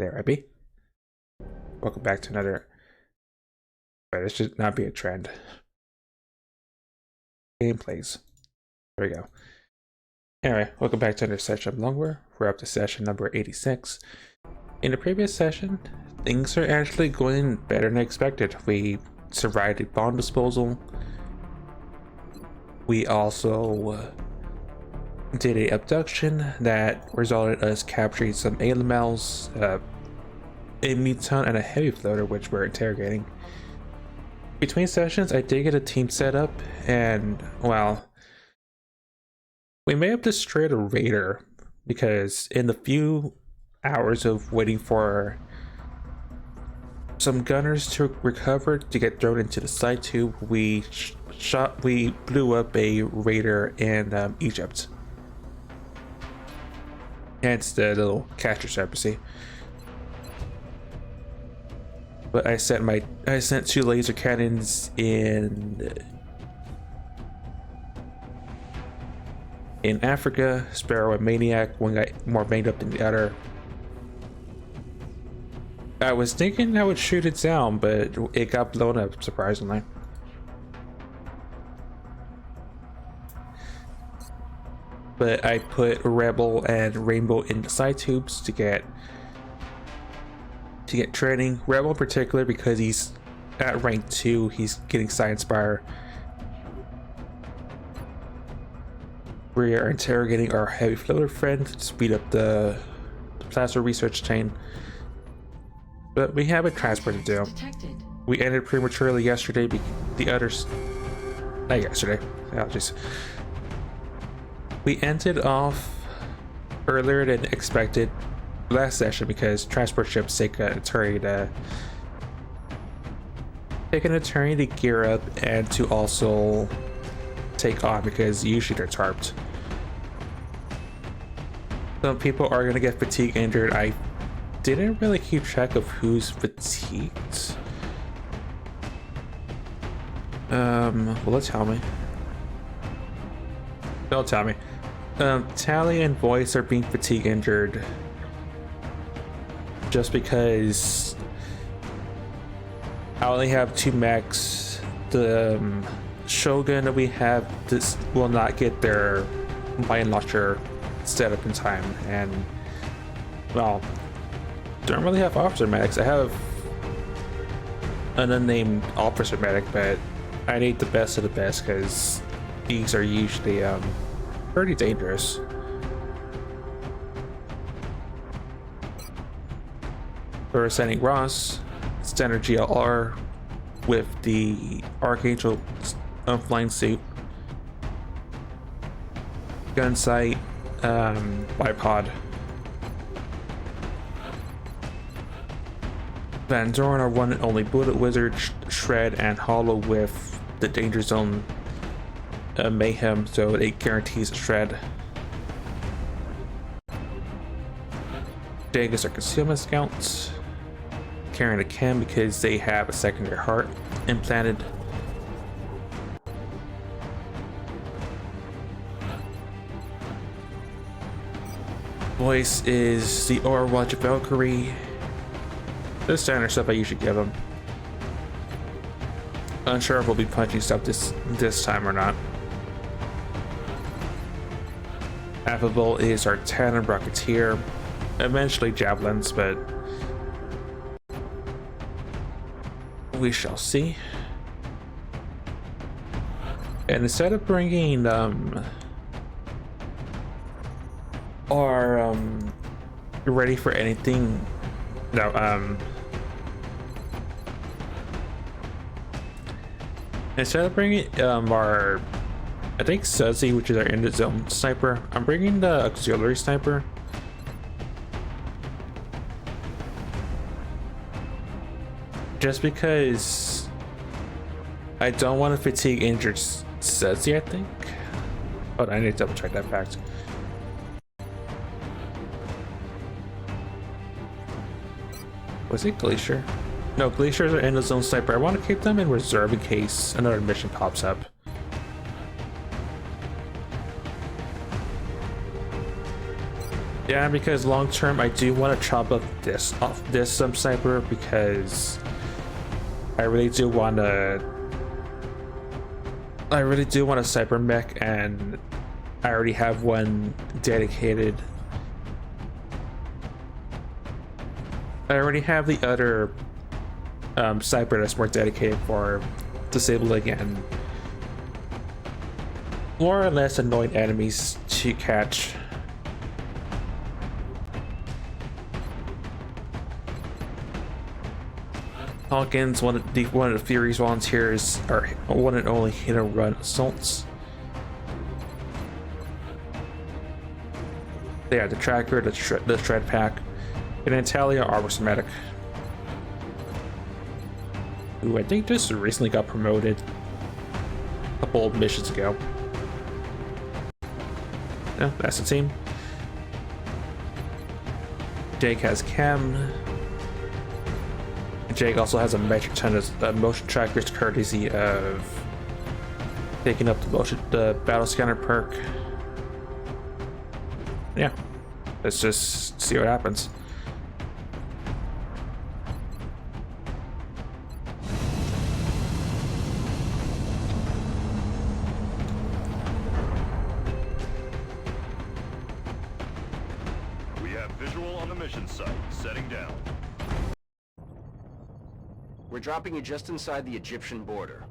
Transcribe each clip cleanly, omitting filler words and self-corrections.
There I be. Welcome back to another. Sorry, this should not be a trend. Gameplays. There we go. Anyway, welcome back to another session of Longwar. We're up to session number 86. In the previous session, things are actually going better than expected. We survived a bomb disposal. We also did a abduction that resulted in us capturing some ALMLs, a meat ton, and a heavy floater, which we're interrogating. Between sessions, I did get a team set up, and well, we may have destroyed a raider because in the few hours of waiting for some gunners to recover to get thrown into the side tube, we blew up a raider in Egypt. Hence the little catch discrepancy. But I sent two laser cannons in Africa. Sparrow and Maniac, one got more banged up than the other. I was thinking I would shoot it down, but it got blown up, surprisingly. But I put Rebel and Rainbow in the side tubes to get training. Rebel in particular because he's at rank 2, he's getting Science Spire. We are interrogating our heavy floater friend to speed up the plasma research chain. But we have a transport to do. We ended prematurely yesterday because the others... Not yesterday. Allergies. We ended off earlier than expected last session because transport ships take an eternity to gear up and to also take on because usually they're tarped. Some people are going to get fatigue injured. I didn't really keep track of who's fatigued. Well, tell me. Don't tell me. Tally and Voice are being fatigue injured just because I only have 2 mechs. The Shogun that we have this will not get their mine launcher set up in time, and well, don't really have officer medics. I have an unnamed officer medic, but I need the best of the best because these are usually pretty dangerous. We're sending Ross, standard GLR with the Archangel flying suit, gun sight, bipod. Van Doren, our one and only bullet wizard, Shred and Hollow with the danger zone mayhem, so it guarantees a shred. Dagus are concealment scouts, carrying a chem because they have a secondary heart implanted. Voice is the Overwatch Valkyrie. The standard stuff I usually give them. Unsure if we'll be punching stuff this time or not. Affable is our Tandem Rocketeer. Eventually Javelins, but we shall see. And instead of bringing our ready for anything, no, instead of bringing our, I think Suzy, which is our end zone sniper, I'm bringing the auxiliary sniper. Just because I don't want to fatigue injured Suzy, I think. Oh, I need to double check that fact. Was it Glacier? No, Glacier's are end of zone sniper. I want to keep them in reserve in case another mission pops up. Yeah, because long term I do want to chop up this sniper because I really do want to. I really do want a sniper mech, and I already have one dedicated. I already have the other sniper that's more dedicated for disabling and more or less annoying enemies to catch. Hawkins, one of the Fury's volunteers, are one and only hit and run assaults. They are the tracker, the shred pack, and Antalya armor schematic, who I think just recently got promoted a couple of missions ago. Yeah, that's the team. Jake has Chem. Jake also has a metric ton of motion trackers, courtesy of taking up the battle scanner perk. Yeah, let's just see what happens. We have visual on the mission site. Setting down. We're dropping you just inside the Egyptian border.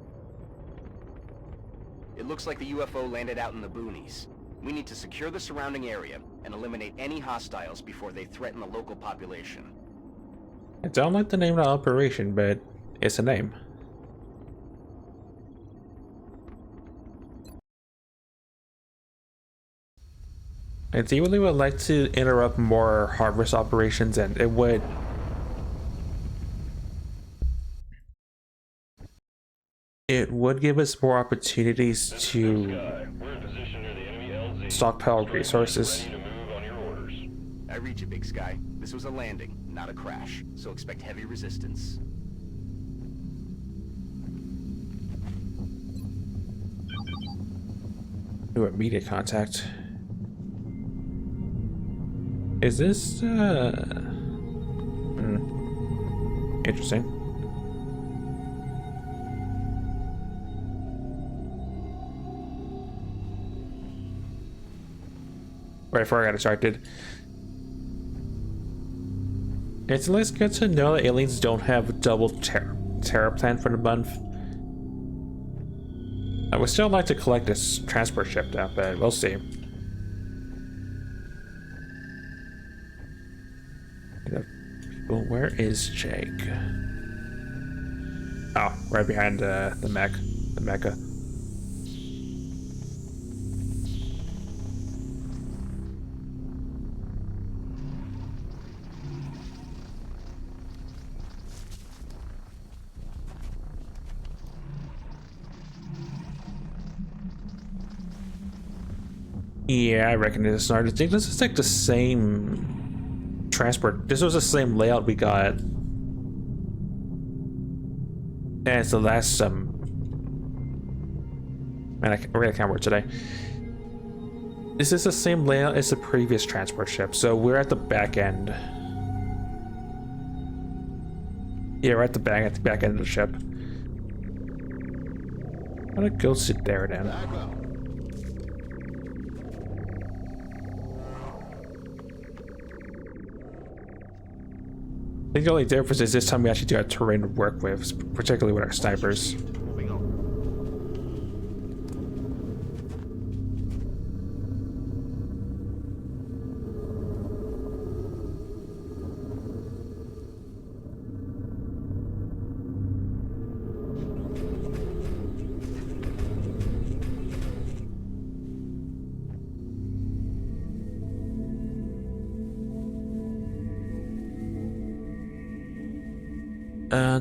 It looks like the UFO landed out in the boonies. We need to secure the surrounding area and eliminate any hostiles before they threaten the local population. I don't like the name of the operation, but it's a name. I really would like to interrupt more harvest operations, and it would give us more opportunities to stockpile resources. I read you, Big Sky. This was a landing, not a crash, so expect heavy resistance. Do immediate contact. Is this interesting. Right before I got distracted. It's at least good to know that aliens don't have a double terror plan for the month. I would still like to collect this transport ship though, but we'll see. People, where is Jake? Oh, right behind the mecha. Yeah, I recognize this art. I think this is like the same transport. This was the same layout we got. And it's the last man, I really can't work today. This is the same layout as the previous transport ship, so we're at the back end. Yeah, we're at the back end of the ship. I'm gonna go sit there then. I think the only difference is this time we actually do have terrain to work with, particularly with our snipers.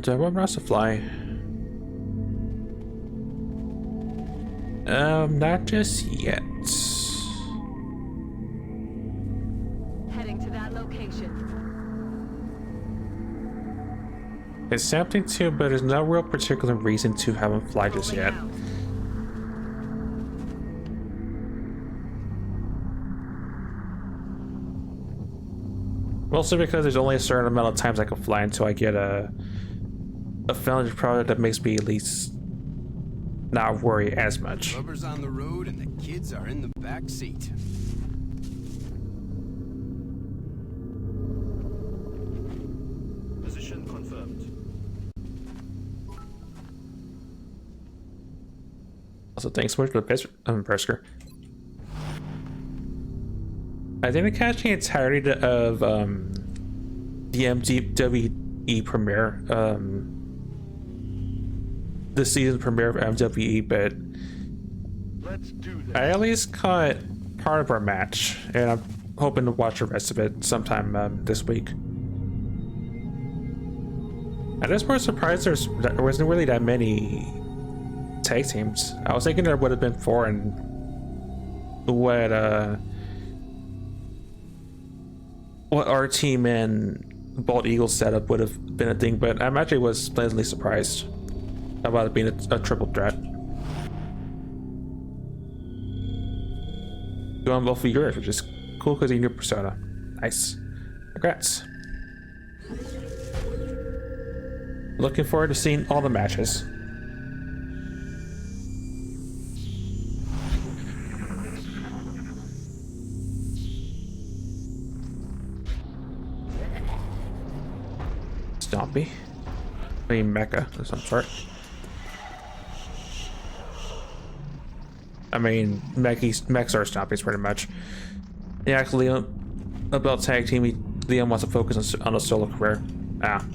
Do I want Ross to fly? Not just yet. Heading to that location. It's tempting to, but there's no real particular reason to have him fly just yet. Mostly because there's only a certain amount of times I can fly until I get a foundry product that makes me at least not worry as much. Rubber's on the road and the kids are in the back seat. Position confirmed. Also, thanks so much for the Persker. I didn't catch the entirety of the MWE premiere, the season premiere of MWE, but Let's do this. I at least caught part of our match, and I'm hoping to watch the rest of it sometime this week. I'm just more surprised there wasn't really that many tag teams. I was thinking there would have been 4, and what our team and Bald Eagle setup would have been a thing, but I'm actually was pleasantly surprised about it being a triple threat. Going both of yours, which is cool because you knew Persona. Nice. Congrats. Looking forward to seeing all the matches. Stompy. I mean Mecha of some sort. I mean mechs are Stompies pretty much. Yeah, actually about tag team, Liam wants to focus on a solo career. Ah.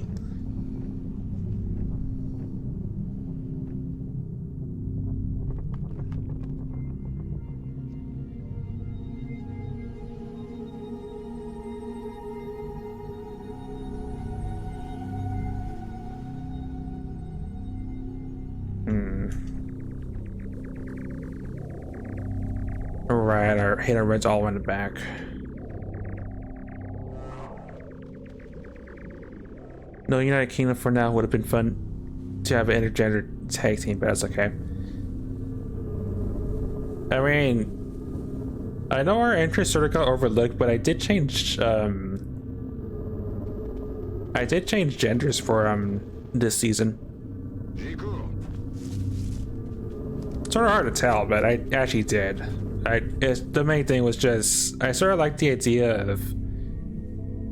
Right, our hit and runs all in the back. No, United Kingdom for now would have been fun to have an intergender tag team, but that's okay. I mean, I know our entrance sort of got overlooked, but I did change genders for this season. It's sort of hard to tell, but I actually did. The main thing was just I sort of like the idea of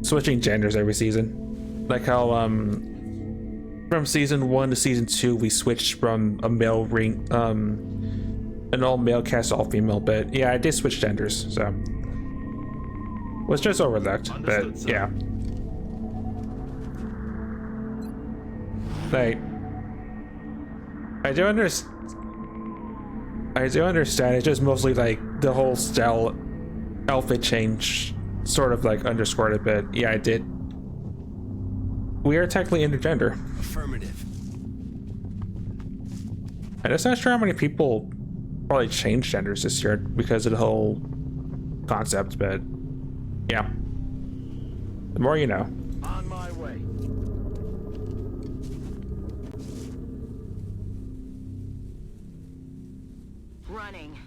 switching genders every season, like how from season 1 to season 2 we switched from a male ring an all male cast to all female, but yeah, I did switch genders, so was just overlooked. Understood, but sir. Yeah, like I do understand. It's just mostly like the whole style outfit change sort of like underscored it, but yeah, I did. We are technically intergender. Affirmative. I'm just not sure how many people probably changed genders this year because of the whole concept, but yeah. The more you know. On my way. Running.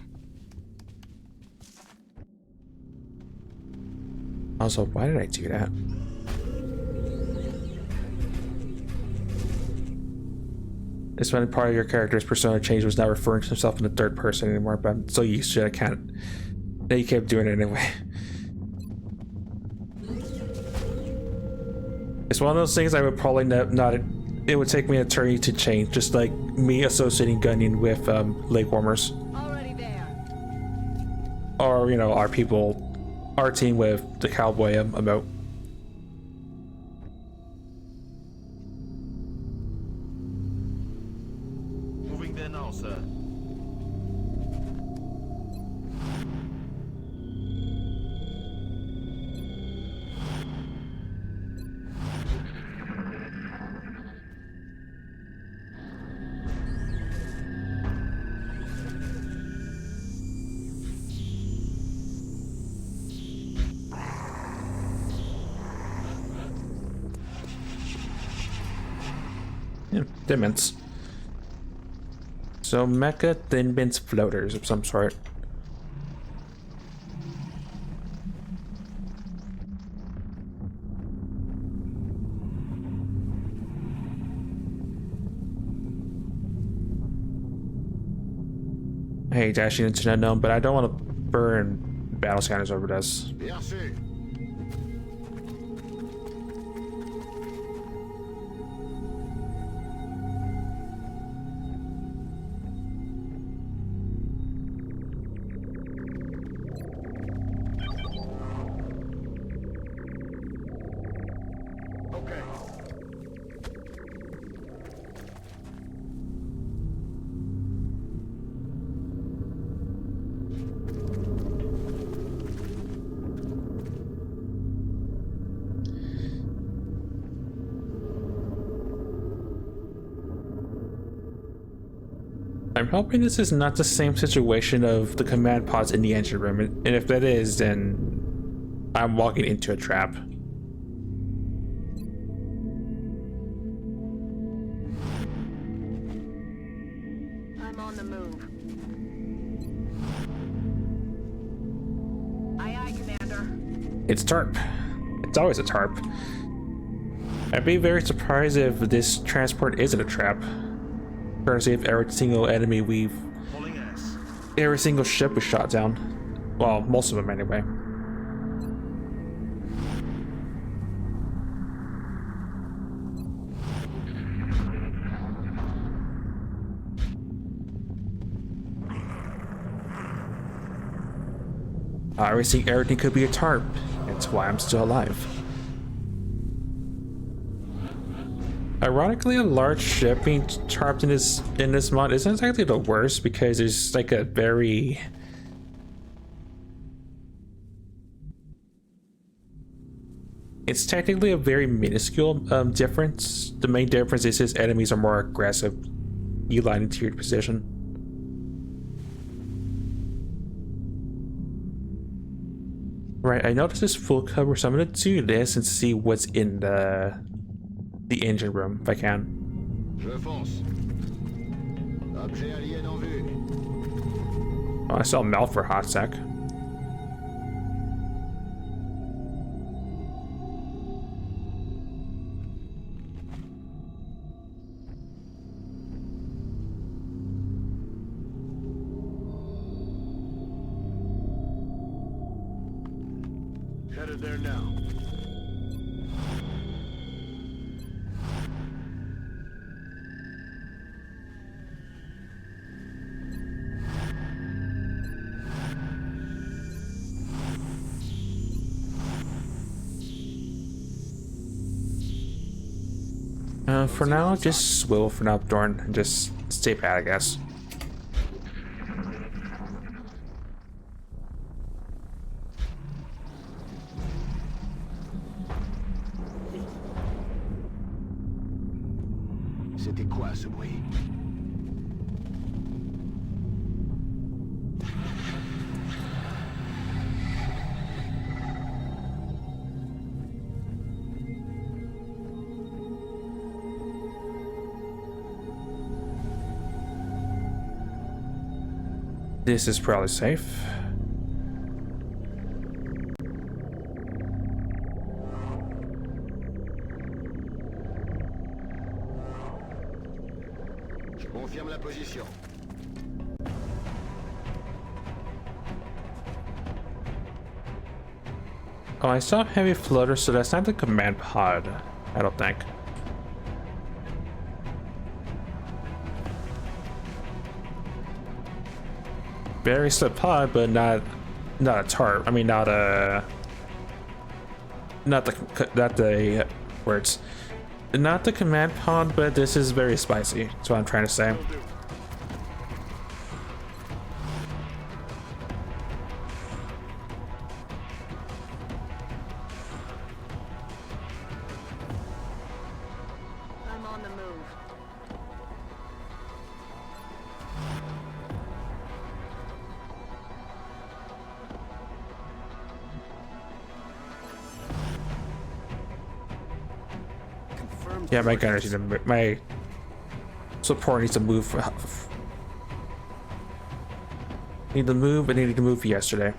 Also, why did I do that? It's when part of your character's persona change was not referring to himself in the third person anymore, but I'm so used to it I can't. Then you kept doing it anyway. It's one of those things I would probably not it would take me an eternity to change, just like me associating gunning with leg warmers. Already there. Or, you know, our team with the cowboy emote. Moving there now, sir. Yeah, Thin Mints. So Mecha Thin Mints floaters of some sort. Hey, dashing into the unknown, but I don't want to burn battle scanners over this. Bien sûr. Okay. I'm hoping this is not the same situation of the command pods in the engine room, and if that is, then I'm walking into a trap. I'm on the move. Aye, aye, Commander. It's TARP. It's always a TARP. I'd be very surprised if this transport isn't a trap. Courtesy of every single enemy Pulling S. every single ship we shot down. Well, most of them anyway. I think everything could be a TARP. That's why I'm still alive. Ironically, a large ship being tarped in this mod isn't exactly the worst, because there's like a very... It's technically a very minuscule difference. The main difference is his enemies are more aggressive, you line into your position. Right, I noticed this full cover, so I'm gonna do this and see what's in the engine room if I can. Je fonce. Objet alien en vue. Oh, I saw Mel for a hot sec. Headed there now. For now, just swivel for now, Dorn, and just stay pat, I guess. C'était quoi ce bruit? This is probably safe. Je confirme la position. Oh, I saw heavy floater, so that's not the command pod, I don't think. Very slip pod, but not a TARP. I mean, not the words. Not the command pod, but this is very spicy. That's what I'm trying to say. Will do. I'm on the move. Confirmed. Yeah, my gunners need to my support needs to move. Need to move, and they need to move yesterday.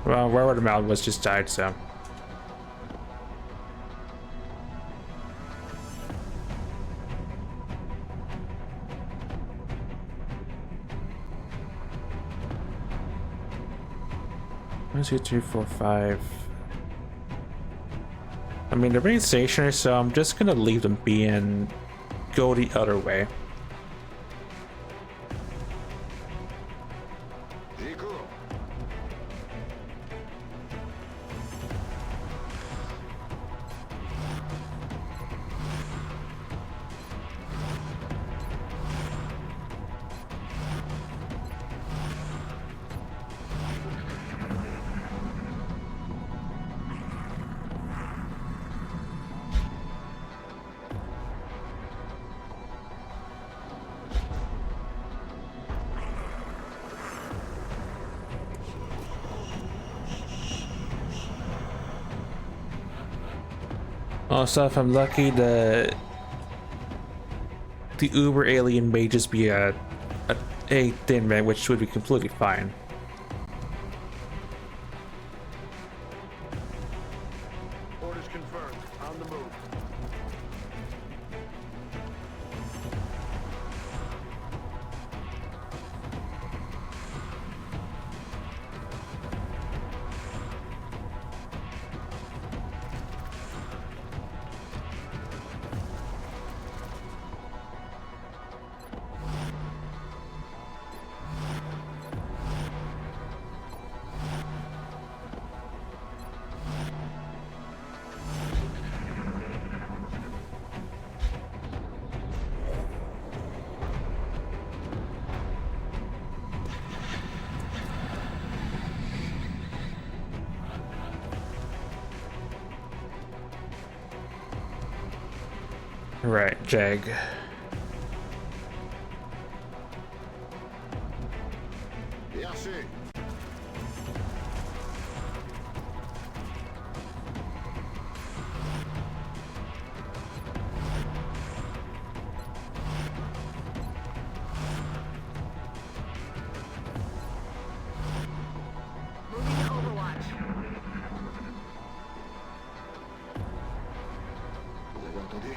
Well, wherever the mountain was just died, so. One, two, three, four, five. I mean, they're being stationary, so I'm just gonna leave them be and go the other way. J'y cours. Also, if I'm lucky, the Uber alien may just be a thin man, which would be completely fine. Orders confirmed. On the move. Right, Jag. Bien reçu. Moving to Overwatch. Vous avez entendu?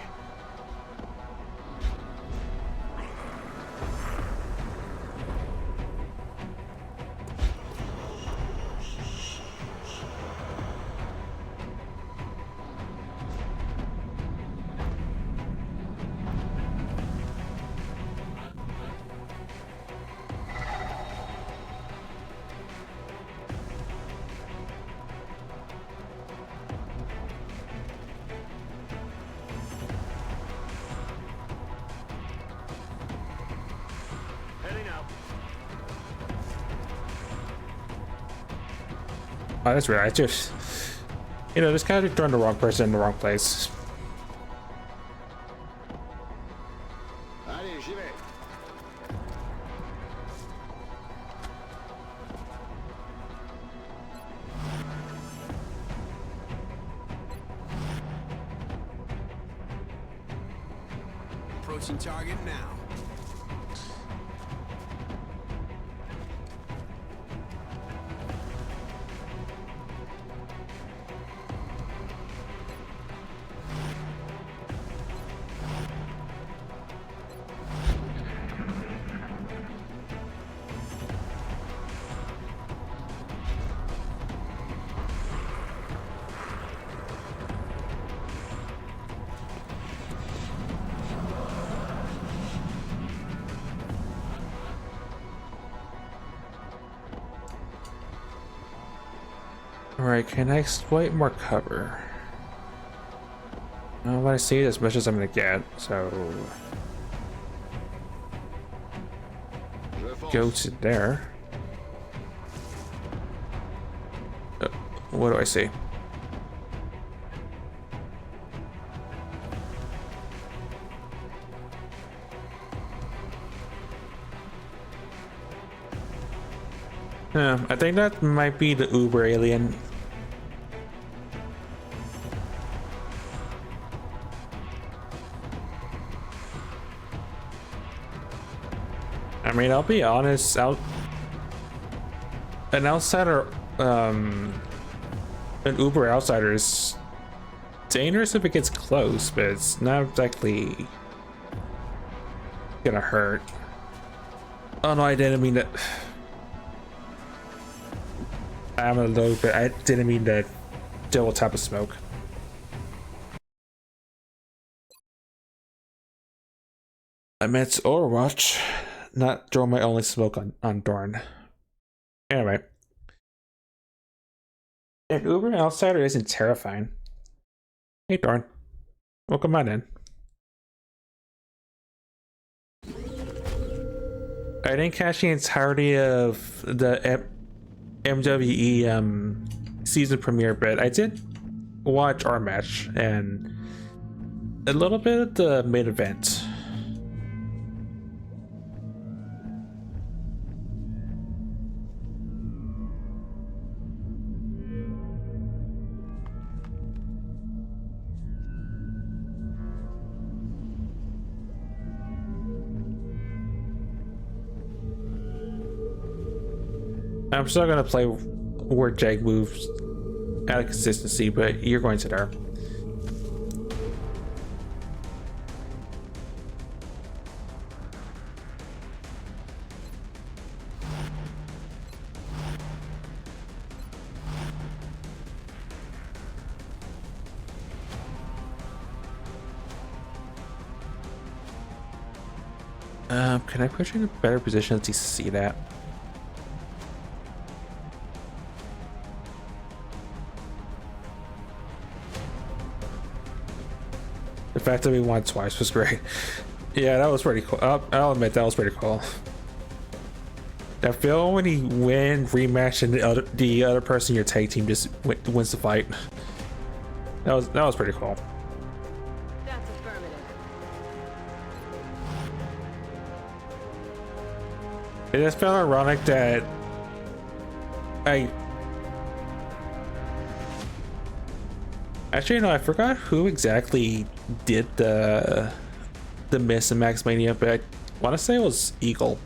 Heading out. Oh, that's right. I just, this guy throwing the wrong person in the wrong place. Allez, j'y vais. Approaching target now. Alright, can I exploit more cover? I want to see as much as I'm gonna get, so Je fonce. go to there. What do I see? I think that might be the Uber alien. I mean, I'll be honest, an outsider an Uber outsider is dangerous if it gets close, but it's not exactly gonna hurt. Oh no, I didn't mean that. I'm a little bit. I didn't mean to double tap of smoke. I meant Overwatch, not throw my only smoke on Dorn. Anyway. An Uber outsider isn't terrifying. Hey Dorn. Welcome on in. I didn't catch the entirety of the MWE season premiere, but I did watch our match and a little bit of the main event. I'm still gonna play where Jag moves out of consistency, but you're going to there. Can I put you in a better position to see that? The fact that we won twice was great. Yeah, that was pretty cool. I'll admit that was pretty cool. I feel when you win rematch and the other person in your tag team just wins the fight. That was pretty cool. That's affirmative. It just felt ironic that actually, no, I forgot who exactly did the miss in Max Mania, but I want to say it was Eagle.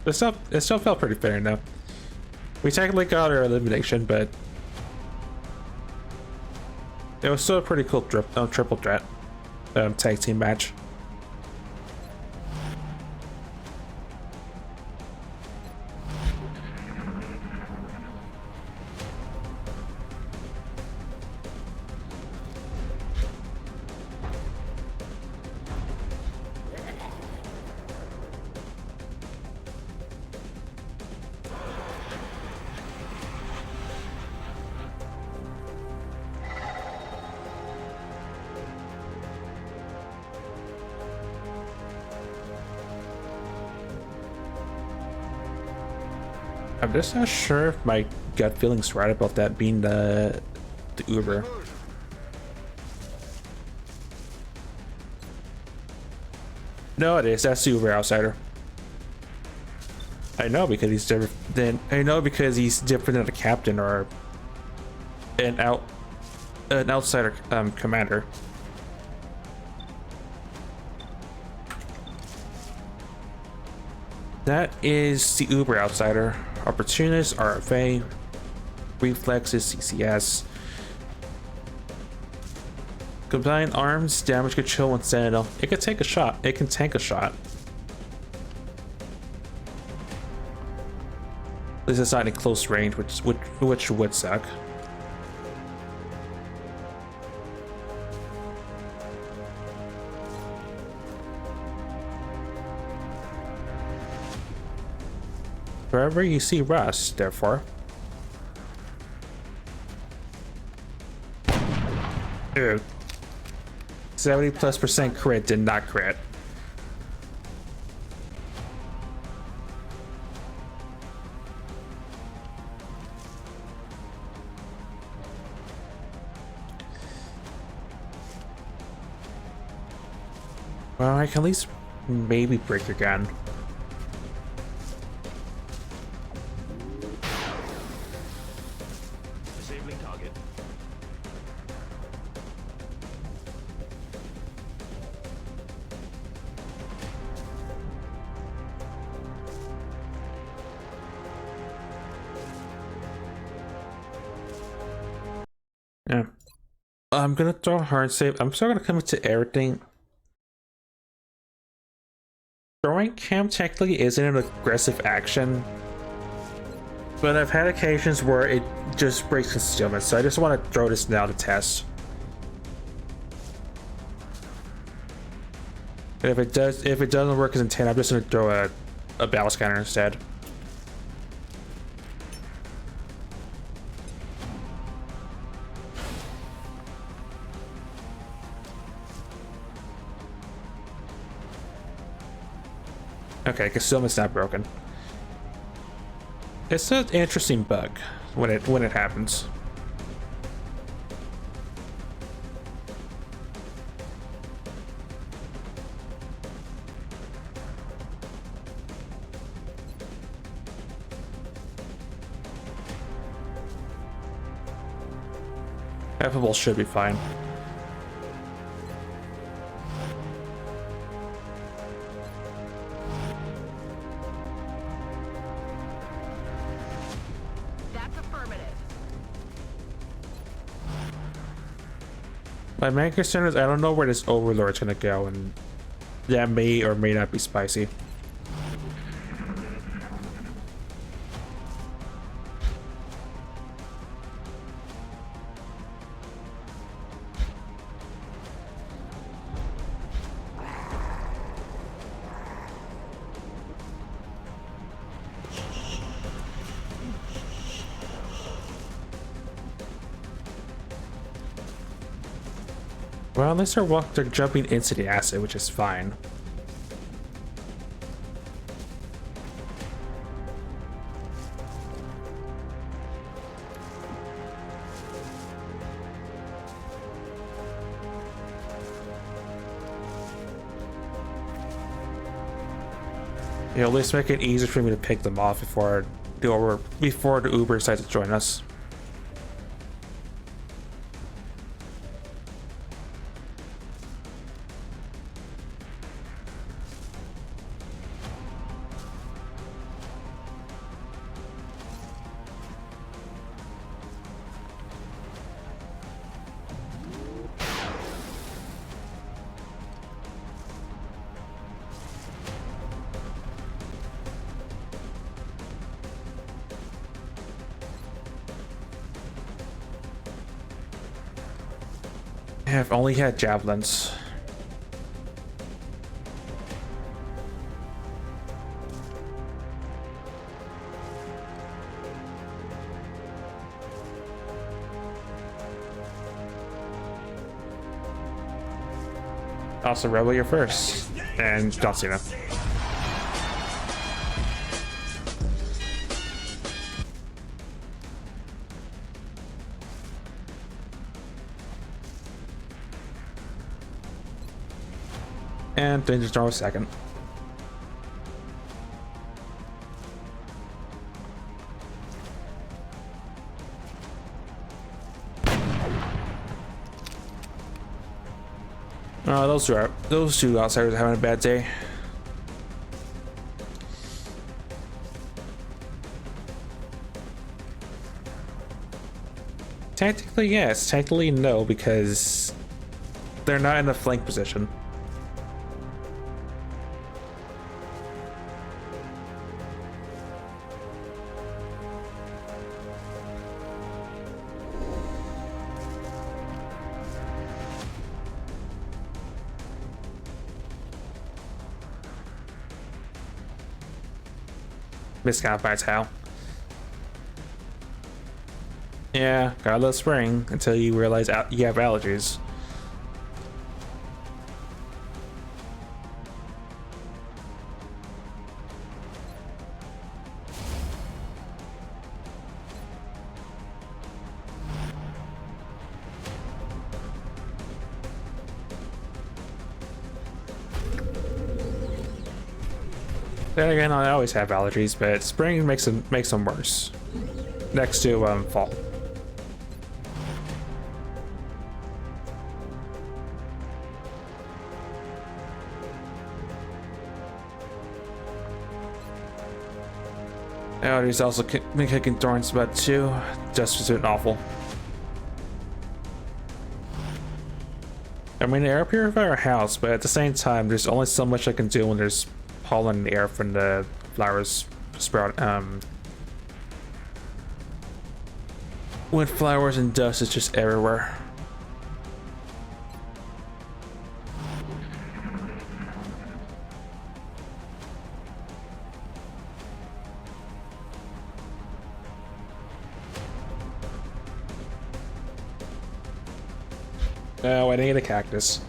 It still felt pretty fair enough. We technically got our elimination, but it was still a pretty cool triple threat tag team match. I'm just not sure if my gut feeling's right about that being the Uber. No, it is. That's the Uber outsider. I know because he's different than a captain or an outsider commander. That is the Uber outsider. Opportunist, RFA, reflexes, CCS. Combined arms, damage control, and sentinel. It can take a shot. It can tank a shot. This is not in close range, which would suck. Wherever you see Russ, therefore. Dude. 70+% crit did not crit. Well, I can at least maybe break your gun. Disabling target. Yeah. I'm gonna throw a hard save. I'm still gonna commit to everything. Throwing camp technically isn't an aggressive action, but I've had occasions where it just breaks concealment, so I just want to throw this now to test. And if it doesn't work as intended, I'm just gonna throw a battle scanner instead. Okay, concealment's not broken. It's an interesting bug when it happens. Affable should be fine. That's affirmative. My main concern is I don't know where this overlord's gonna go, and that may or may not be spicy. Well, at least they're jumping into the acid, which is fine. You know, at least make it easier for me to pick them off before the Uber decides to join us. I've only had javelins. Also, Rebel, you're first. And John Cena. And Danger Storm was second. Those two outsiders are having a bad day. Technically, yes. Technically, no, because they're not in a flank position. Miscount by how. Yeah, gotta love spring until you realize you have allergies. Then again, I always have allergies, but spring makes them worse. Next to fall. Allergies also been kicking Thorn's butt too. Just been awful. I mean, the air purifier helps, but at the same time, there's only so much I can do when there's pollen in the air from the flowers sprout. When flowers and dust is just everywhere. No, I need a cactus.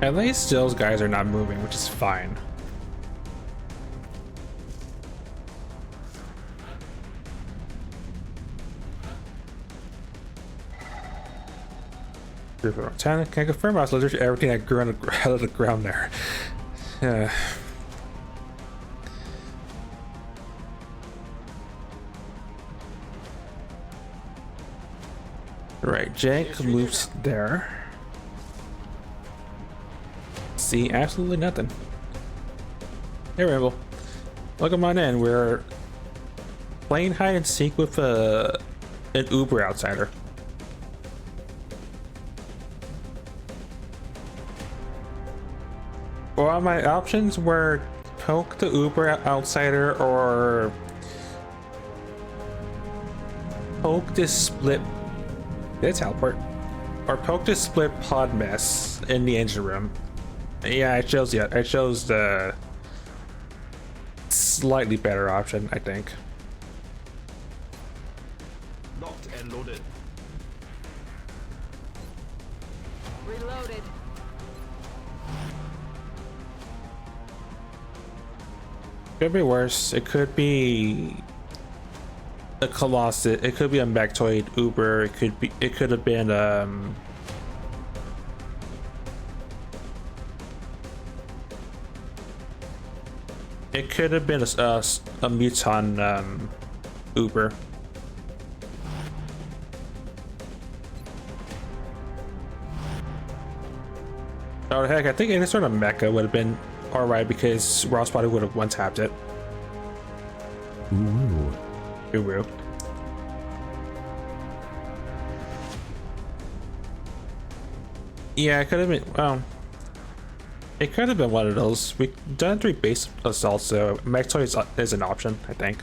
At least those guys are not moving, which is fine. Can I confirm I was literally everything that grew out of the ground there. Right, Jake moves there. See absolutely nothing. Hey Ramble, welcome on in. We're playing hide and seek with an Uber outsider. Well, my options were poke the Uber outsider or poke this split. Did I teleport? Or poke this split pod mess in the engine room. Yeah, I chose the slightly better option, I think. Locked and loaded. Reloaded. Could be worse. It could be a Colossus. It could be a Mechtoid Uber. It could have been it could have been a Muton Uber. Oh heck, I think any sort of mecha would have been alright because Ross probably would have one-tapped it. Ooh. Ooh. Yeah, it could have been, well, it could have been one of those. We done 3 base assaults, so Mechtoid is an option, I think.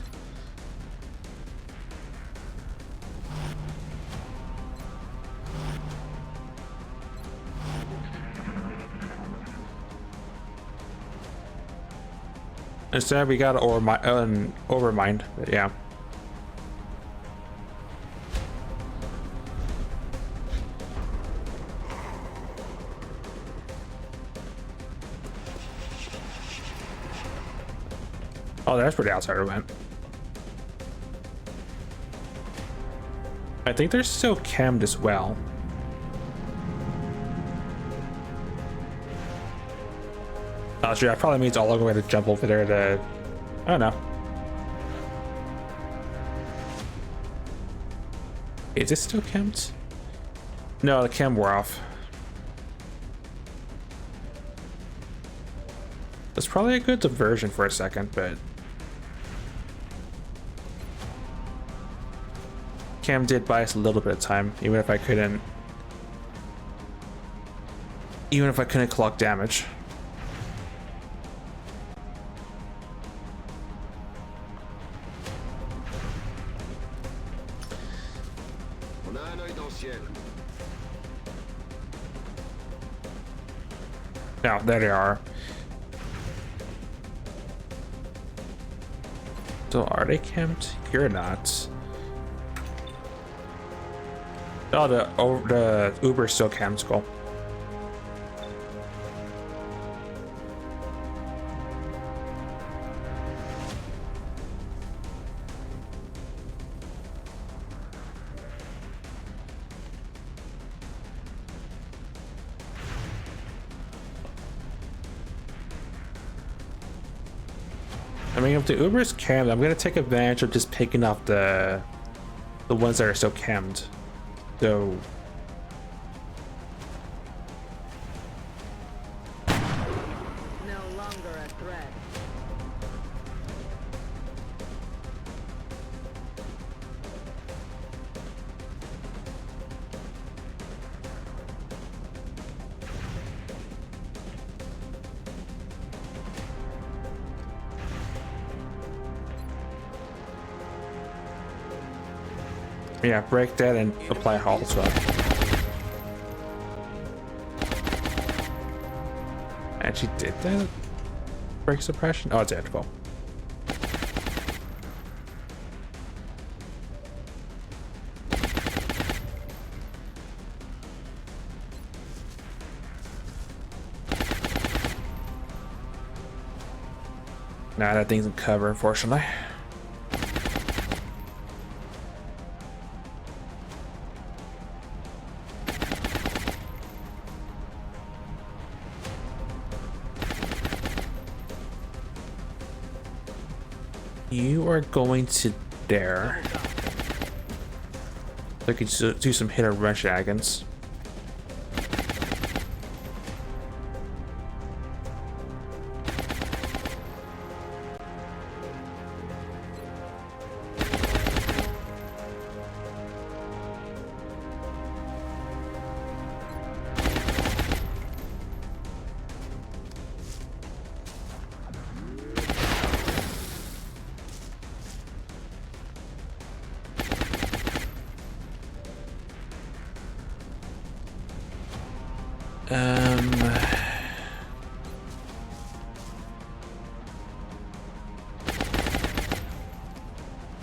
Instead, we got an overmind, but yeah. Oh, that's where the outsider went. I think they're still cammed as well. Oh, sure, that probably means all I'm going to jump over there to... I don't know. Is it still camped? No, the cam wore off. That's probably a good diversion for a second, but... Cam did buy us a little bit of time, even if I couldn't... Even if I couldn't clock damage. Now, there they are. So are they camped? You're not. Oh, the Uber's still camped. Cool. I mean, if the Uber's camped, I'm gonna take advantage of just picking up the the ones that are still cammed. So No longer a threat. yeah, break that and apply hull as well. Actually did that? Break suppression? Oh, it's edible. Nah, that thing's in cover, unfortunately. You are going to there. I could do some hit or run shenanigans.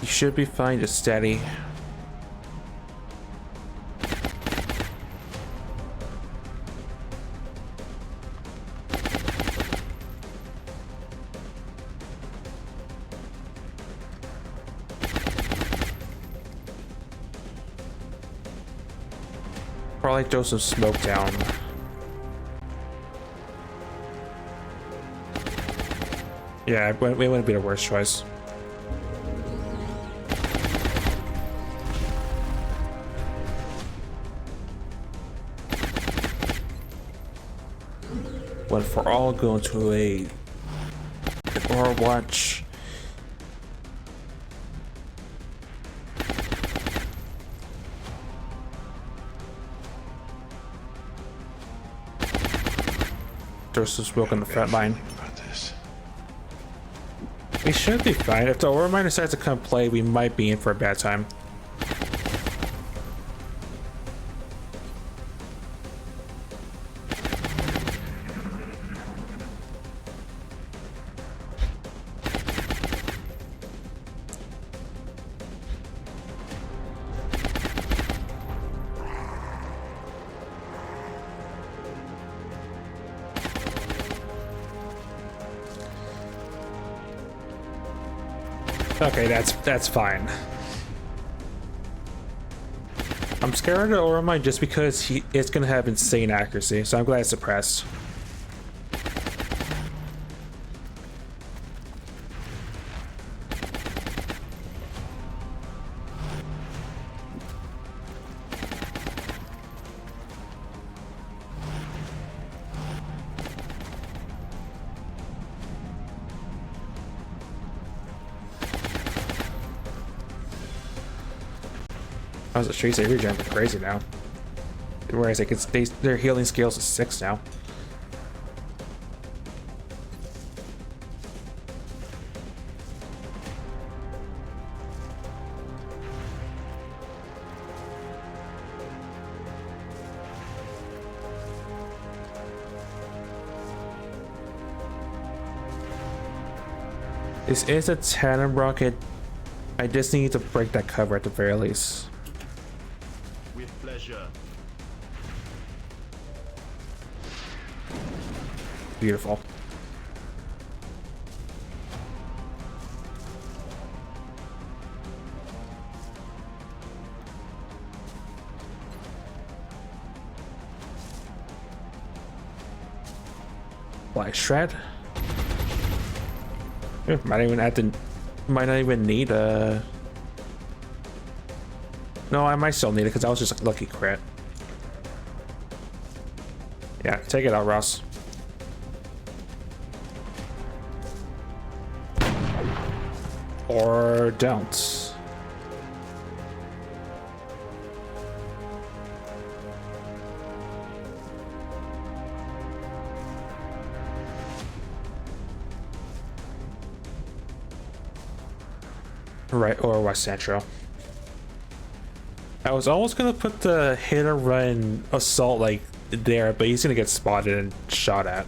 You should be fine, just steady. Probably throw some smoke down. Yeah, it wouldn't be the worst choice. When for all go into a Overwatch. There's some smoke on the front line. We should be fine. If the Overmind decides to come play, we might be in for a bad time. Okay, that's fine. I'm scared of the Oromite just because it's gonna have insane accuracy, so I'm glad it's suppressed. I was a street say regen are crazy now. Whereas like their healing scales is 6 now. This is a tandem rocket. I just need to break that cover at the very least. With pleasure. Beautiful. Black shred. Might not even need a No, I might still need it because that was just a lucky crit. Yeah, take it out, Ross. Or don't. Right, or West Central. I was almost gonna put the hit and run assault like there, but he's gonna get spotted and shot at.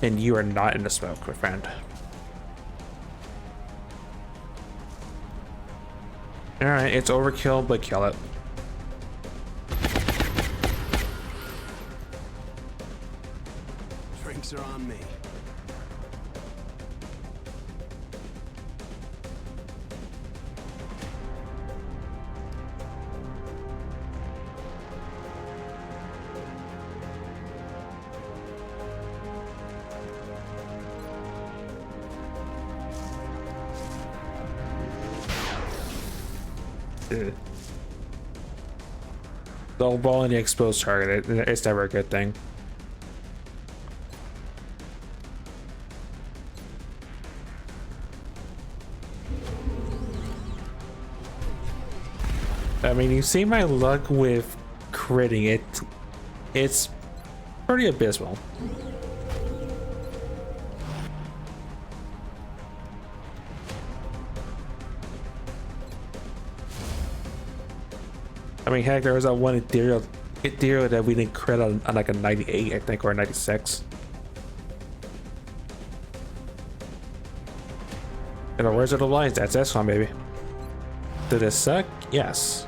And you are not in the smoke, my friend. Alright, it's overkill, but kill it. Drinks are on me. The ball in the exposed target, it's never a good thing. I mean, you see my luck with critting it, it's pretty abysmal. I mean, heck, there was that one ethereal that we didn't crit on like a 98, I think, or a 96. And the words of the lines, that's S1, baby. Did this suck? Yes.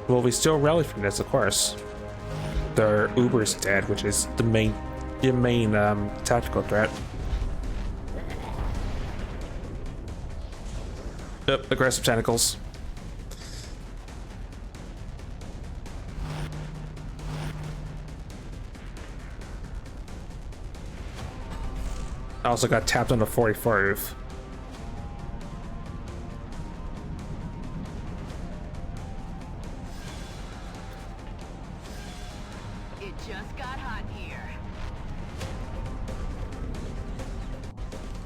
Well, we still rally from this, of course. Their Uber's dead, which is the main tactical threat. Yep, aggressive tentacles. I also got tapped on the 44 roof. It just got hot here.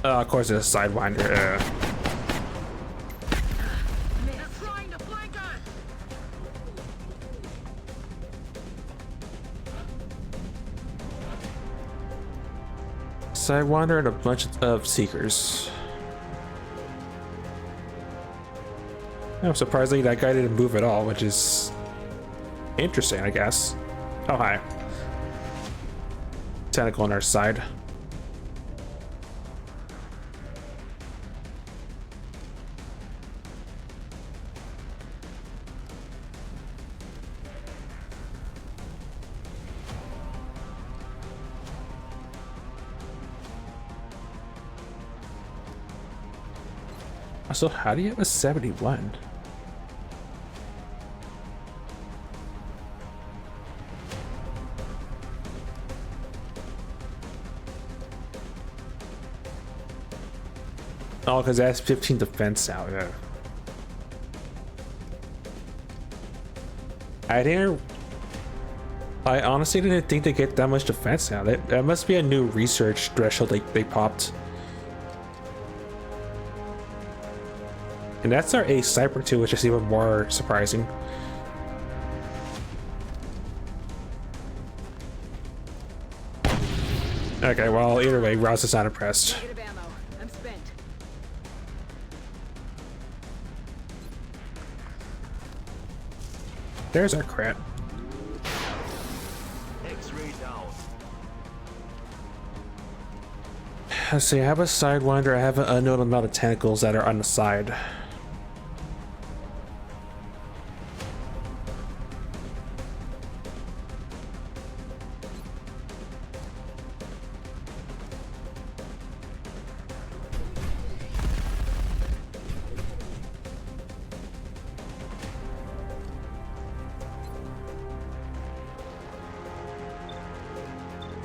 Of course, it's a Sidewinder. They're trying to flank us. Sidewinder and a bunch of Seekers. I'm surprisingly that guy didn't move at all, which is interesting, I guess. Oh, hi. Tentacle on our side. So how do you have a 71? Oh, because that's 15 defense out. Yeah. I honestly didn't think they get that much defense now. That must be a new research threshold they popped. And that's our ace sniper too, which is even more surprising. Okay, well, either way, Rouse is not impressed. Negative ammo. I'm spent. There's our crit. X-ray down. Let's see, I have a Sidewinder, I have an unknown amount of tentacles that are on the side.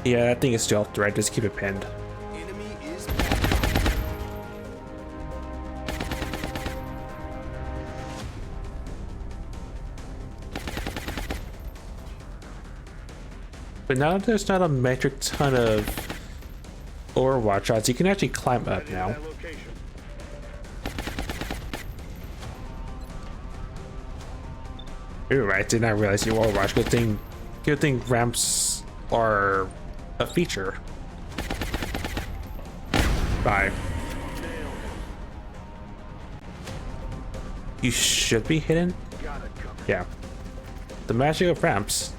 Yeah, that thing is still up, right? Just keep it pinned. Enemy is But now that there's not a metric ton of Overwatch shots, you can actually climb up now. You're right, did not realize you Overwatch. Good thing ramps are a feature. Bye. You should be hidden? Yeah. The magic of ramps.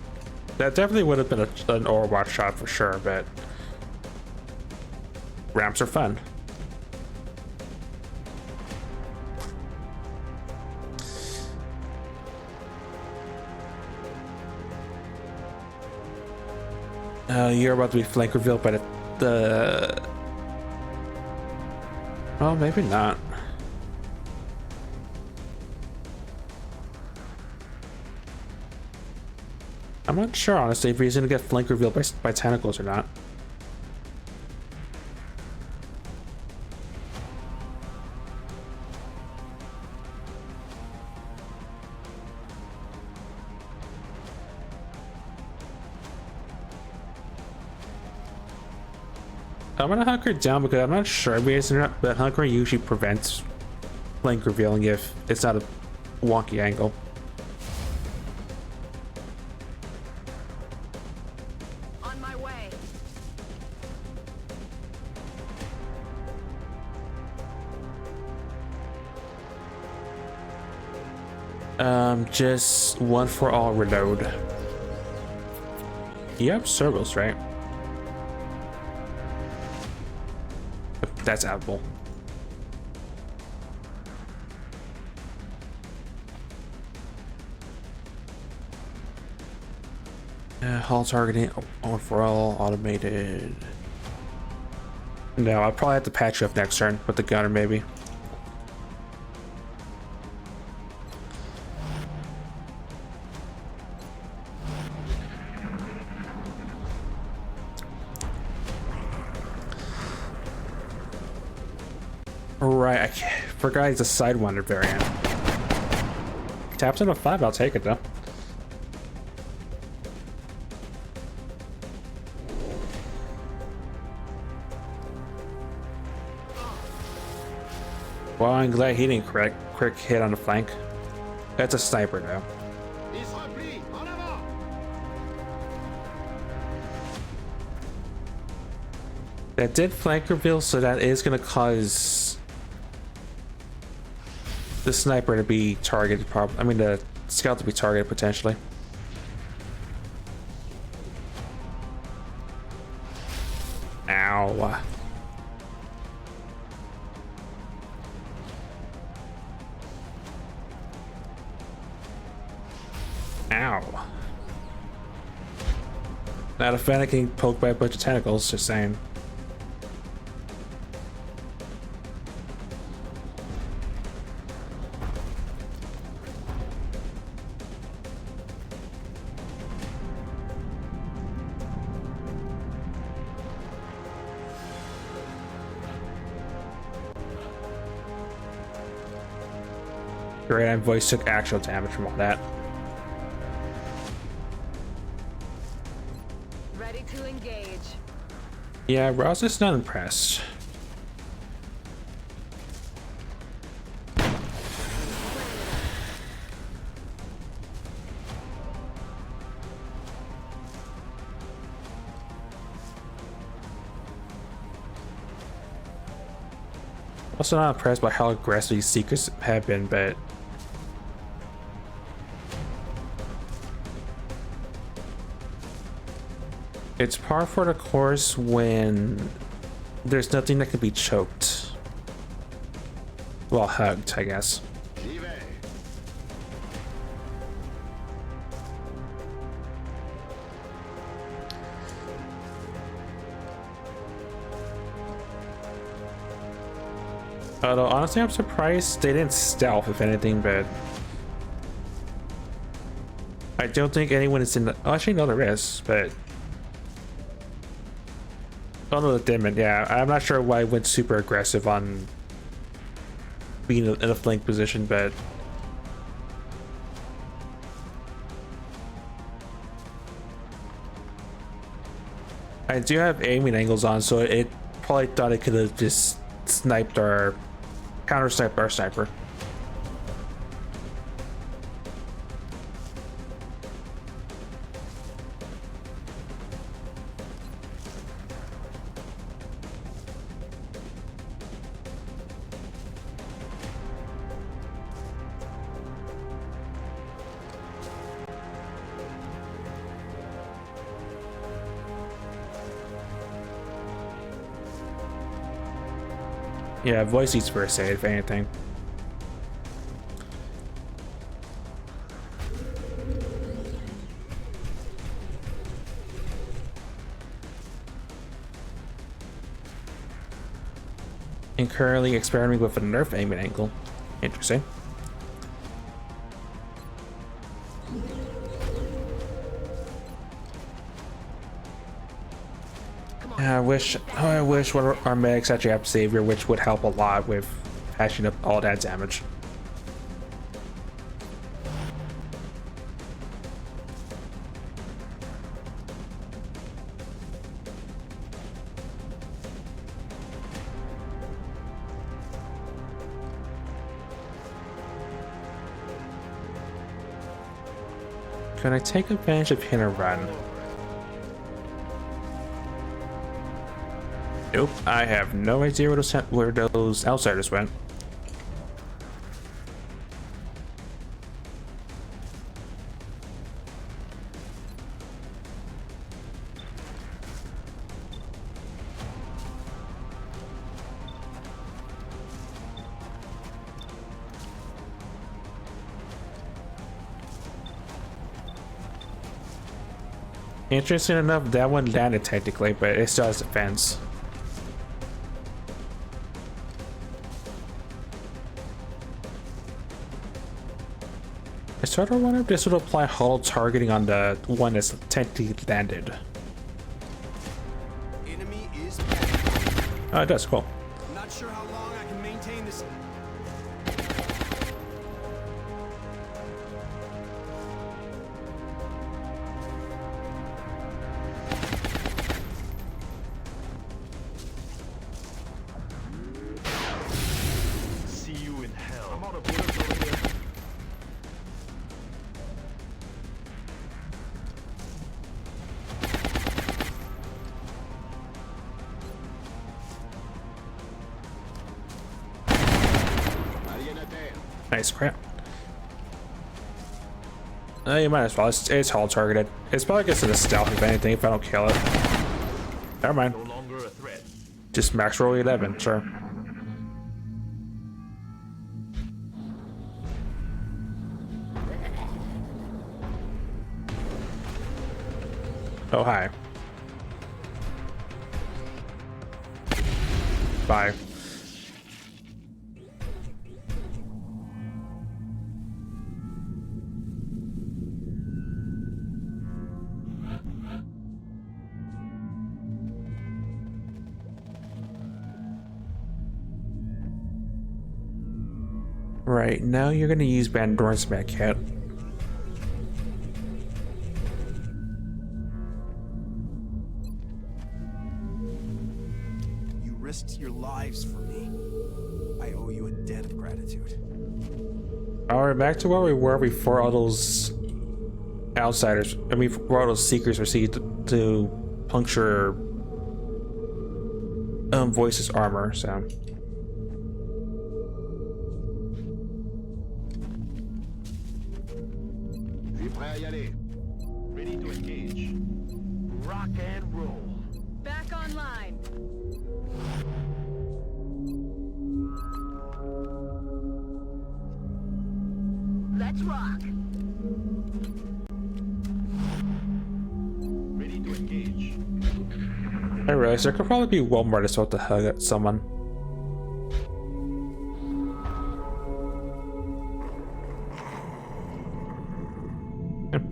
That definitely would have been an Overwatch shot for sure, but ramps are fun. You're about to be flank revealed by the... Oh, maybe not. I'm not sure, honestly, if he's gonna get flank revealed by tentacles or not. I'm gonna hunker down because I'm not sure but hunkering usually prevents flank revealing if it's not a wonky angle. On my way. Just one for all reload. You have circles, right? That's Apple. Hull targeting, one for all, automated. No, I'll probably have to patch you up next turn with the gunner, maybe. Right, I forgot he's a Sidewinder variant. Taps into 5, I'll take it though. Well, I'm glad he didn't quick hit on the flank. That's a sniper though. That did flank reveal, so that is gonna cause the sniper to be targeted, I mean the scout to be targeted potentially. Ow. Ow. Not a fan of getting poked by a bunch of tentacles, just saying. Great, and voice took actual damage from all that. Ready to engage. Yeah, Ross is not impressed. Also not impressed by how aggressive these Seekers have been, but it's par for the course when there's nothing that can be choked. Well, hugged, I guess. Although, honestly, I'm surprised they didn't stealth, if anything, but I don't think anyone is in the... Oh, actually, no, there is, but Oh no, the Demon, yeah. I'm not sure why I went super aggressive on being in a flank position, but I do have aiming angles on, so it probably thought it could have just sniped or counter sniped our sniper. Yeah, voice eats first aid, if anything. And currently experimenting with a nerf aiming angle. Interesting. I wish one of our medics actually have Savior, which would help a lot with patching up all that damage. Can I take advantage of hit and run? Nope, I have no idea where those outsiders went. Interesting enough, that one landed technically, but it still has defense. I sort of wonder if this would apply hollow targeting on the one that's technically landed. Enemy is. Oh, it does, cool. Not sure how long I can maintain this. See you in hell. I'm out of bullets over here. Nice crap. You might as well. It's hull targeted. It's probably gets to the stealth if anything, if I don't kill it. Never mind. No longer a threat. Just max roll 11, sure. Oh, hi. Bye. Right, now you're gonna use Van Dorn's med kit. You risked your lives for me. I owe you a debt of gratitude. Alright, back to where we were before all those outsiders, before all those seekers received to puncture Voice's armor, so. Ready to engage. Rock and roll. Back online. Let's rock. Ready to engage. I realized there could probably be one more that's about to hug at someone.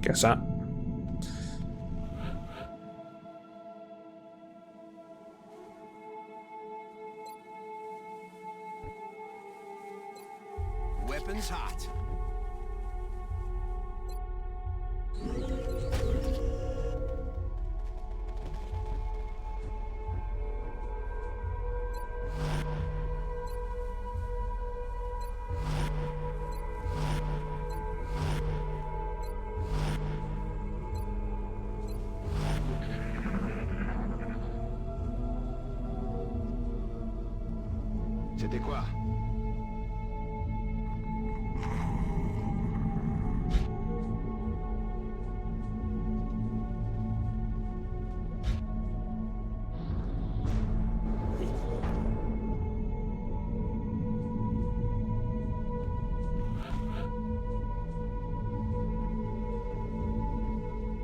Guess not. Weapons hot. C'était quoi?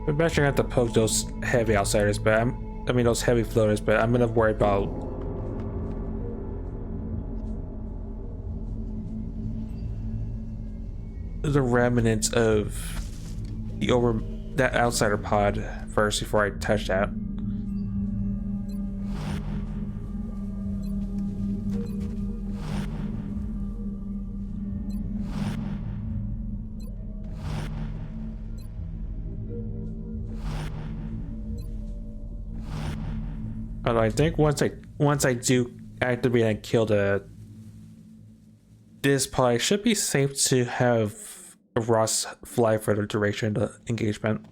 I'm actually gonna have to poke those heavy outsiders, but I mean those heavy floaters, but I'm gonna worry about the remnants of that outsider pod first before I touch that. Although I think once I do activate and kill this pod, it should be safe to have Ross fly for the duration of the engagement.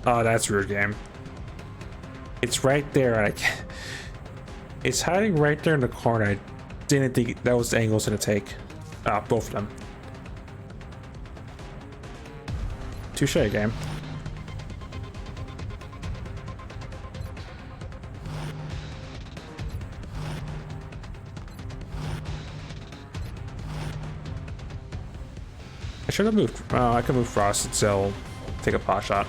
Oh, that's rude, game. It's right there, and I can't. It's hiding right there in the corner. I didn't think that was the angle I was gonna take. Both of them. Touche, game. I should have moved. I can move Frost and still take a pot shot.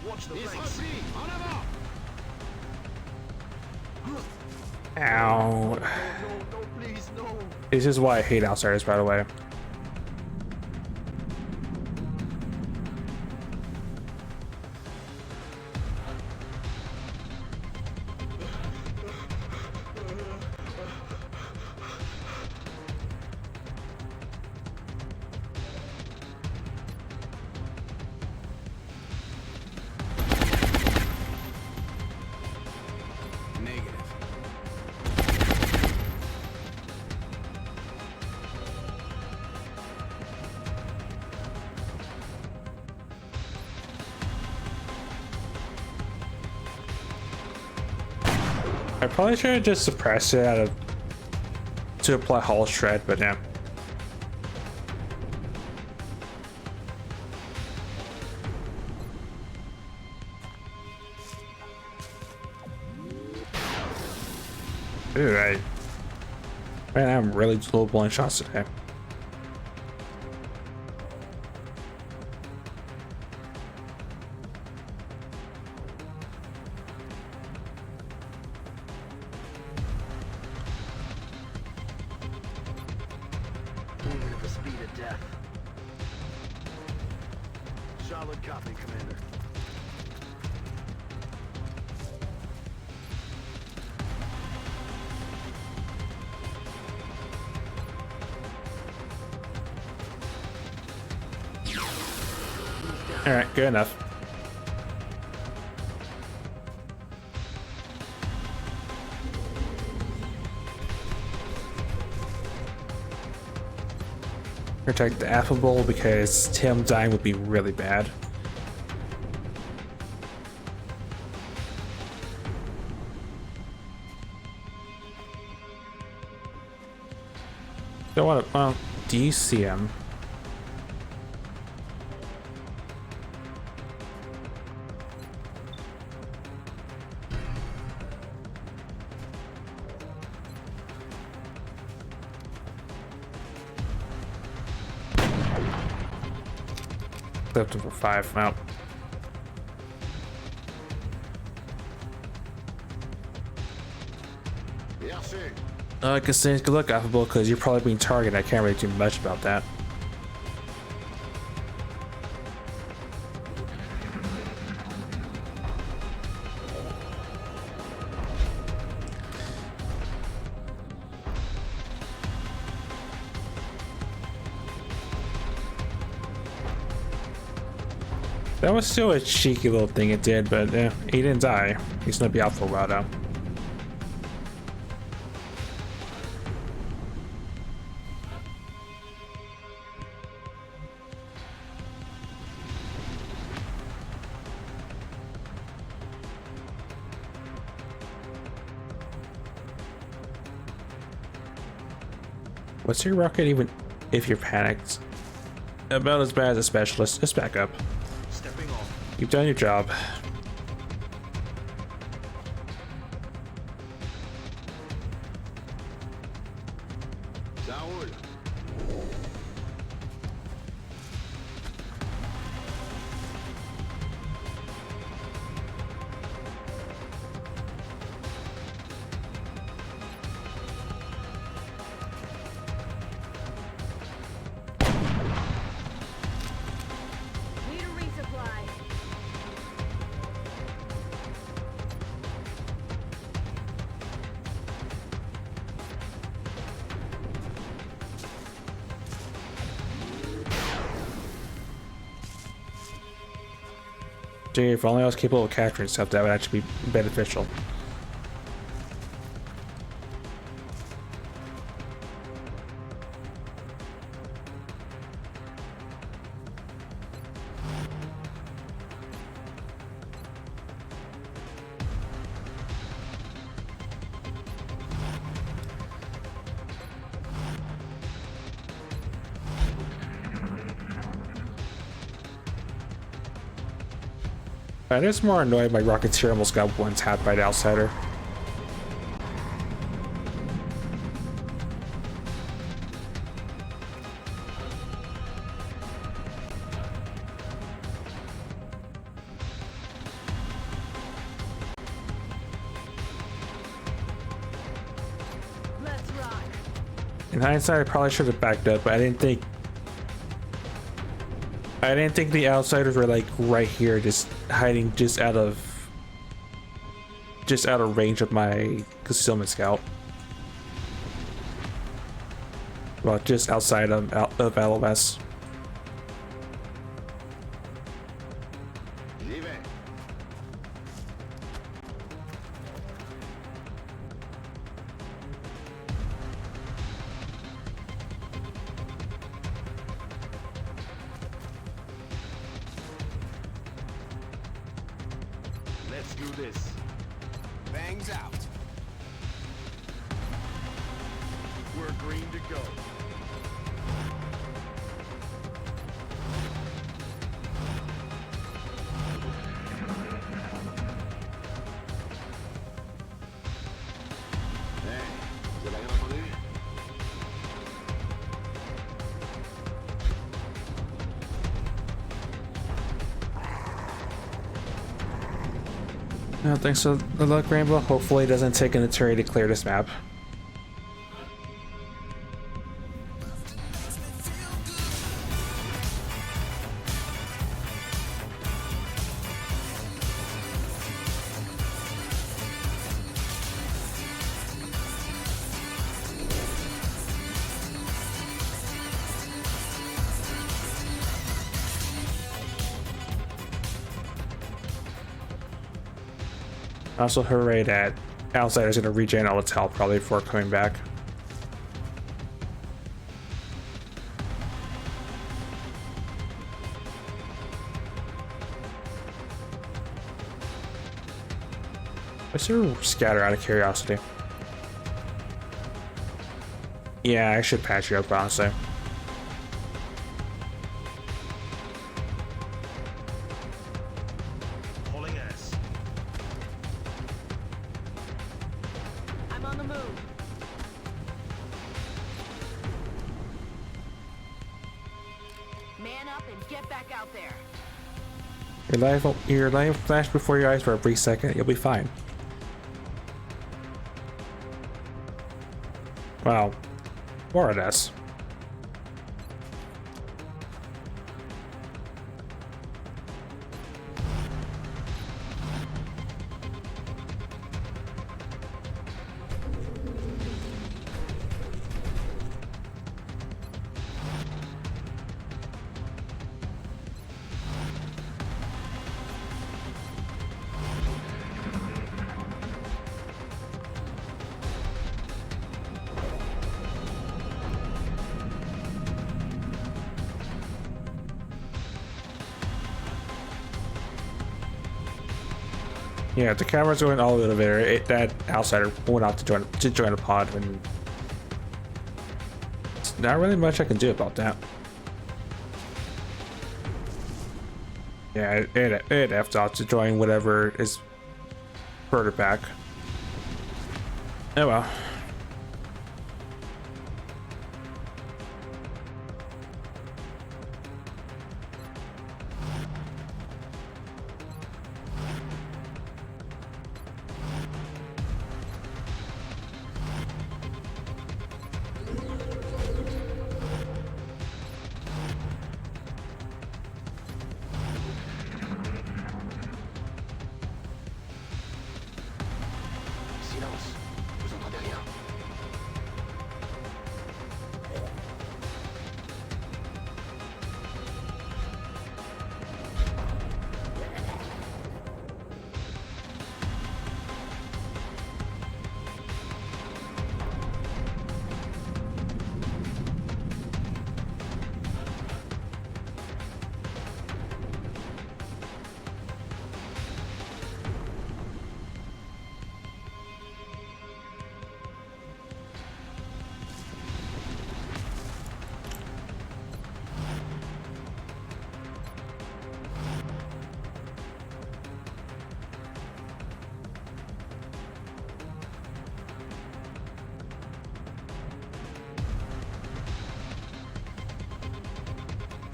Watch the place. Ow. No, please, no. This is why I hate outsiders, by the way. I probably should have just suppressed it to apply Hall Shred, but yeah. Dude, man, I'm really low blind shots today. The speed of death. Solid copy, Commander. All right, good enough. Protect the affable because Tim dying would be really bad. Don't want to. Well, do you see him? Left him for 5. Well. I can say good luck, affable, because you're probably being targeted. I can't really do much about that. That was still a cheeky little thing it did, but he didn't die. He's gonna be out for a while now. What's your rocket even if you're panicked? About as bad as a specialist. Just back up. Stepping off. You've done your job. Need a resupply. Gee, if only I was capable of capturing stuff, that would actually be beneficial. I'm just more annoyed my Rocketeer almost got one tapped by the outsider. Let's rock. In hindsight, I probably should have backed up, but I didn't think the outsiders were like right here, just hiding just out of range of my concealment scout. Well, just outside of LMS. Let's do this. Bangs out. We're green to go. Thanks for the luck, Rainbow. Hopefully it doesn't take an eternity to clear this map. Also, hooray that Outsider's gonna regen all its health probably before coming back. Is there a scatter out of curiosity? Yeah, I should patch you up, honestly. Hauling ass. I'm on the move. Man up and get back out there. Your life flashed before your eyes for a brief second. You'll be fine. Wow. More or less. Yeah, the camera's going all the elevator. That outsider went out to join a pod, and it's not really much I can do about that. Yeah, it effed out to join whatever is further back. Oh well.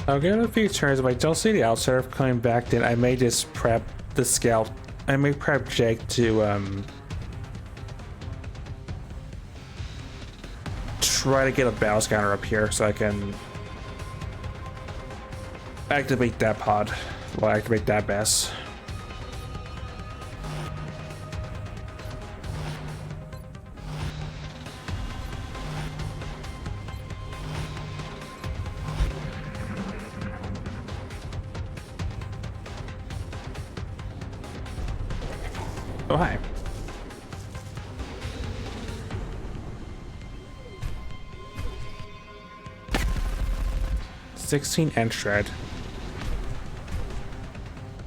I'll give it a few turns. If I don't see the outsider coming back, then I may just prep the scout. I may prep Jake to try to get a battle scanner up here so I can activate that pod. Well, activate that best. Oh, hi. $16 and shred.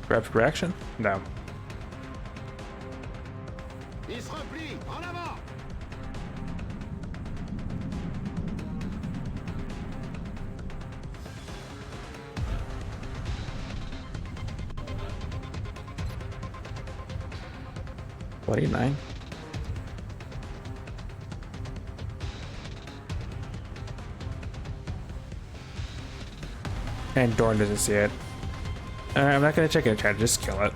Rapid reaction? No. Il se replie! En avant! $49. And Dorn doesn't see it. I'm not gonna check it in chat, just kill it.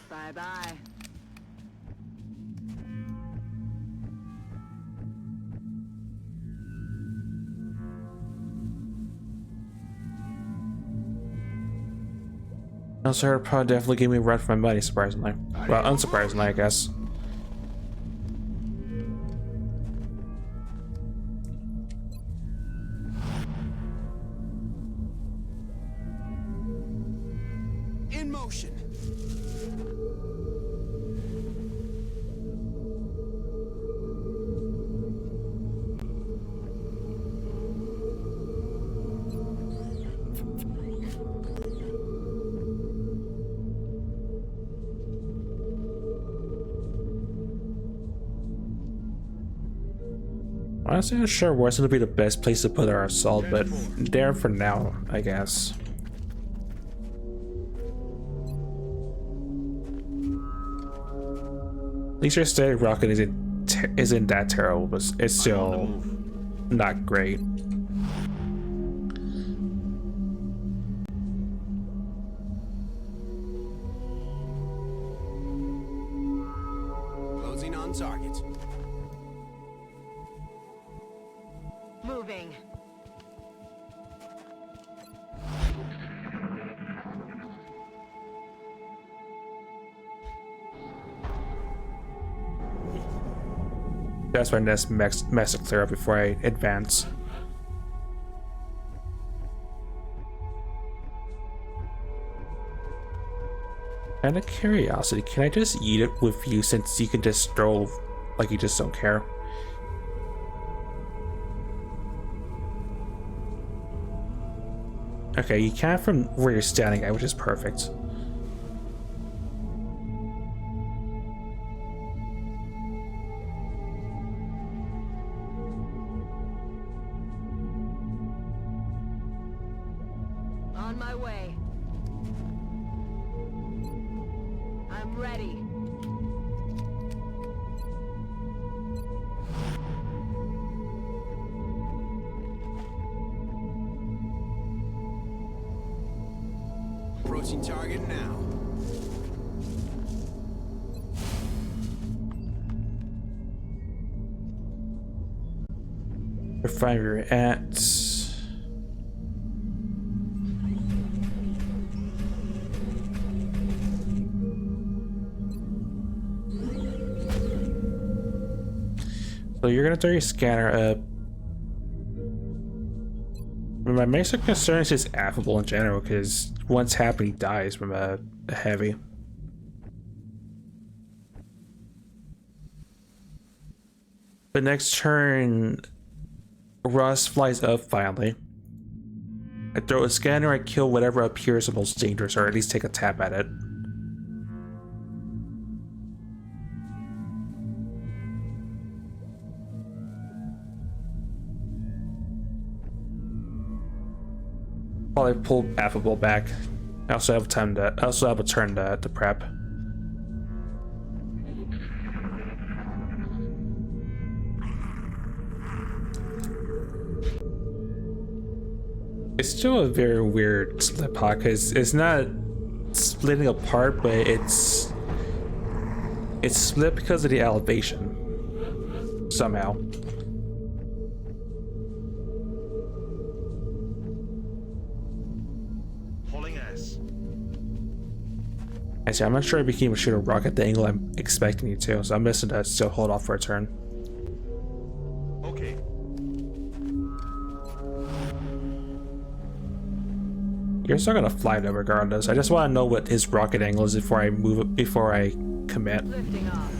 Bye-bye. No, sir, Pod definitely gave me a run for my money, surprisingly. Well, unsurprisingly, I guess. In motion. Honestly, I'm not sure where's going to be the best place to put our assault, but there for now, I guess. At least your static rocket isn't that terrible, but it's still not great. Closing on target. Moving. That's my next mess to clear up before I advance. Out of curiosity, can I just eat it with you since you can just throw like you just don't care? Okay, you can from where you're standing at, which is perfect. On my way. I'm ready. Approaching target now. Find where you're at. So you're gonna throw your scanner up. My main concern is just affable in general, because once happen he dies from a heavy. The next turn, Russ flies up finally. I throw a scanner, I kill whatever appears the most dangerous, or at least take a tap at it. While I pull affable back, I also have time to. I also have a turn to prep. It's still a very weird slip hop because it's not splitting apart, but it's split because of the elevation somehow. Actually, I'm not sure if you can even shoot a rocket at the angle I'm expecting you to, so I'm missing to still hold off for a turn. Okay. You're still gonna fly though regardless. I just want to know what his rocket angle is before I move it, before I commit. Lifting off.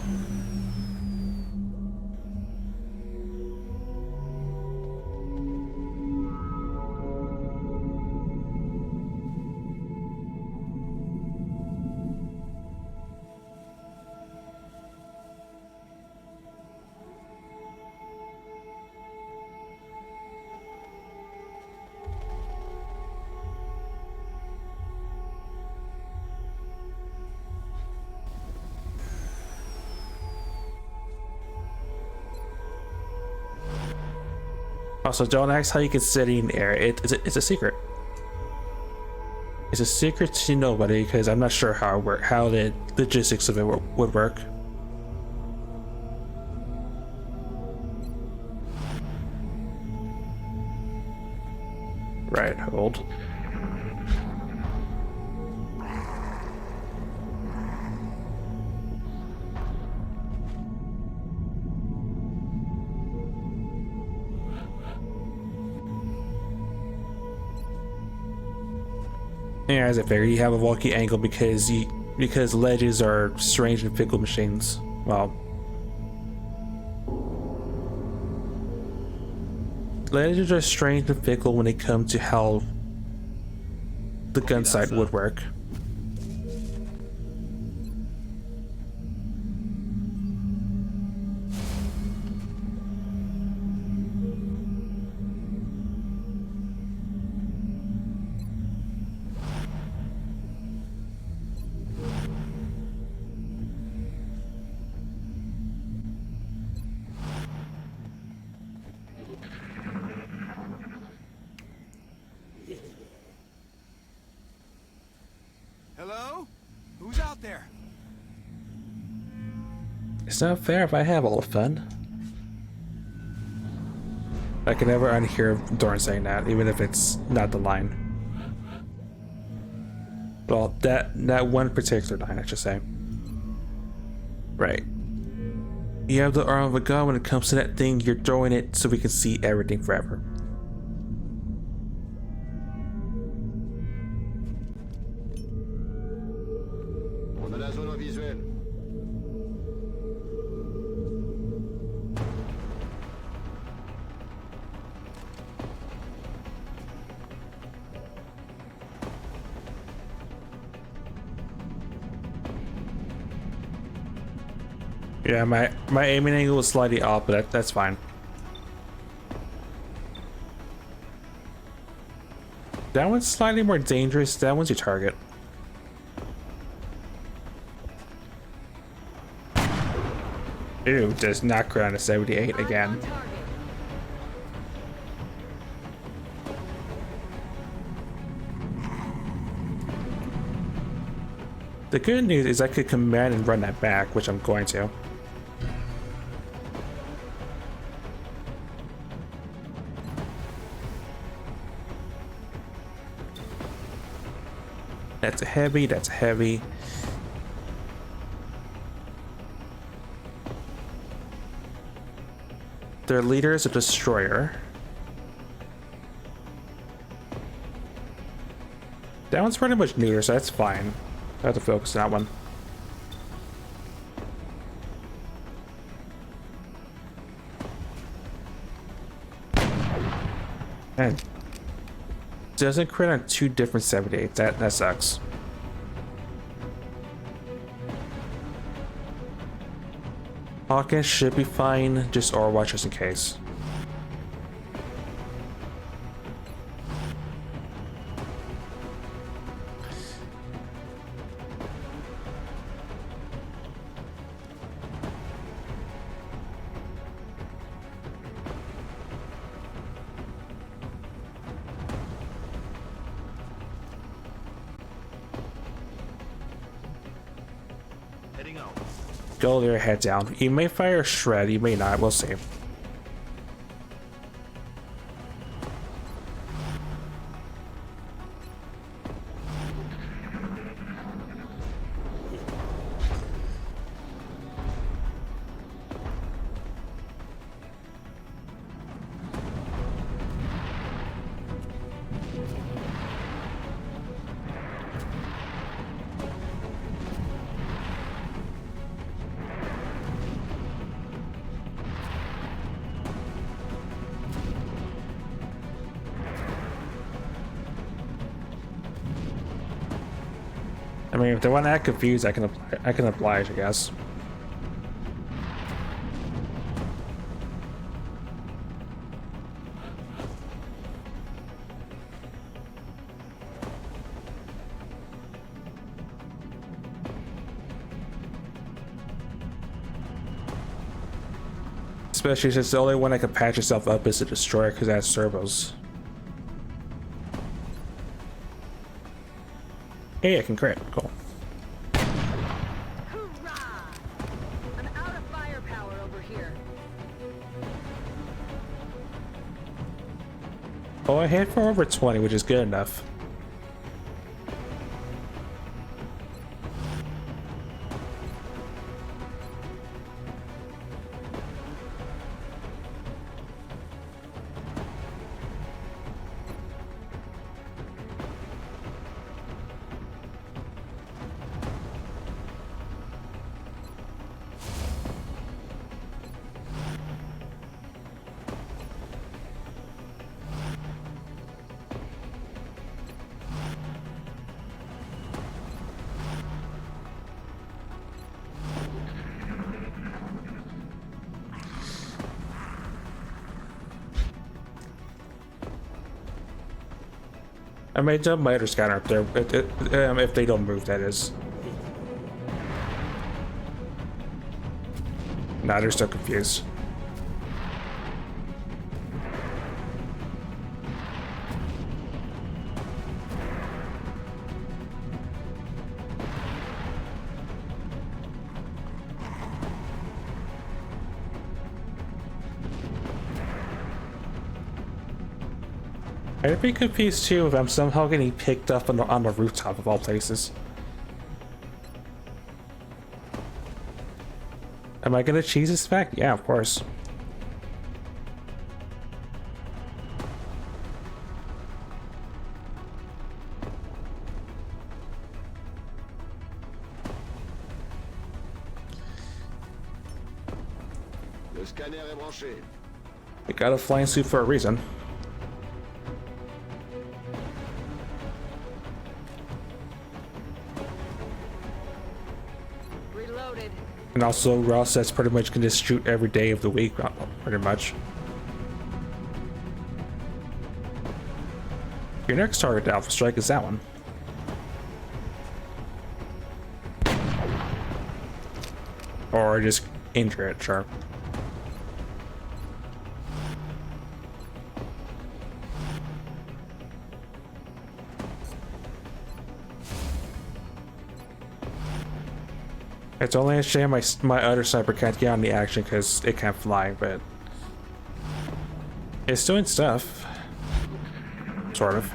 Also, don't ask how you can sit in air. It's a secret. It's a secret to nobody because I'm not sure how the logistics of it would work. Right, hold. Yeah, as I figured, you have a wonky angle because ledges are strange and fickle machines. Well, ledges are strange and fickle when it comes to how the gun sight would work. out there. It's not fair if I have all the fun. I can never unhear Dorn saying that, even if it's not the line. Well, that one particular line, I should say. Right. You have the arm of a god. When it comes to that thing, you're throwing it so we can see everything forever. On a la zone en visuel. Yeah, my aiming angle was slightly off, but that's fine. That one's slightly more dangerous. That one's your target. Ew, does not crit on a 78 again. On target. The good news is I could command and run that back, which I'm going to. That's a heavy, that's a heavy. Their leader is a destroyer. That one's pretty much neuter, so that's fine. I have to focus on that one. Man. Doesn't crit on 2 different 78s. That sucks. Hawkins should be fine, just Overwatch just in case. Heading out. Go there, head down. You may fire a shred, you may not, we'll see. I mean, if they want to act confused, I can oblige, I guess. Especially since the only one that can patch itself up is the destroyer, because it has servos. Hey, I can crit. Cool. Hoorah! I'm out of firepower over here. Oh, I hit for over 20, which is good enough. I made a miter scanner up there, if they don't move, that is. Nah, they're still confused. I'd be confused too if I'm somehow getting picked up on the rooftop of all places. Am I gonna cheese this back? Yeah, of course. Le scanner est branché. They got a flying suit for a reason. Reloaded. And also, Ross says pretty much can just shoot every day of the week, pretty much. Your next target to Alpha Strike is that one. Or just injure it, sure. It's only a shame my other sniper can't get on the action because it can't fly, but it's doing stuff. Sort of.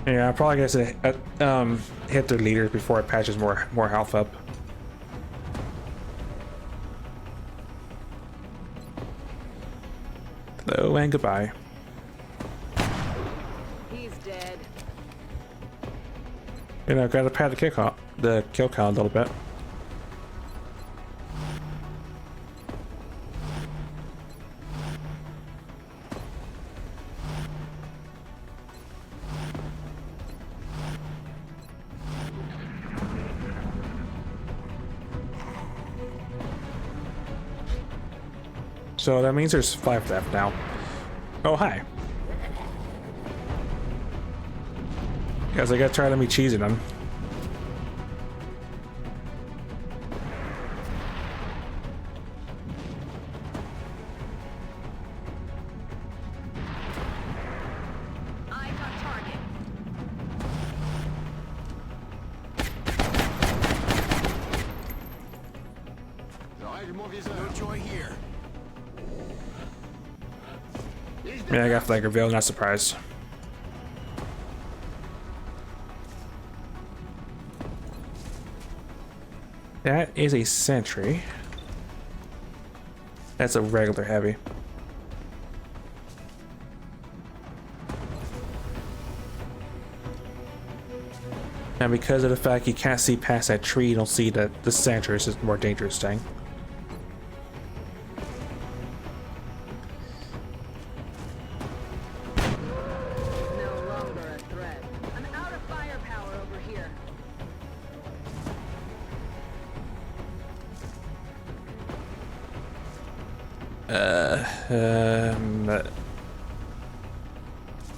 Yeah, I'm probably gonna hit the leaders before it patches more health up. Hello and goodbye. He's dead. You know, gotta pad the kill count a little bit. So that means there's 5 left now. Oh, hi. Guys, I got tired of me cheesing them. Eyes on target. Je règle mon viseur. No joy here. Yeah, I got flag reveal, not surprised. That is a sentry. That's a regular heavy. And because of the fact you can't see past that tree, you don't see that the sentry is the more dangerous thing. No longer a threat. I'm out of firepower over here.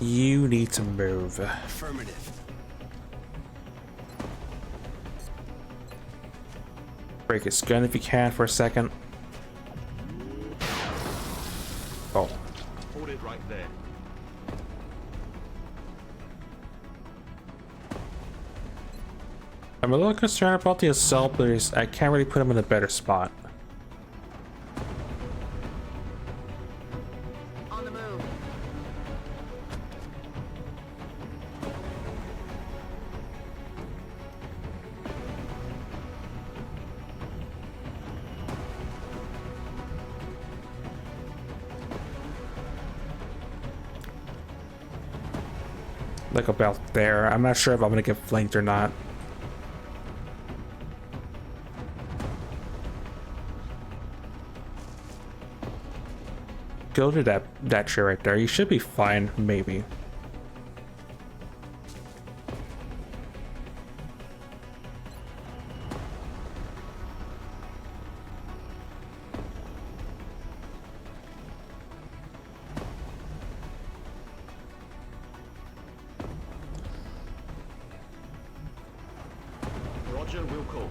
You need to move. Affirmative. Break his gun if you can for a second. Oh. Hold it right there. I'm a little concerned about the assault, but I can't really put him in a better spot. On the move. Like about there. I'm not sure if I'm gonna get flanked or not. Go to that tree right there. You should be fine, maybe. vehicle.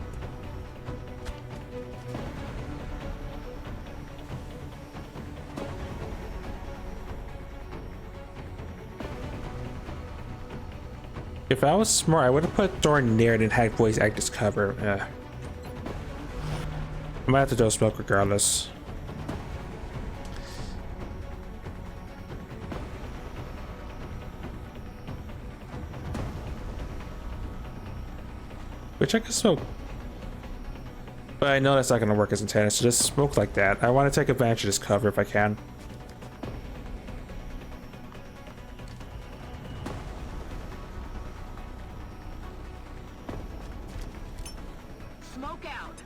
If I was smart, I would have put door near it and had voice act as cover. I might have to do smoke regardless. Which I can smoke. But I know that's not going to work as intended, so just smoke like that. I want to take advantage of this cover if I can. Smoke out.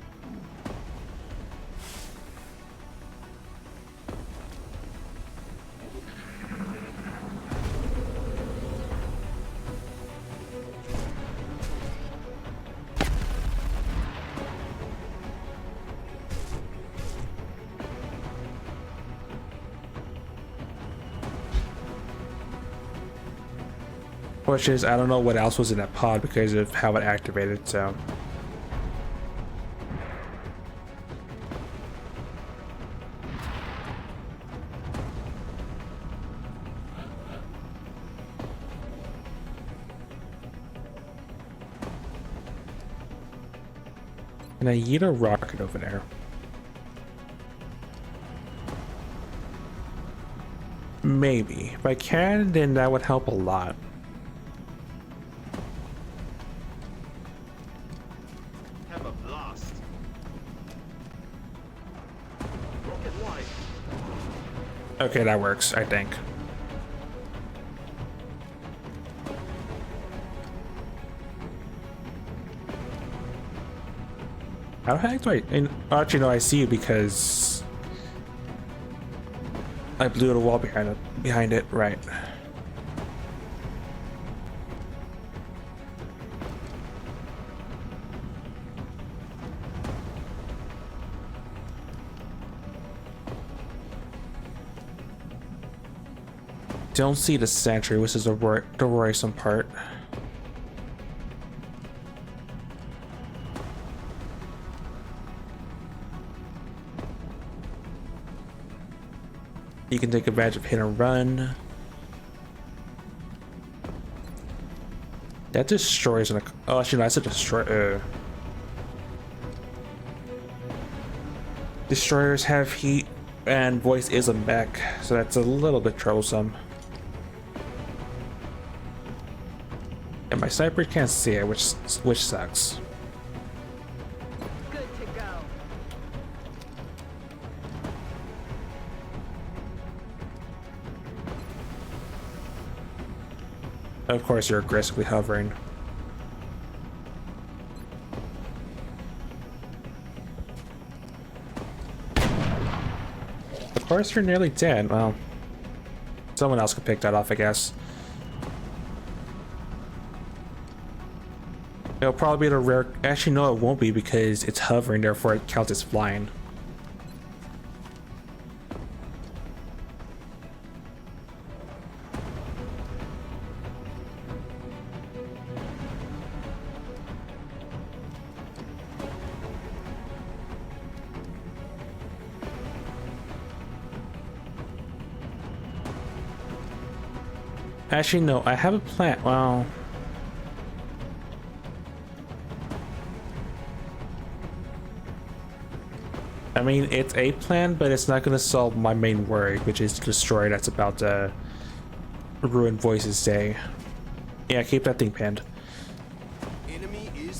Which is, I don't know what else was in that pod because of how it activated, so. Can I yeet a rocket over there? Maybe. If I can, then that would help a lot. Have a blast. Rocket wide. Okay, that works, I think. How the heck do I... actually, no, I see you because... I blew the wall behind it, right. Don't see the sentry, which is the worrisome part. You can take advantage of hit and run. That destroys an... oh, actually, no, that's a destroyer. Destroyers have heat, and voice is a mech, so that's a little bit troublesome. And my sniper can't see it, which sucks. Good to go. Of course, you're aggressively hovering. Of course, you're nearly dead. Well, someone else could pick that off, I guess. It'll probably be the rare... actually, no, it won't be because it's hovering, therefore it counts as flying. Actually, no, I have a plan. Well... I mean, it's a plan, but it's not going to solve my main worry, which is to destroy that's about to ruin Voice's day. Yeah, keep that thing pinned. Enemy is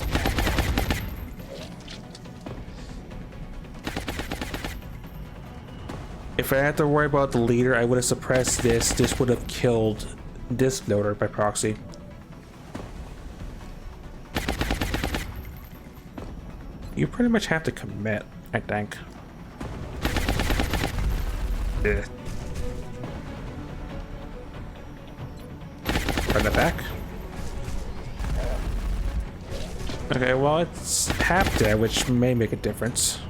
If I had to worry about the leader, I would have suppressed this. This would have killed this floater by proxy. You pretty much have to commit, I think. Ugh. Run it back. Okay, well, it's half dead, which may make a difference.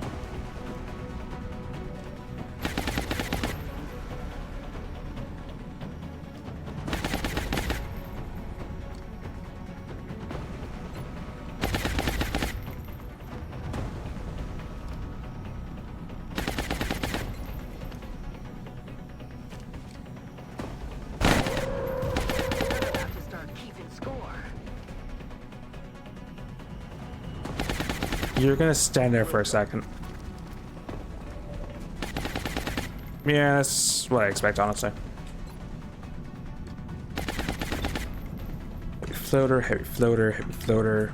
You're gonna stand there for a second. Yeah, that's what I expect, honestly. Heavy floater, heavy floater, heavy floater.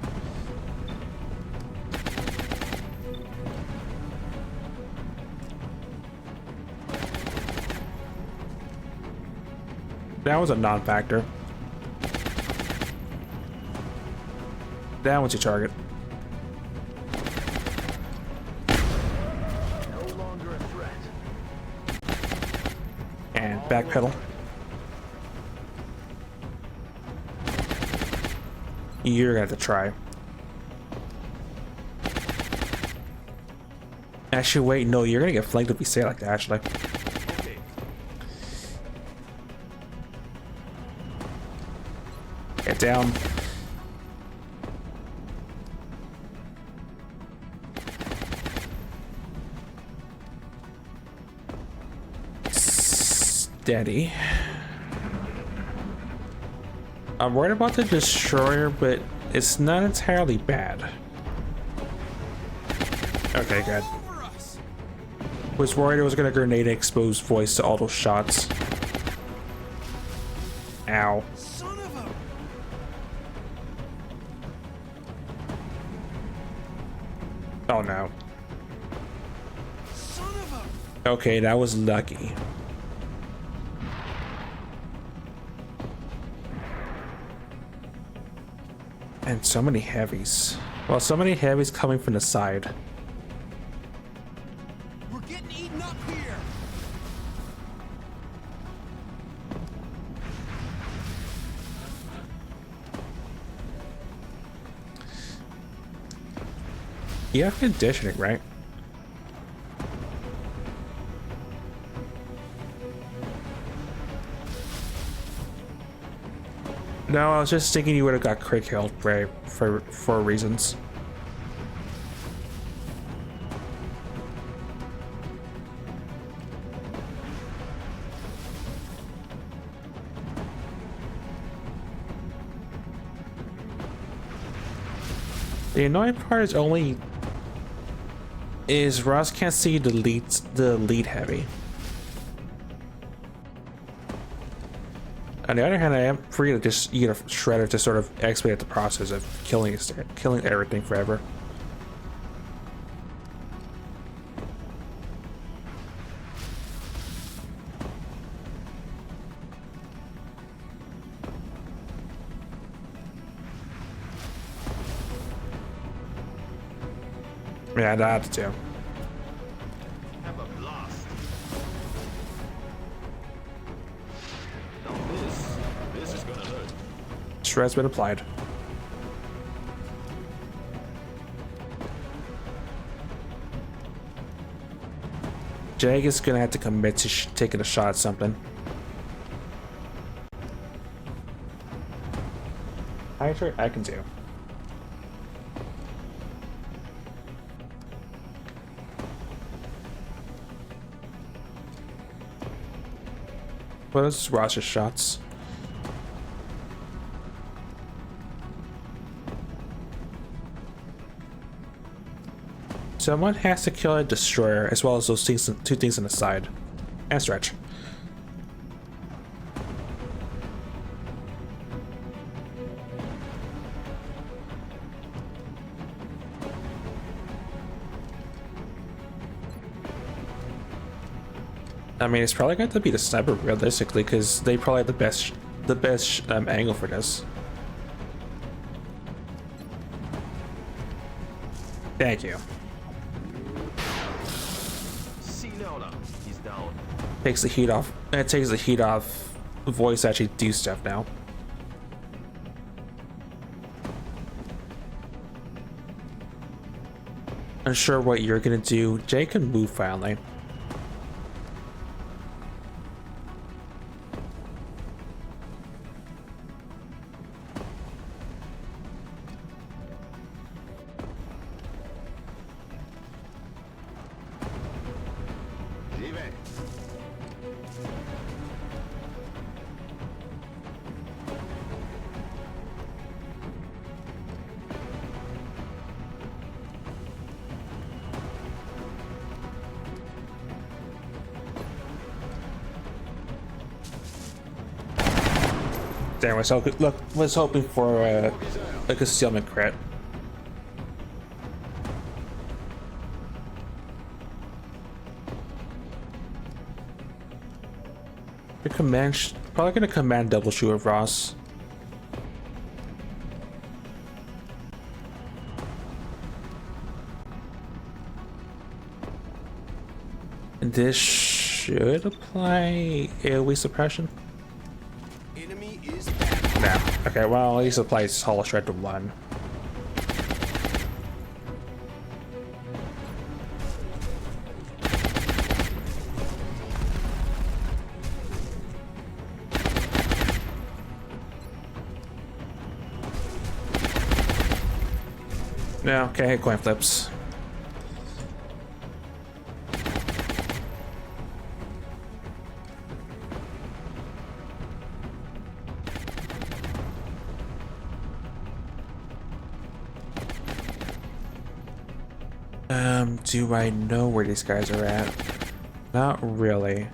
That was a non-factor. That one's your target. No longer a threat. And backpedal. You're gonna have to try. Actually, wait, no, you're gonna get flanked if you say it like that, actually. Okay. Get down. Steady. I'm worried about the destroyer, but it's not entirely bad. Okay, good. Was worried it was gonna grenade expose voice to all those shots. Ow. Son of a... Oh no. Son of a... Okay, that was lucky. And so many heavies. Well, so many heavies coming from the side. We're getting eaten up here! You have conditioning, right? No, I was just thinking you would have got crit killed, right? For reasons. The annoying part is Ross can't see the lead heavy. On the other hand, I am free to just eat a shredder to sort of expedite the process of killing everything forever. Yeah, that too. Have a blast. Now this is gonna hurt. Shred's been applied. Jag is gonna have to commit to taking a shot at something. Hydrate, I can do. What is Ross's shots? Someone has to kill a destroyer as well as those things, two things on the side. And stretch. I mean, it's probably going to be the sniper realistically, because they probably have the best angle for this. Thank you. See Leona. He's down. Takes the heat off. It takes the heat off. Voice actually do stuff now. Unsure what you're gonna do. Jay can move finally. J'y vais. Damn, was hoping for a concealment crit. Probably gonna command double shoot with Ross. And this should apply AoE suppression. Enemy is back. No. Okay, well, at least applies Hollow Shred to 1. No, okay, coin flips. Do I know where these guys are at? Not really.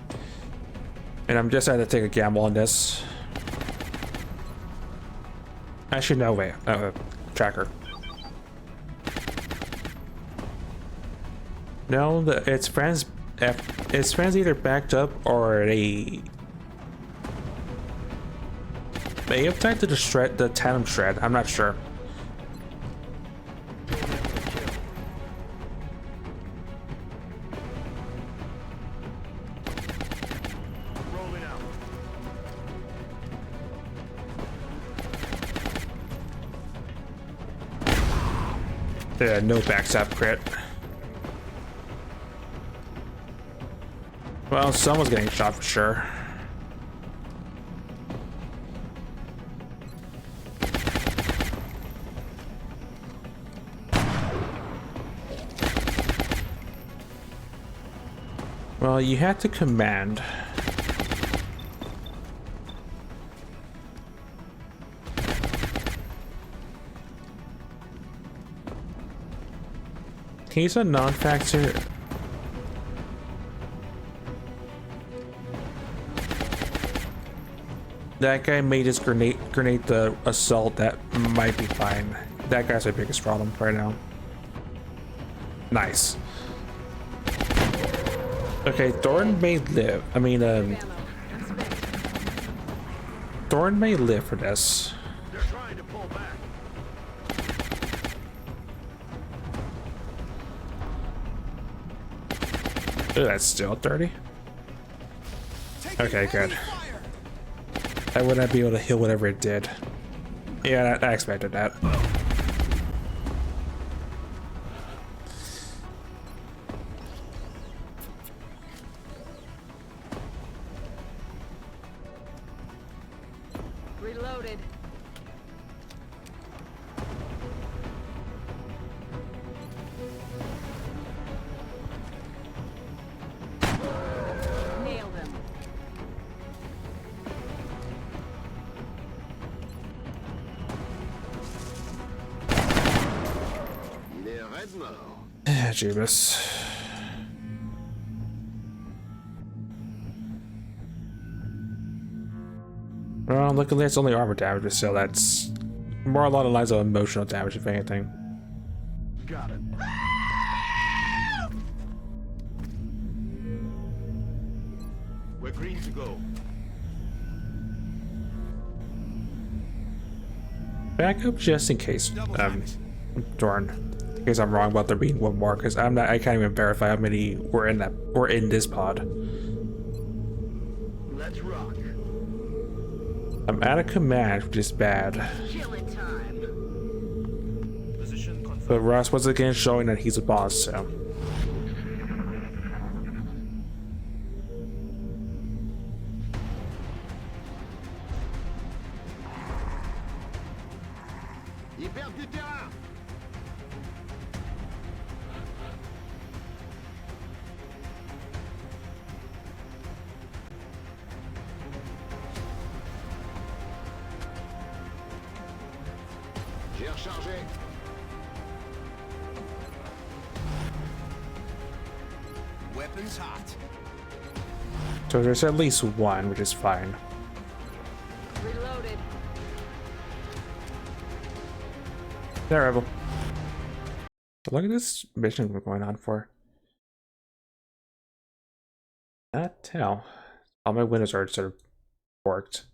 And I'm just had to take a gamble on this. Actually, no way. Tracker. No, its friends either backed up or they attacked the tandem shred. I'm not sure. Rolling out. Yeah, no backstab crit. Well, someone's getting shot for sure. Well, you had to command. He's a non-factor. That guy made his grenade the assault. That might be fine. That guy's our biggest problem right now. Nice. Okay, Thorn may live. I mean, Thorn may live for this. They're trying to pull back. Ooh, that's still 30. Okay, good. I would not be able to heal whatever it did. Yeah, I expected that. Reloaded. Nailed him. Il est raide mort. Jeebus. Well, luckily it's only armor damage, so that's more along the lines of emotional damage, if anything. Got it. We're green to go. Back up just in case, Dorn. In case I'm wrong about there being one more, because I can't even verify how many were in this pod. Let's rock. I'm out of command, which is bad. Killing time. Position confirmed. But Ross was again showing that he's a boss, so. Ils perdent du terrain. J'ai rechargé. Weapons hot. So there's at least one, which is fine. Reloaded. Terrible. But look at this mission we're going on for. Not tell. All my windows are sort of forked.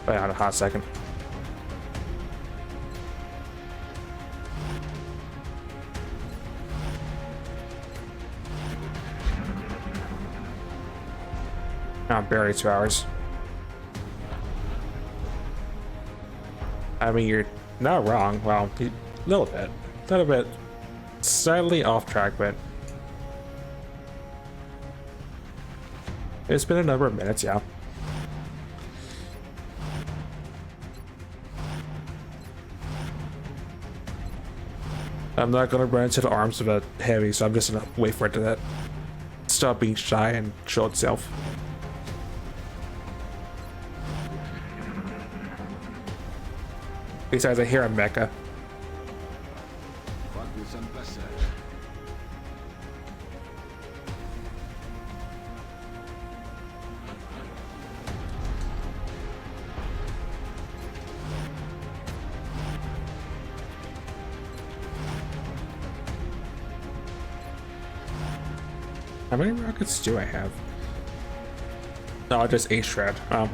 Wait on a hot second. Oh, barely 2 hours. I mean, you're not wrong. Well, a little bit, slightly off track, but it's been a number of minutes, yeah. I'm not gonna run into the arms of a heavy, so I'm just gonna wait for it to stop being shy and show itself. Besides, I hear a mecha. Crois que nous sommes pas seuls. How many rockets do I have? No, just a shred. Eyes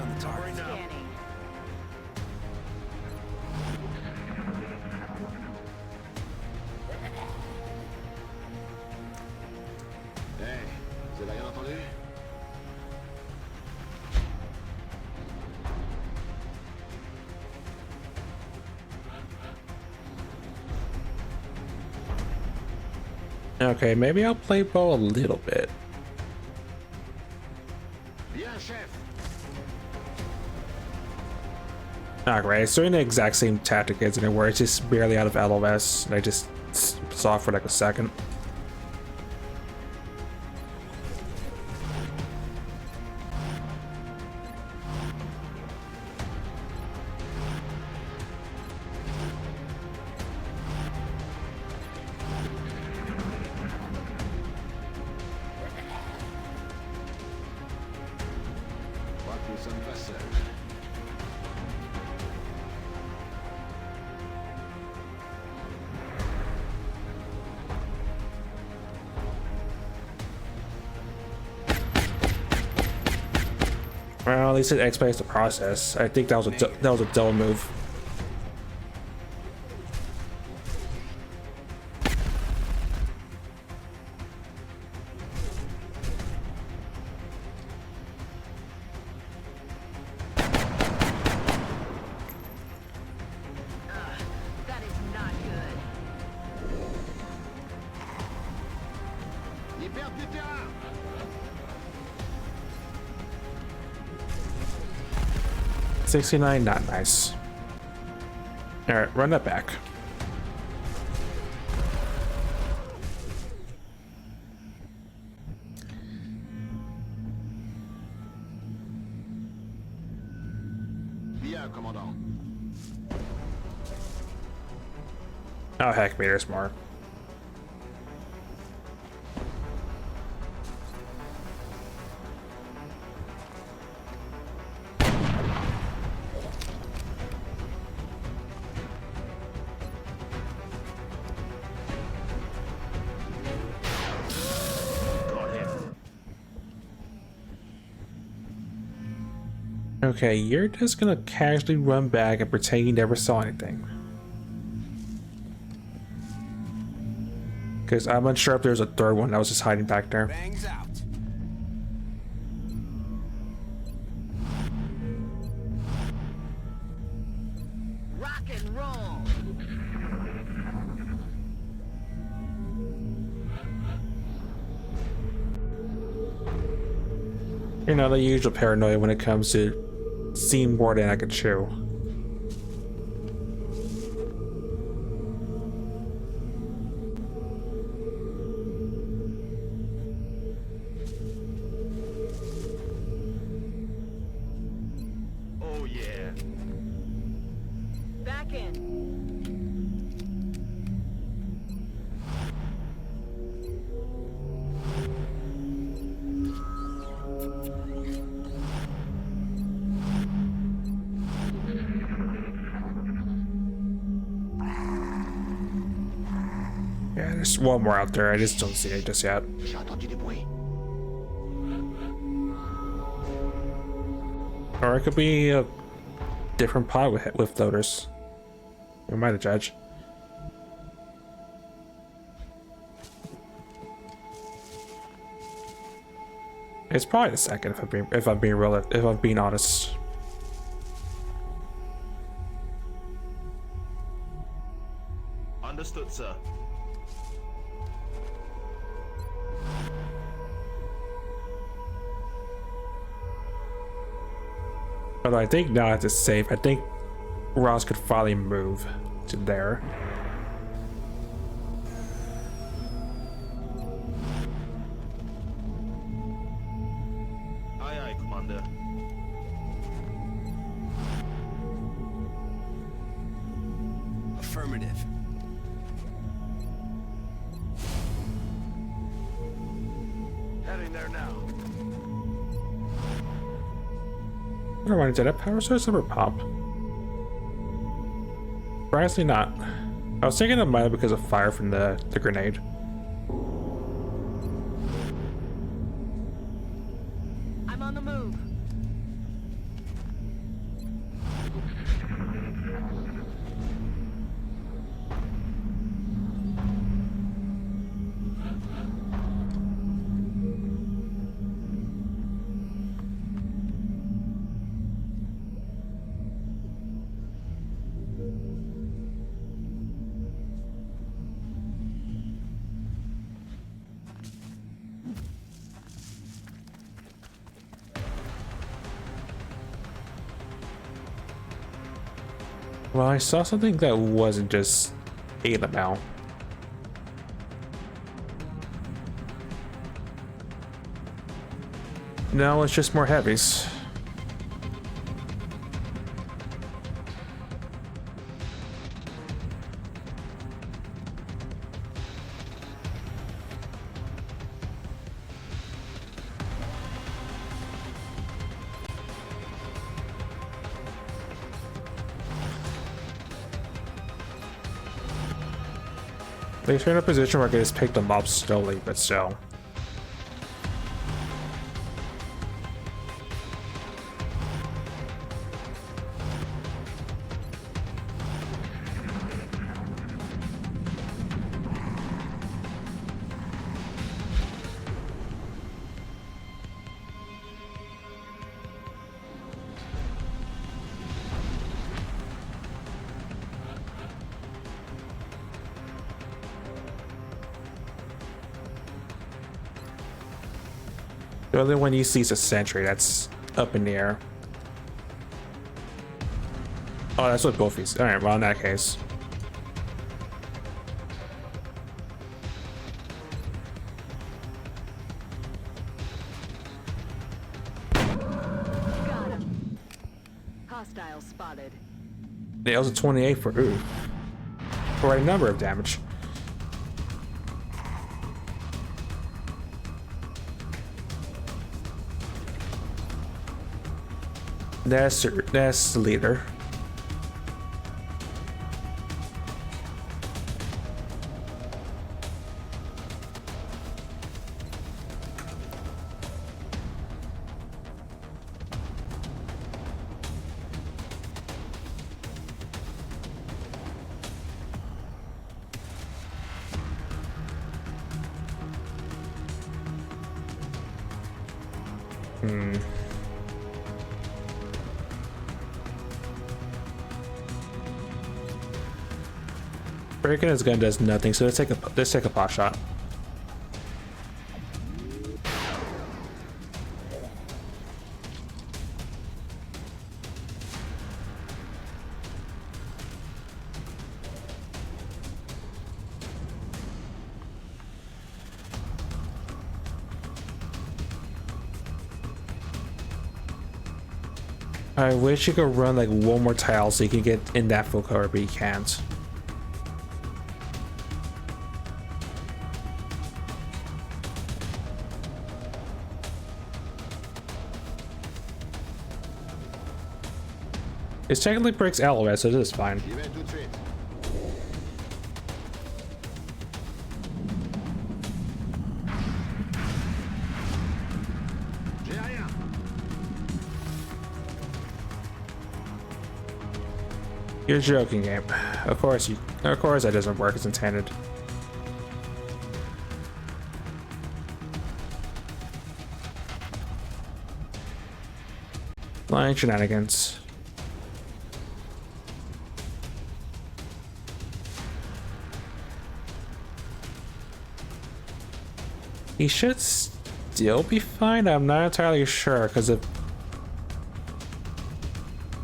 on the target. Scanning. Hey, vous avez rien entendu? Okay, maybe I'll play ball a little bit. Bien, chef. Not great. It's doing the exact same tactic, isn't it? Where it's just barely out of LOS, and I just saw it for like a second. Crois que nous sommes pas seuls. Well, at least it expedites the process. I think that was a dull move. That is not good. Ils perdent du terrain. 69, not nice. Alright, run that back. Bien, commandant. Oh heck, meters more. Okay, you're just gonna casually run back and pretend you never saw anything. Because I'm unsure if there's a third one that was just hiding back there. Bangs out. Rock and roll. You know, the usual paranoia when it comes to seeing more than I can chew. Oh yeah. Back in. Yeah, there's one more out there. I just don't see it just yet. J'ai entendu des bruits. Or it could be a different pod with floaters. Who am I to judge? It's probably the second if I'm being honest. Understood, sir. Although I think now it's safe. I think Ross could finally move to there. Aye, aye, Commander. Affirmative. Heading there now. I don't want to that power source ever pop. Surprisingly not. I was thinking it might have because of fire from the grenade. I'm on the move. Well, I saw something that wasn't just AML. No, it's just more heavies. They're in a position where I can just pick them up slowly, but still. The only one you see is a sentry that's up in the air. Oh, that's what both these. Alright, well, in that case. Got him. Hostile spotted. Nails a 28 for ooh. For a number of damage. That's the leader. Breaking his gun does nothing, so let's take a pot shot. I wish you could run like one more tile so you can get in that full cover, but you can't. It's technically breaks LOS, so it is fine. J'y vais tout de suite. You're joking, game. Of course that doesn't work as intended. Flying shenanigans. He should still be fine. I'm not entirely sure because of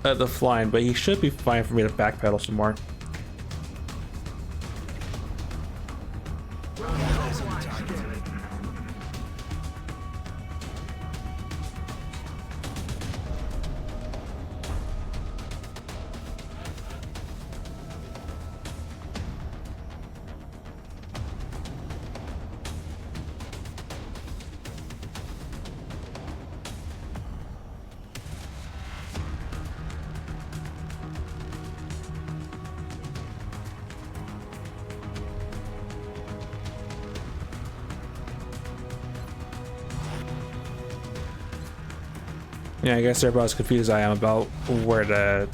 the flying, but he should be fine for me to backpedal some more. Yeah, I guess they're about as confused as I am about where the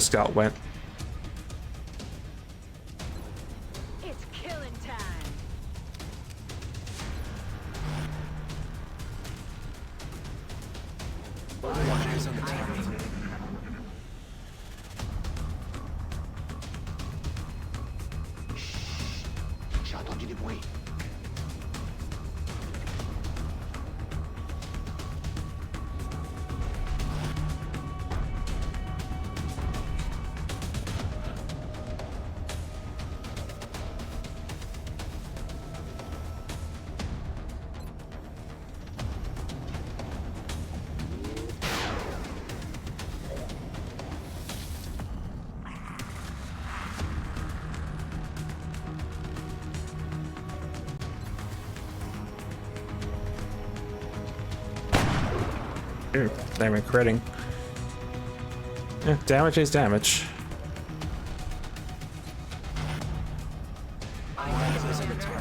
scout went. It's killing time. Eyes on the target. J'ai entendu des bruits. Ooh, they were critting. Yeah, damage is damage. Eyes on the target.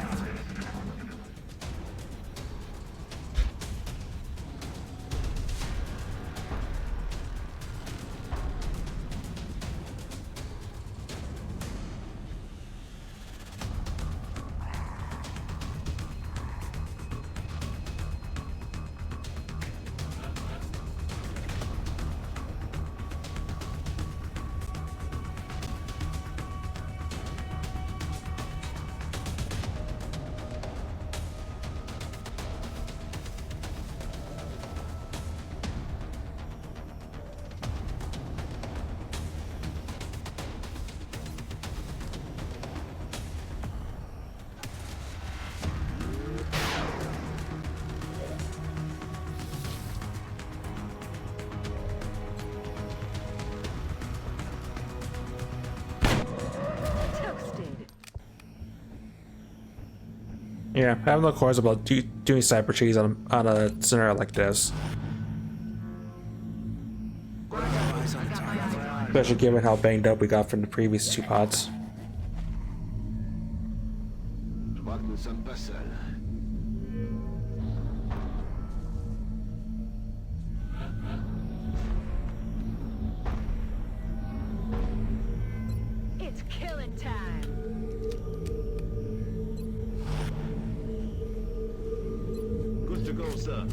Toasted. Yeah, I have no cause about doing cyber cheese on a scenario like this. Eyes on the target. Especially given how banged up we got from the previous two pods. Je crois que nous sommes pas seuls. It's killing time. Good to go, sir.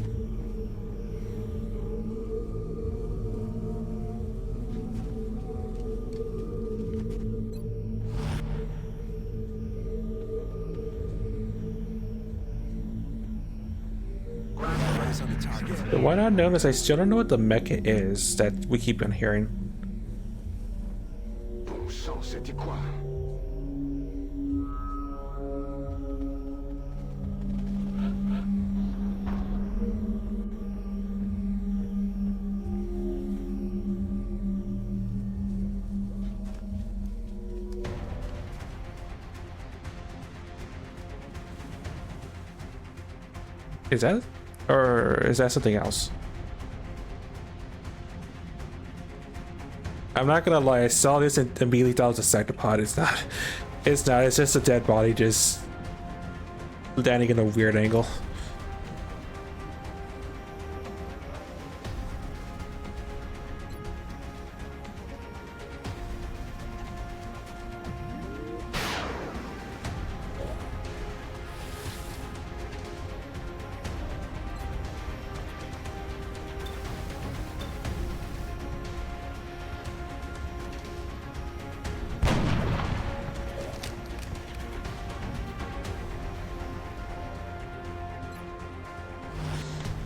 Eyes on the target. But why not notice I still don't know what the mecha is that we keep on hearing. Bon sang, c'était quoi? Is that, or is that something else? I'm not gonna lie, I saw this and immediately thought it was a sectopod. It's not. It's not. It's just a dead body just landing in a weird angle.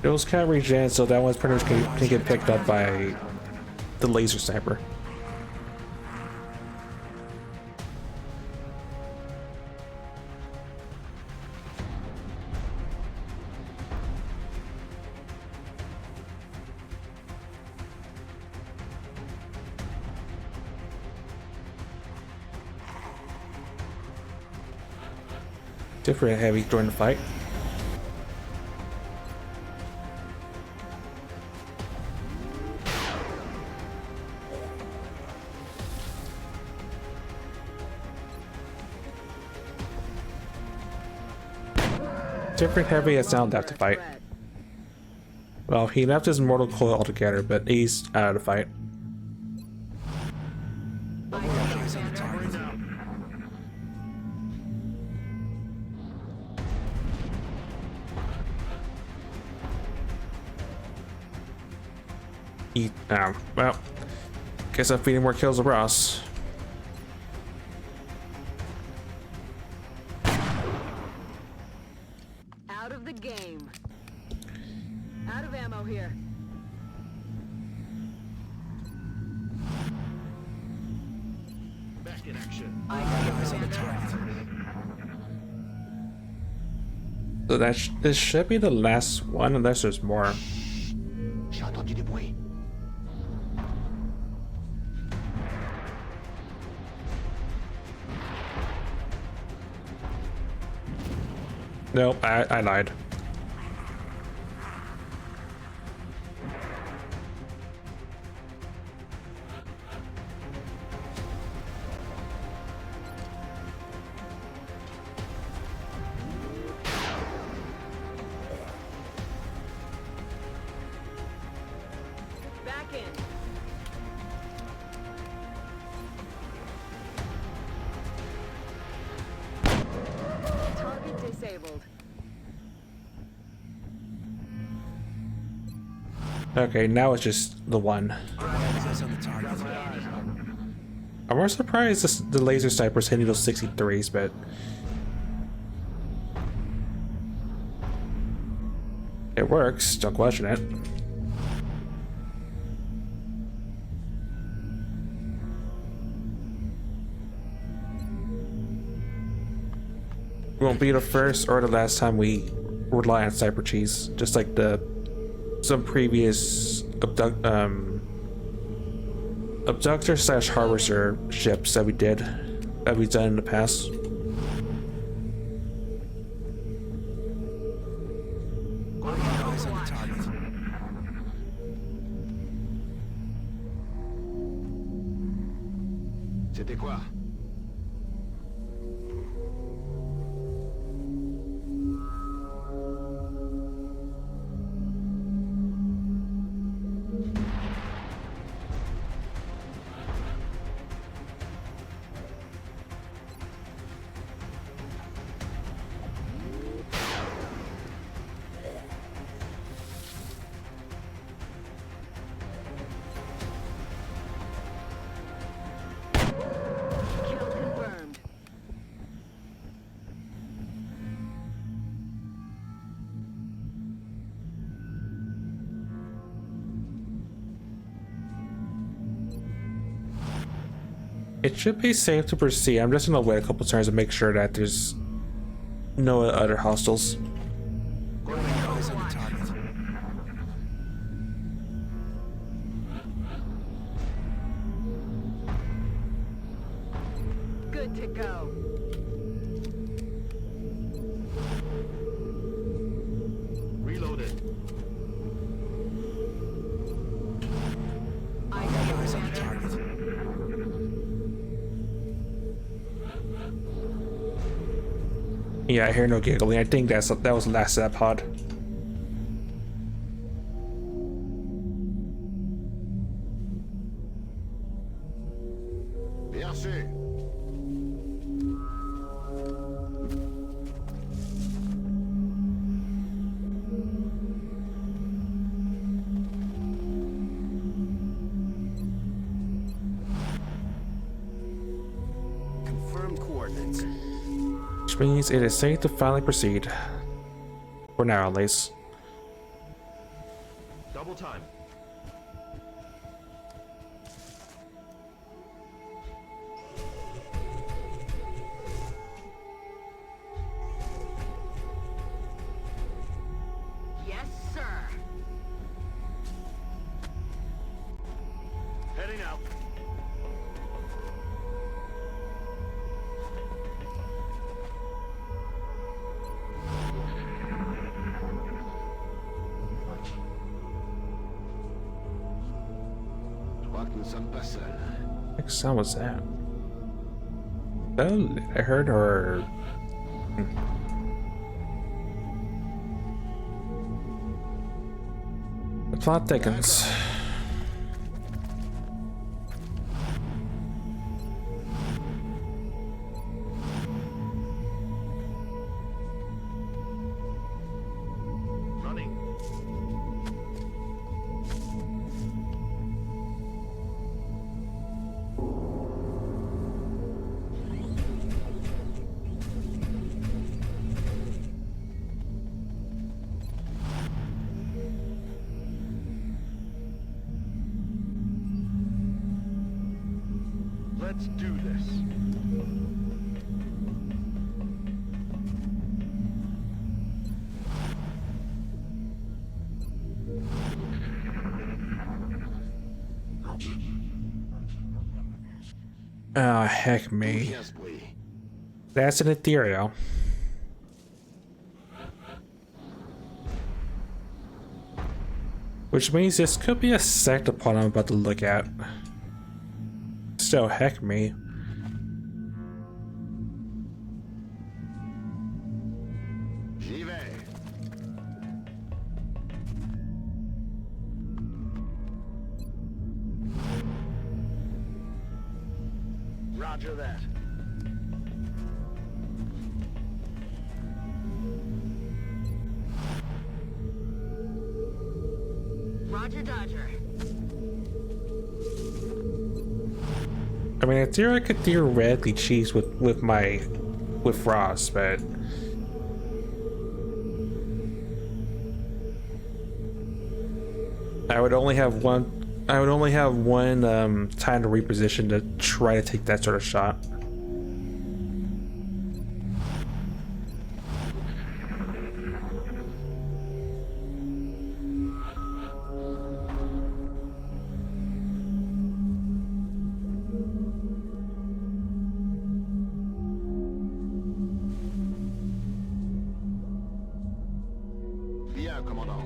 Those can't regen, so that one's pretty much can get picked up by the laser sniper. Different heavy during the fight. Different heavy has now left the fight. Well, he left his mortal coil altogether, but he's out of the fight. Well, guess I'm feeding more kills to Ross. Out of the game. Out of ammo here. Back in action. So this should be the last one, unless there's more. J'ai entendu des bruits. Nope, I lied. Back in. Target disabled. Okay, now it's just the one. I'm more surprised the laser sniper's hitting those 63s, but it works, don't question it. Won't be the first or the last time we rely on sniper cheese, just like some previous abductor slash harvester ships that we've done in the past. C'était quoi? Kill confirmed. It should be safe to proceed. I'm just gonna wait a couple turns to make sure that there's no other hostiles. Good to go. Reloaded. Yeah, I hear no giggling. I think that was the last of that pod. Bien sûr. Confirmed coordinates. Which means it is safe to finally proceed. For now, at least. Double time. Yes, sir. Heading out. Je crois que nous sommes pas seuls. What sound was that? Oh, I heard or. The plot thickens. Running. Let's do this. Oh, heck me. Viens ce bruit. That's an ethereal. Which means this could be a second plot I'm about to look at. So, heck me. J'y vais. Roger that. Roger Dodger. I mean, in theory, I could theoretically cheese with Ross, but I would only have one. I would only have one time to reposition to try to take that sort of shot. Bien, commandant.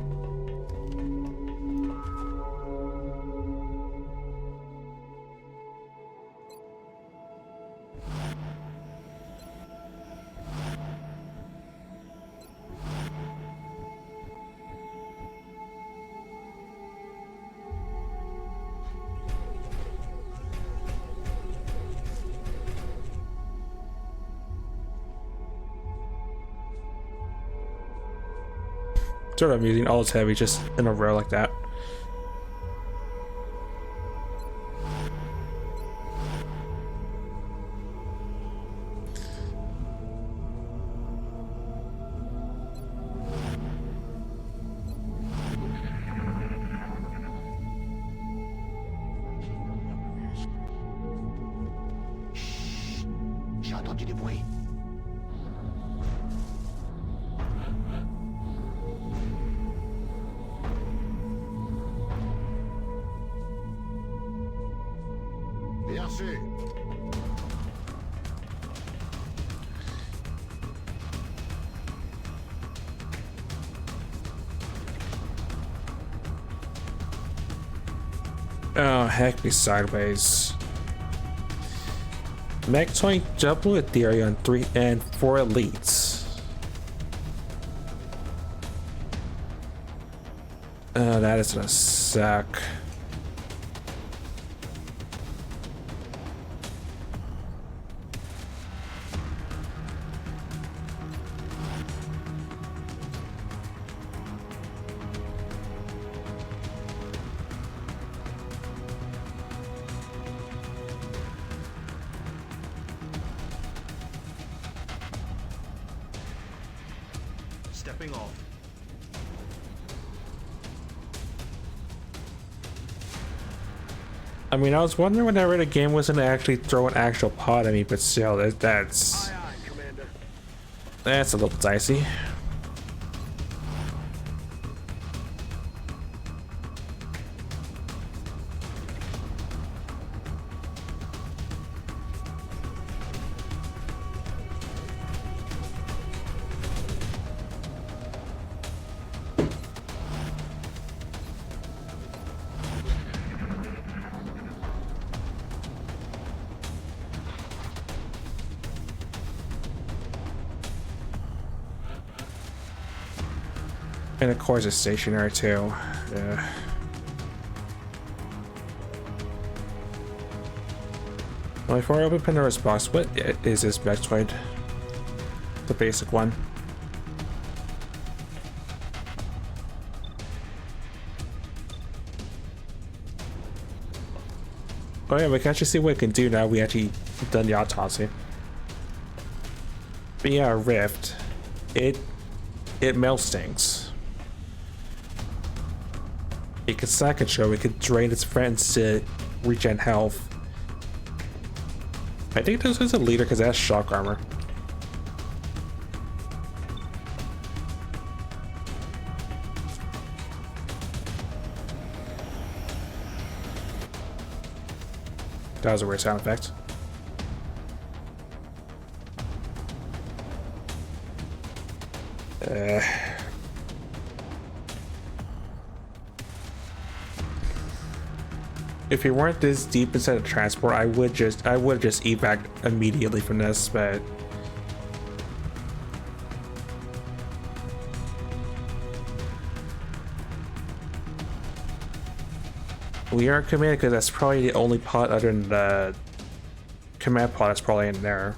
Sort of amusing, all it's heavy just in a row like that. J'ai entendu des bruits. Bien sûr. Oh, heck me sideways. Mech 20 double ethereal on 3 and 4 elites. Oh, that is gonna suck. Stepping off. I mean, I was wondering whenever the game was gonna actually throw an actual pod at me, but still, that's Aye, aye, Commander. a little dicey. And of course it's stationary too. Yeah. Well, before I open Pandora's box, what is this Vectoid? The basic one. Oh yeah, we can actually see what it can do now we actually done the autopsy. But yeah, Rift. It melts things. It can sack and show, it could drain its friends to regen health. I think this is a leader because it has shock armor. That was a weird sound effect. If you weren't this deep inside the transport, I would just evac immediately from this, but we aren't committed because that's probably the only pod other than the command pod that's probably in there.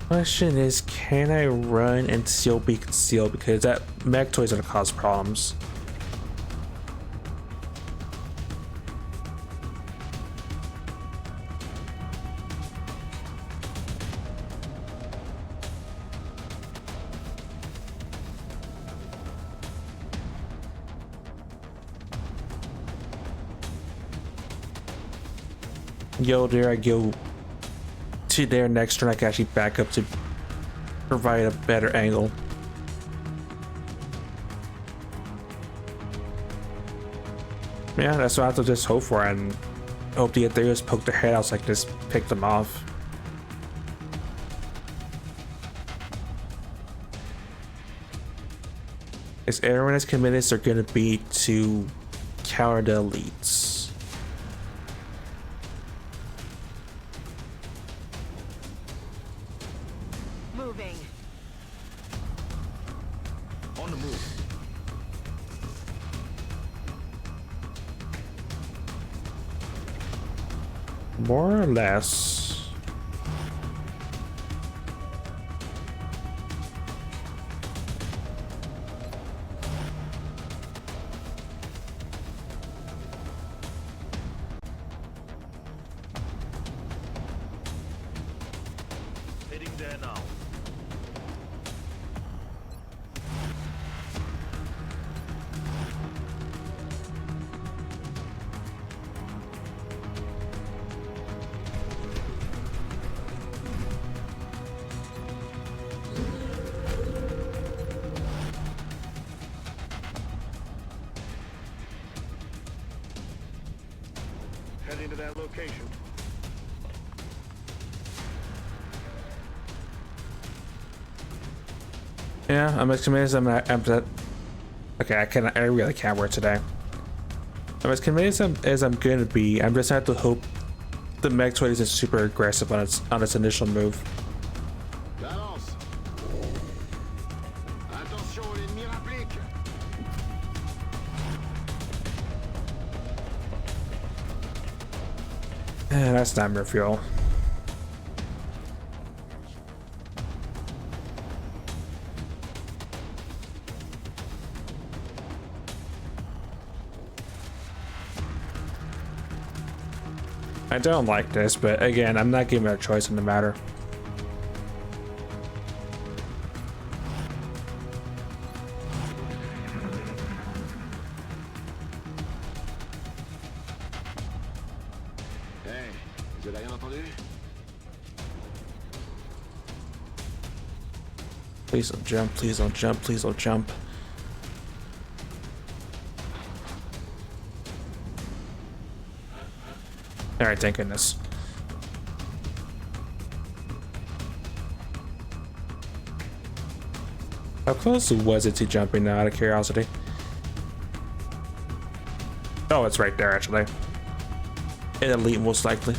Question is, can I run and still be concealed? Because that mech toy is gonna cause problems. Yo, there I go. To there next turn I can actually back up to provide a better angle. Yeah, that's what I have to just hope for and hope the Ethereals poke their head out so I can just pick them off. Is everyone as committed as they're gonna be to counter the elites? On the move. More or less. Heading there now. Heading to that location. Yeah, I'm as committed as okay, I really can't work today. I'm as committed as I'm gonna be. I'm just gonna have to hope the mech toy isn't super aggressive on its initial move. J'avance. Attention, l'ennemi rapplique. That's nightmare fuel. I don't like this, but again, I'm not giving it a choice in the matter. Hey, vous avez rien entendu? Please don't jump, please don't jump, please don't jump. Alright, thank goodness. How close was it to jumping now, out of curiosity? Oh, it's right there, actually. In elite, most likely.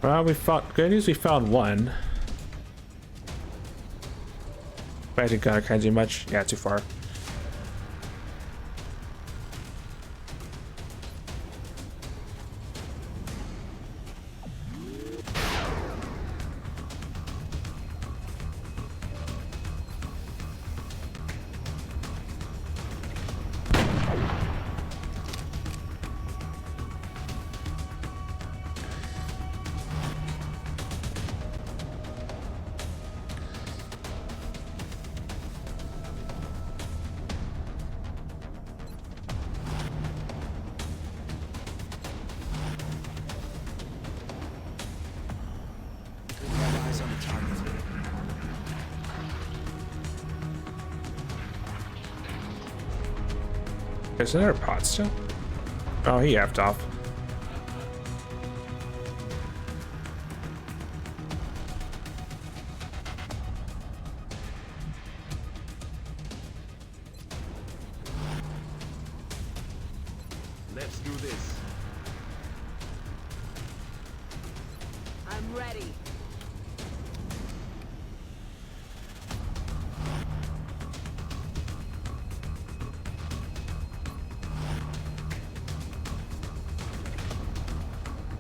Well, good news, we found one. But I didn't kind of do much. Yeah, too far. Eyes on the target. Is there a pot still? Oh, he effed off. Let's do this. I'm ready.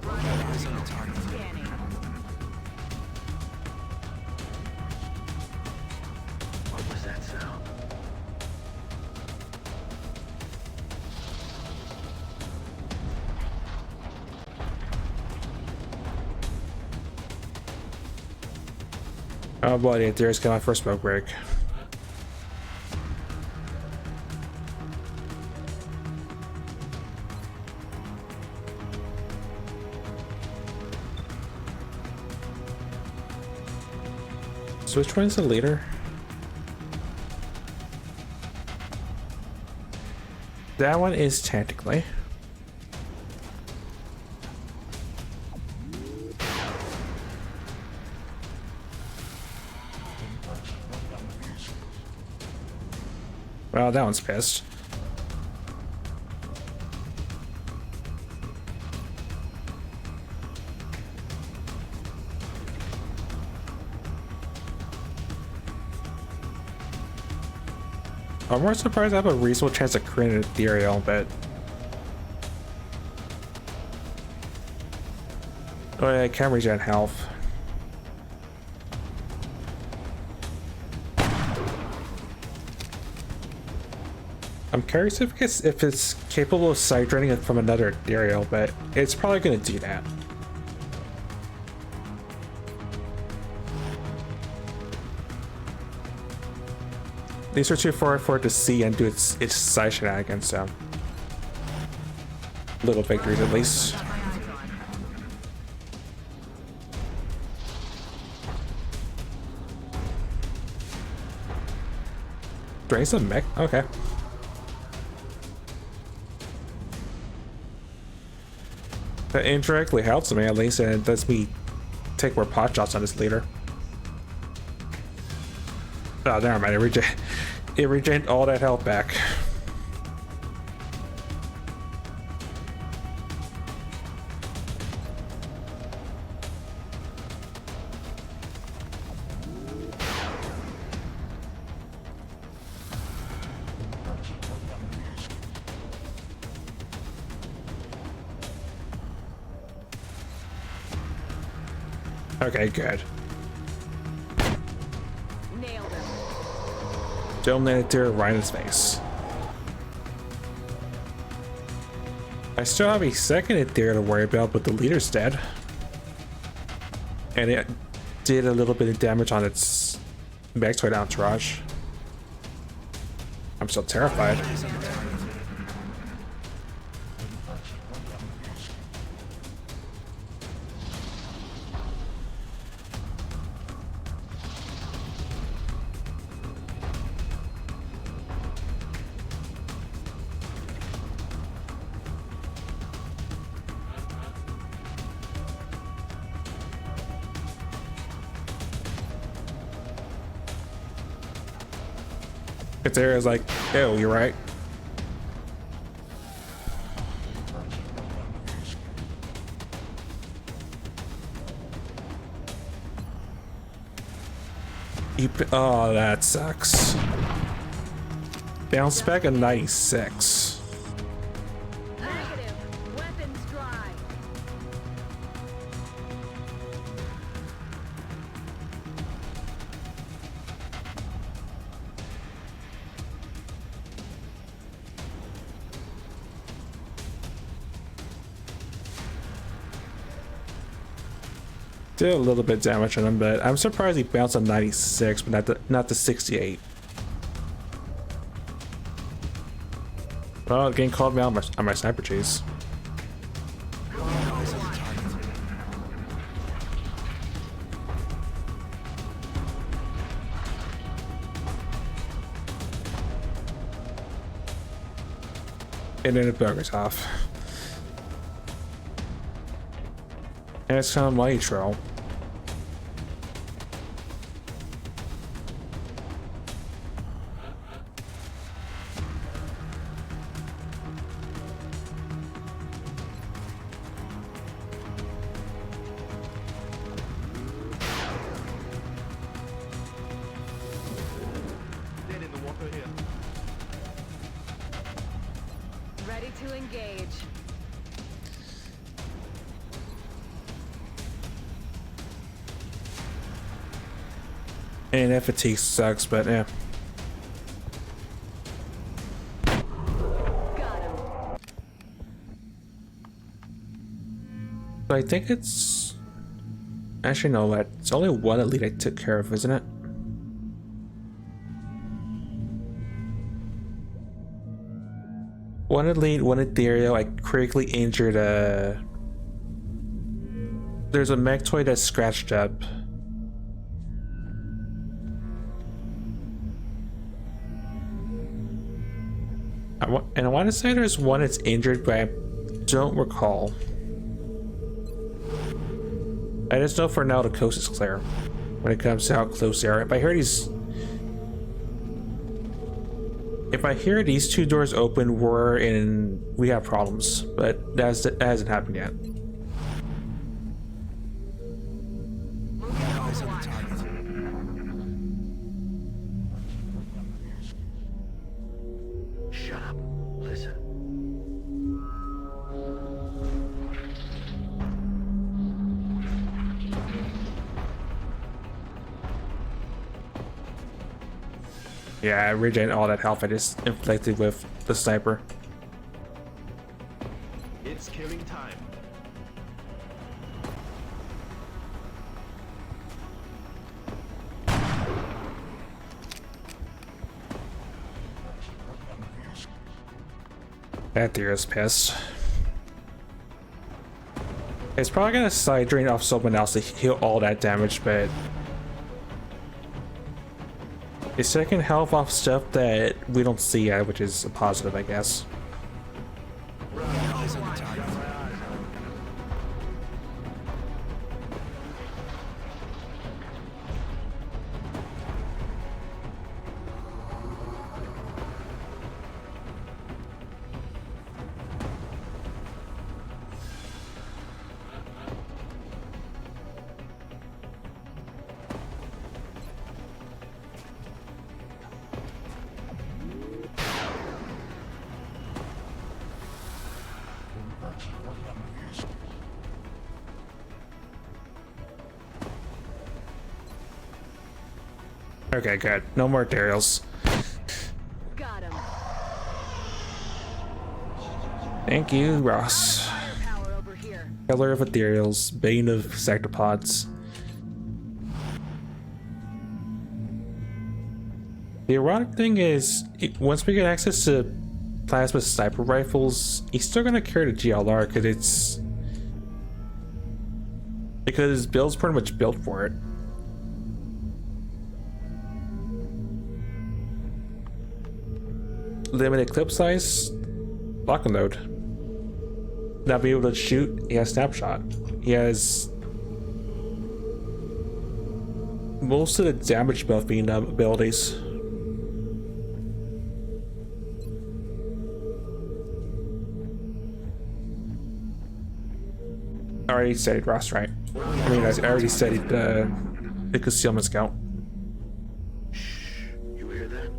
Eyes on the target. Scanning. What was that sound? Oh boy, there's got my first smoke break. So which one's the leader? That one is technically. Well, that one's pissed. I'm more surprised I have a reasonable chance of creating an ethereal, but... Oh yeah, I can regen health. I'm curious if it's capable of side draining it from another ethereal, but it's probably gonna do that. These are too far for it to see and do its side shenanigans, so. Little victories at least. Drains a mech? Okay. That indirectly helps me at least, and it lets me take more pot shots on this leader. Oh, never mind. It regained all that health back. Okay, good. Nailed him. Don't let it do it right in his face. I still have a second Ethereal to worry about, but the leader's dead. And it did a little bit of damage on its Mechtoid entourage. I'm still terrified. Katera's like, oh, you're right. Oh, that sucks. Bounce back a 96. Negative. Weapons dry. Did a little bit of damage on him, but I'm surprised he bounced on 96, but not the 68. Well, getting called me out on my sniper chase. And then it buggers off. And it's kind of nitro. Dead in the water here. Ready to engage. And that fatigue sucks, but yeah. Got him. So I think it's... Actually, no, what? It's only one elite I took care of, isn't it? One elite, one ethereal. I critically injured a... There's a Mechtoid that's scratched up. And I want to say there's one that's injured, but I don't recall. I just know for now the coast is clear when it comes to how close they are. If I hear these two doors open, we have problems, but that hasn't happened yet. Eyes on the target. Shut up. Listen. Yeah, I regained all that health I just inflicted with the sniper. It's killing time. That deer is pissed. It's probably gonna side drain off someone else to heal all that damage, but it's taking health off stuff that we don't see yet, which is a positive, I guess. Eyes on the target. Okay, good. No more Dariels. Got him. Thank you, Ross. Firepower over here. Killer of Ethereals, Bane of Sectopods. The ironic thing is, once we get access to plasma sniper rifles, he's still gonna carry the GLR because his build's pretty much built for it. Limited clip size, lock and load. Not be able to shoot, he has snapshot. He has most of the damage buff being abilities. I already studied Ross, right? I mean, I already studied the concealment scout. Shh. You hear that?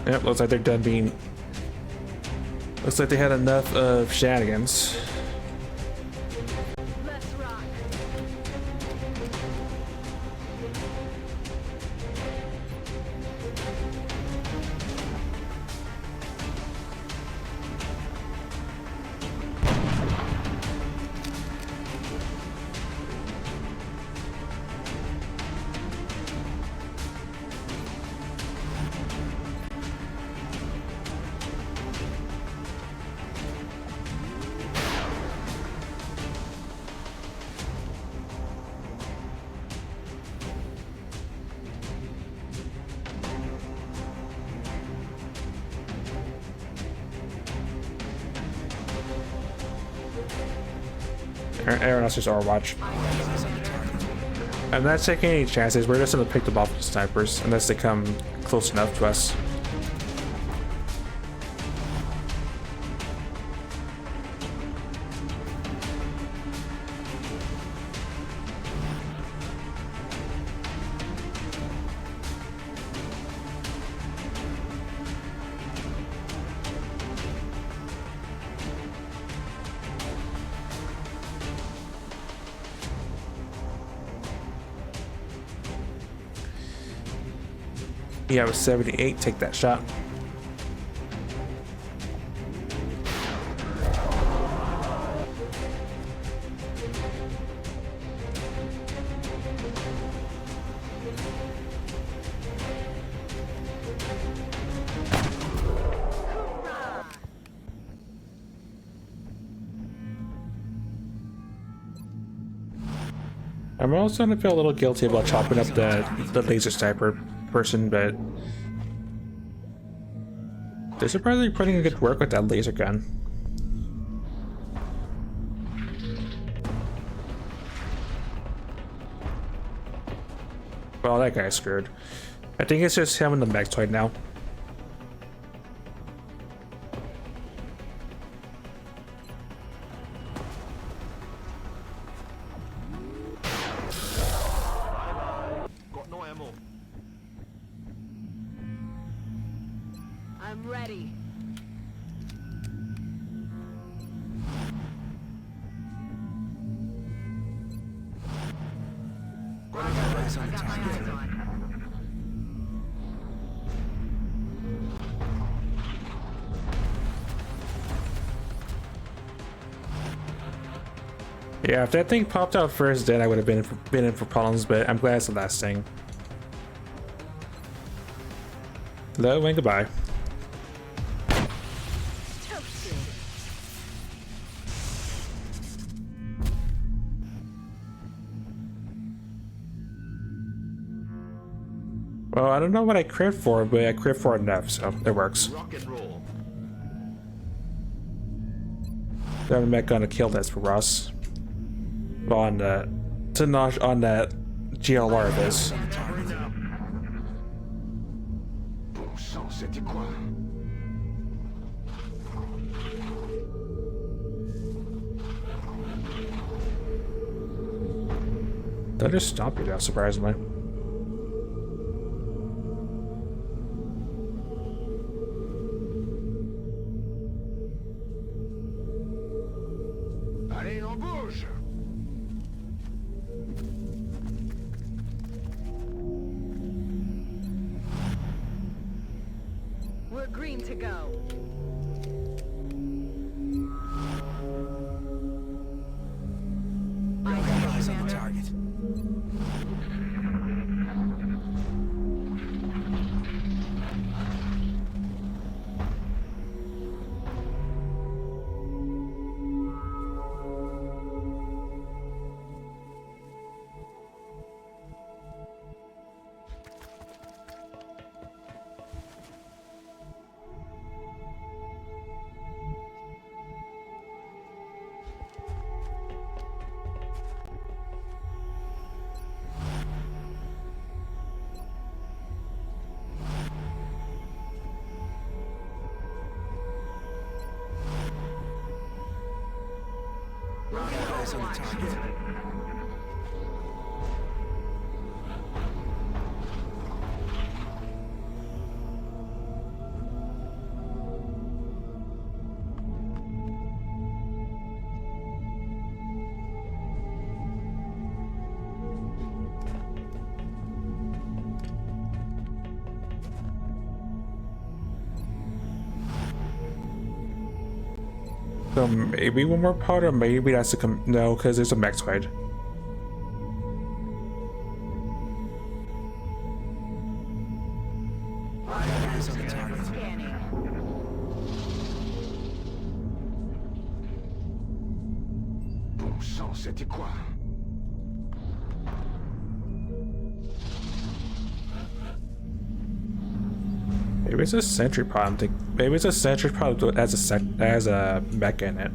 Yep, looks like they're done being. Looks like they had enough of shenanigans. Let's rock. Everyone else is Overwatch. I'm not taking any chances. We're just gonna pick them off with the snipers unless they come close enough to us. You have a 78, take that shot. I'm also gonna feel a little guilty about chopping up the laser sniper person, but they're surprisingly putting in good work with that laser gun. Well, that guy's screwed. I think it's just him and the Mechtoid now. Got no ammo. I'm ready. Yeah, if that thing popped out first, then I would have been in for problems, but I'm glad it's the last thing. Hello and goodbye. Toasted. Well, I don't know what I crit for, but I crit for enough, so it works. Rock and roll. Then I'm not gonna kill this for Ross. On that, to notch on that GLR of his. Bon sang, c'était quoi? They'll just stop you now, surprisingly. bouge! We're green to go. Eyes on the target. Eyes on the target. So maybe one more part, or maybe that's a no, because there's a Mexwide. Eyes on the target. Scanning. Bon sang, c'était quoi? Maybe it's a sentry pod. I'm thinking. Maybe it's a sentry pod that has a mech in it.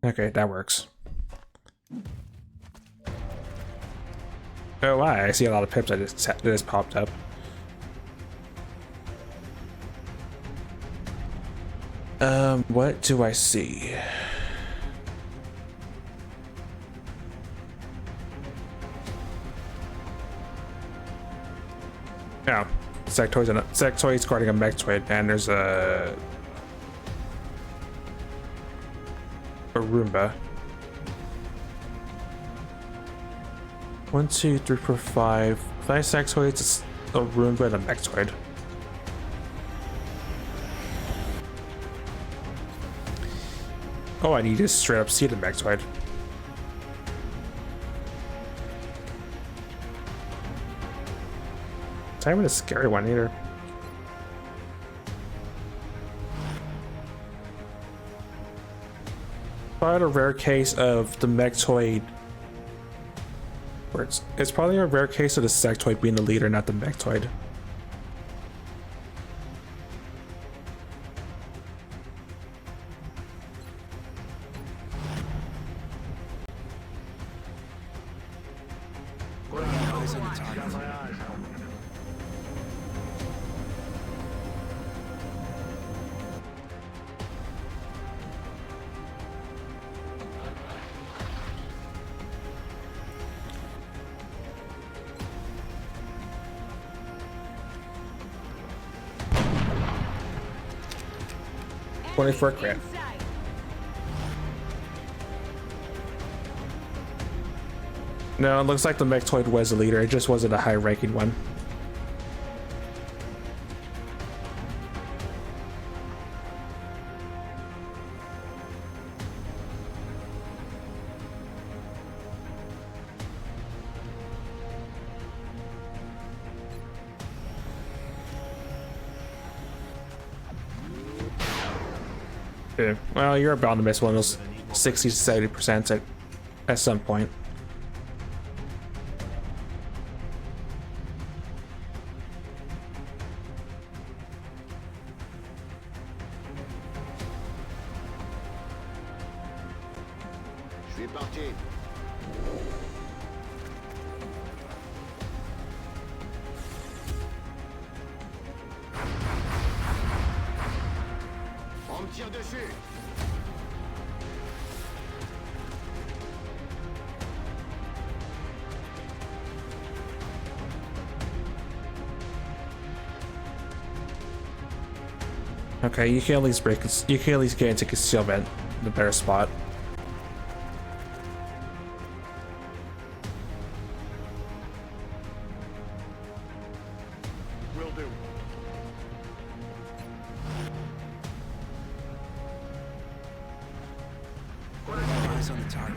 Okay, that works. Oh wow, I see a lot of pips that just popped up. What do I see? Yeah, Sectoid's guarding a Mechtoid, and there's a Roomba. 1, 2, 3, 4, 5 Sectoids, a Roomba, and a Mechtoid. Oh, I need to straight up see the Mechtoid. It's not even a scary one either. Probably a rare case of the Mechtoid. Where it's probably a rare case of the Sectoid being the leader, not the Mechtoid. Eyes on the target. My eyes. For a crit. Inside. No, it looks like the Mechtoid was the leader. It just wasn't a high-ranking one. Yeah, well, you're bound to miss one of those 60 to 70% at some point. Je vais partir. On me tire dessus. Okay, you can at least break. You can at least get into concealment in a better spot. Will do. Eyes on the target.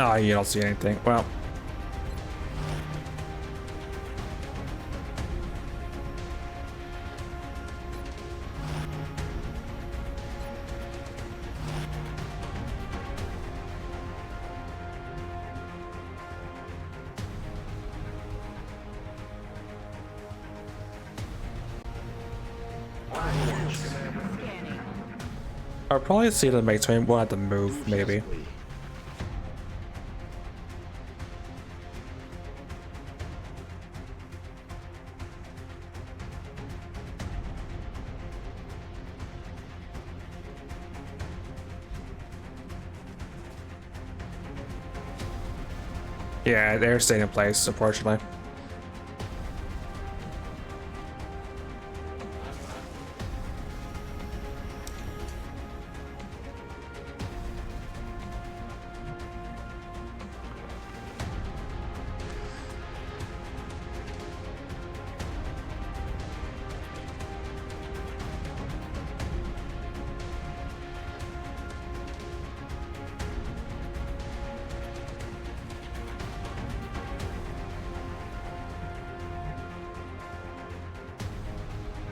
Oh, you don't see anything. Well. I'll probably see the mate, so we'll have to move, maybe. Yeah, they're staying in place, unfortunately.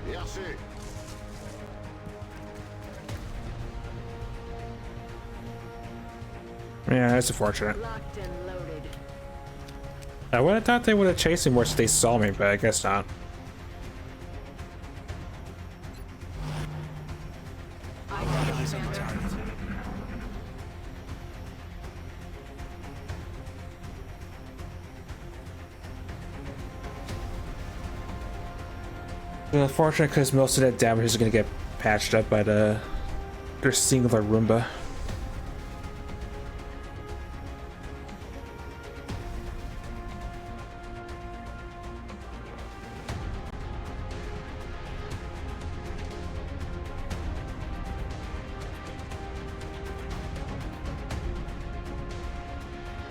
Merci. Yeah, that's unfortunate. Locked and loaded. I would have thought they would have chased me once they saw me, but I guess not. Eyes on the target. Unfortunate because most of that damage is going to get patched up by their singular Roomba.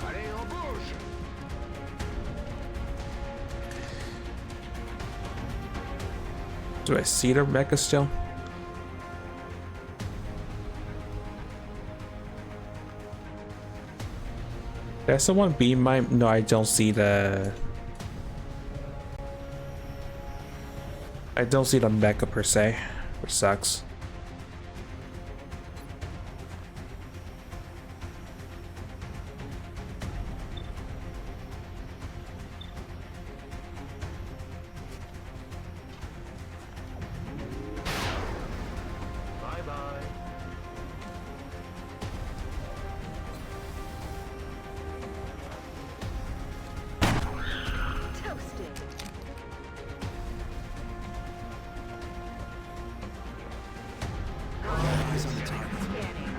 Allez, on bouge. Do I see the mecha still? There's someone beam my. No, I don't see the. I don't see the mecha per se, which sucks. Bye bye. Toasted. Eyes on the target. Scanning.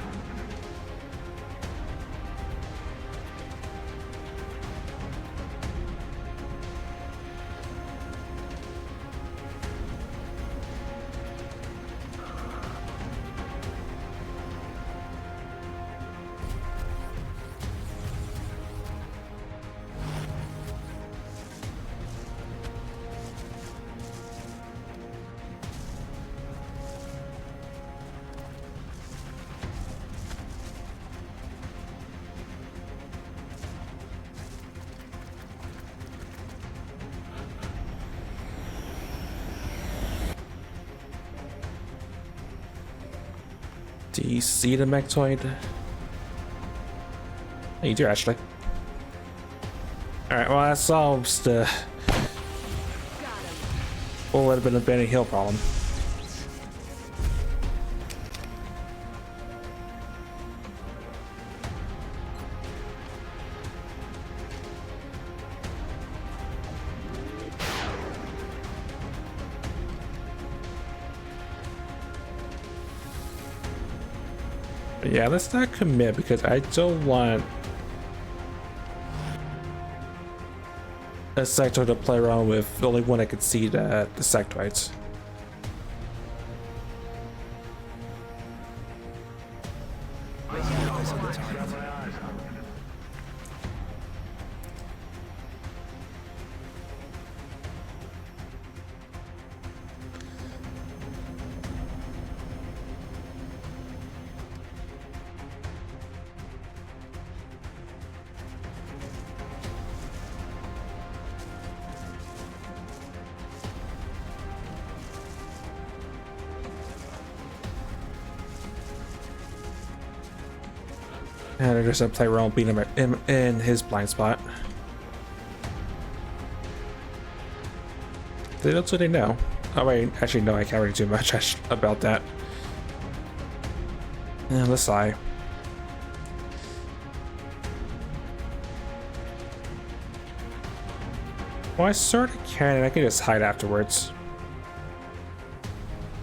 Do you see the Mechtoid? Oh, you do actually. Alright, well that solves the. Got him. Well, it would have been a Benny Hill problem. But yeah, let's not commit because I don't want a sectoid to play around with. The only one I could see the sectoids. And they're just gonna play around beating him in his blind spot. That's what they know. Oh wait, actually no, I can't really do much about that. Yeah, let's lie. Well, I sort of can, and I can just hide afterwards.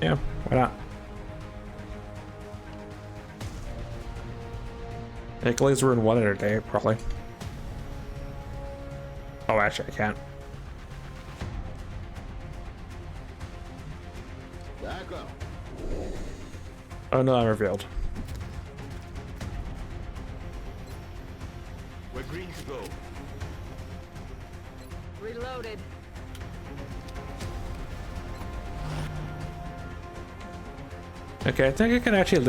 Yeah, why not? I can always ruin one in a day, probably. Oh, actually, I can't. D'accord. Oh no, I'm revealed. We're green to go. Reloaded. Okay, I think I can actually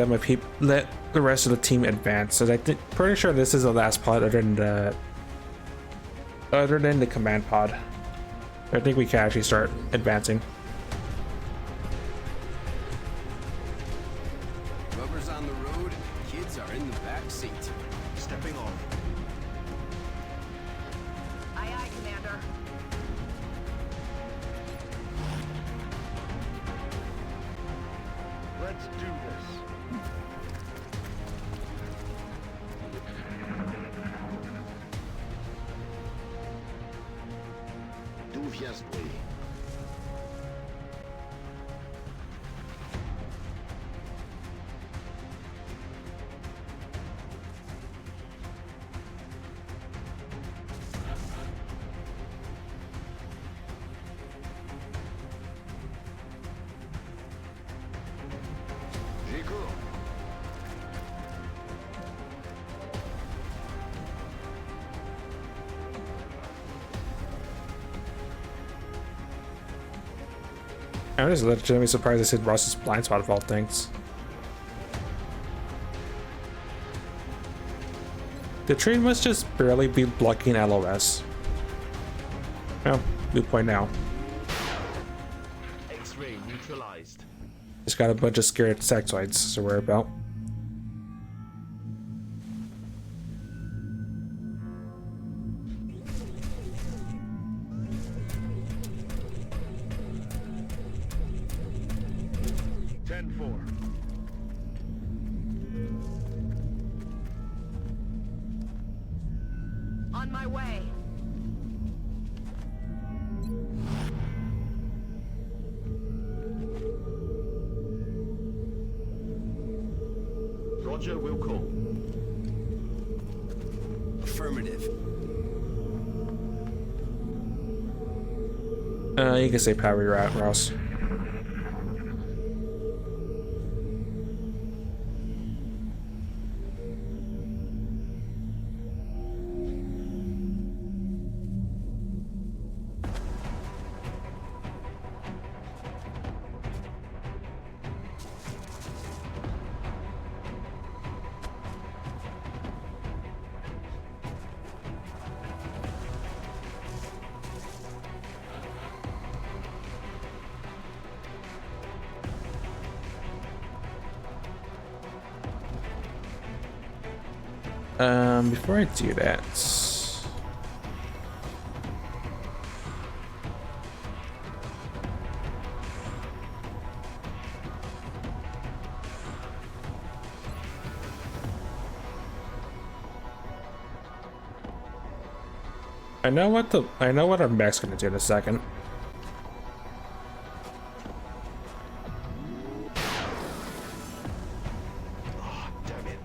let the rest of the team advance. So I think pretty sure this is the last pod other than the command pod. I think we can actually start advancing. Rubber's on the road, kids are in the back seat. Stepping off. Aye, aye, Commander. Let's do this. D'où vient ce bruit? J'écoute. I'm just legitimately surprised this hit Ross's blind spot of all things. The train must just barely be blocking LOS. Well, good point now. X-ray neutralized. Just got a bunch of scared sectoids to worry about. On my way. Roger, will call. Affirmative. You can say power you're at, Ross. Before I do that, I know what our mech's gonna do in a second. Oh, damn it.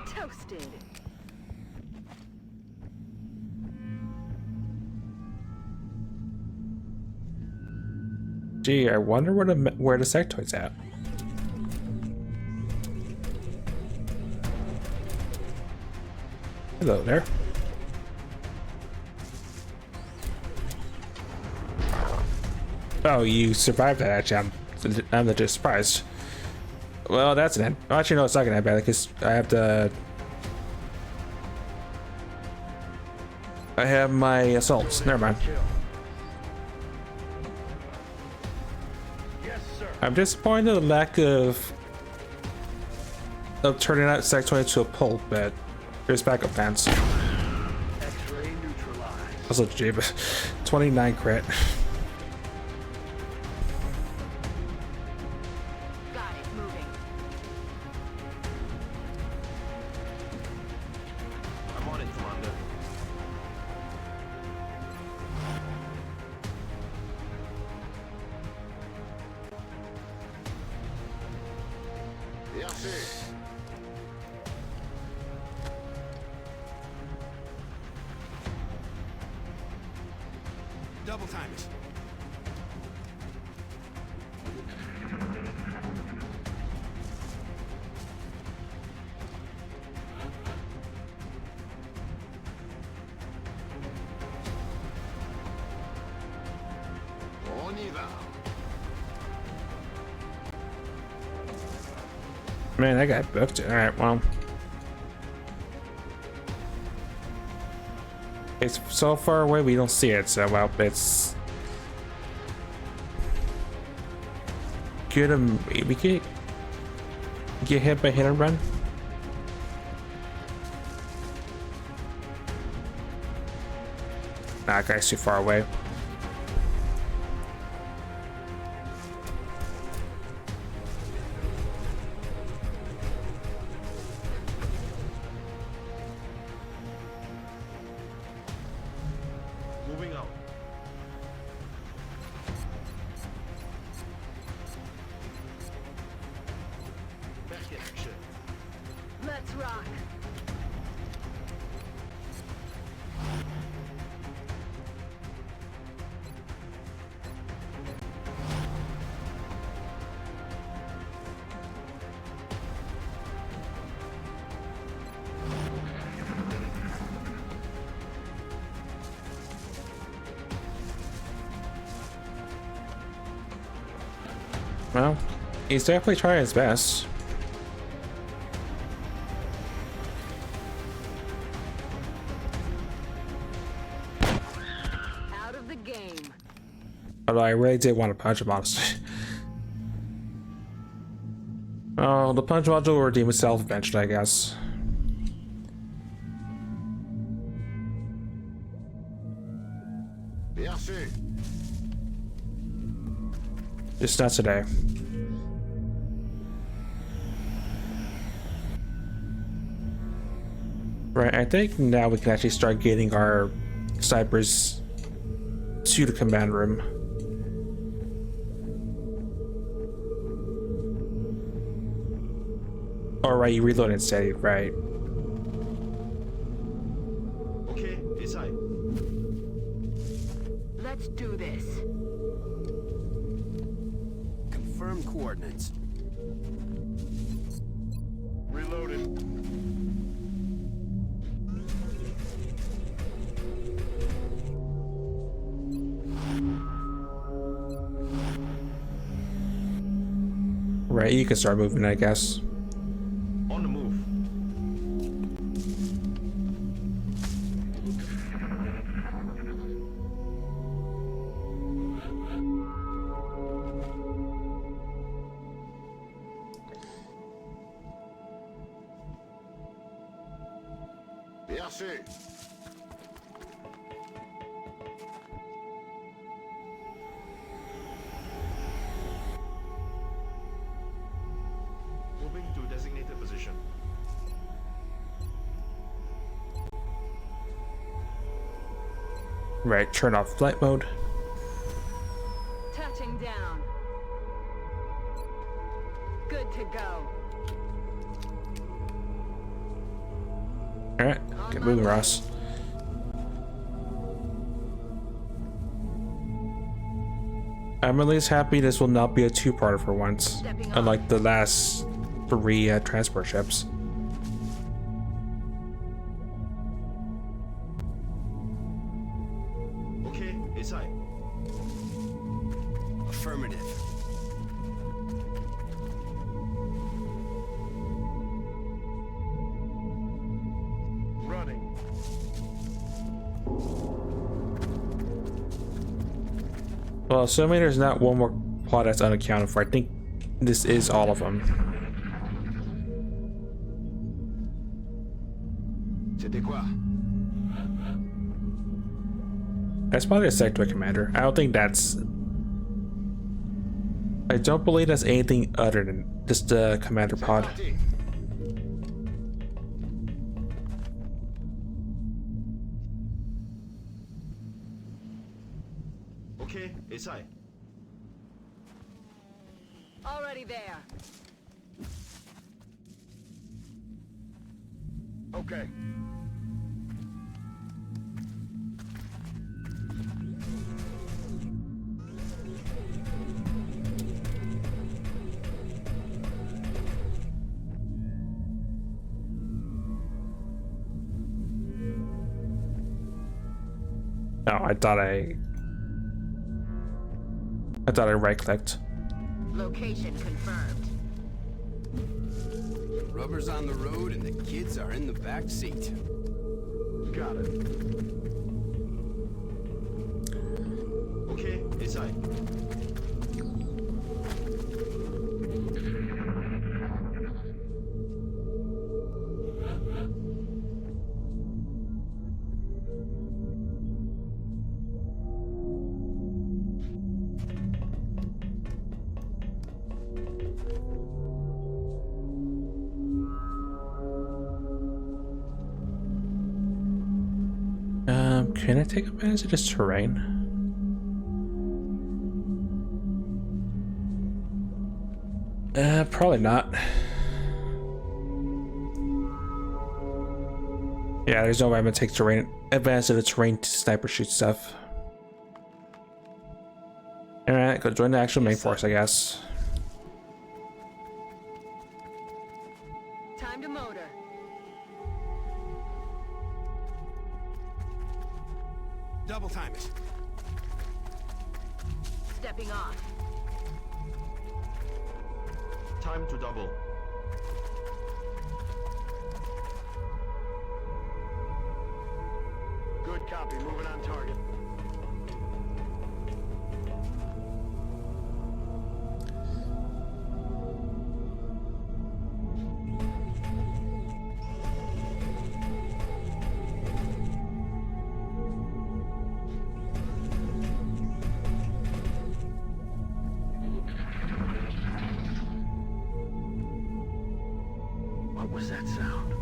Toasted. Gee, I wonder where the sectoid's at. Hello there. Oh, you survived that. Actually, I'm legit surprised. Well, that's an end. Actually, no, it's not gonna end badly because I have my assaults. Never mind. Kill. Yes, sir. I'm disappointed in the lack of turning out sectoid to a pulp, but there's backup plans. X-ray neutralized. Also, gee, 29 crit. Got it. Moving. I'm on it, Commander. Merci. Double time it. On y va. Man, that guy booked it. All right, well, it's so far away we don't see it. So well, it's good. We get hit by hit and run. Nah, that guy's too far away. Moving out. Back in action. Let's rock. Well, he's definitely trying his best. Out of the game. Although I really did want to punch him, honestly. Oh, the punch module will redeem itself eventually, I guess. Merci. Just not today. Right, I think now we can actually start getting our snipers to the command room. All right, you reload instead, right? Okay, inside. Let's do this. Confirm coordinates. Reloading. Right, you can start moving, I guess. On the move. Merci. Moving to designated position. Right, turn off flight mode. Touching down. Good to go. Alright, get moving, Ross. I'm at least happy this will not be a two-parter for once, unlike the last 3 transport ships. Okay, inside. Affirmative. Running. Well, assuming there's not one more plot that's unaccounted for, I think this is all of them. C'était quoi? That's probably a sector commander. I don't think that's... I don't believe that's anything other than just the commander pod. Parti. Okay, inside. Already there. Okay. No, I thought I right-clicked. Location confirmed. Rubber's on the road and the kids are in the back seat. Got it. Okay, inside. Can I take advantage of this terrain? Probably not. Yeah, there's no way I'm gonna take advantage of the terrain to sniper shoot stuff. Alright, go join the actual main force, I guess. Time to motor. Double time it. Stepping off. Time to double. Good copy. Moving on target. What was that sound?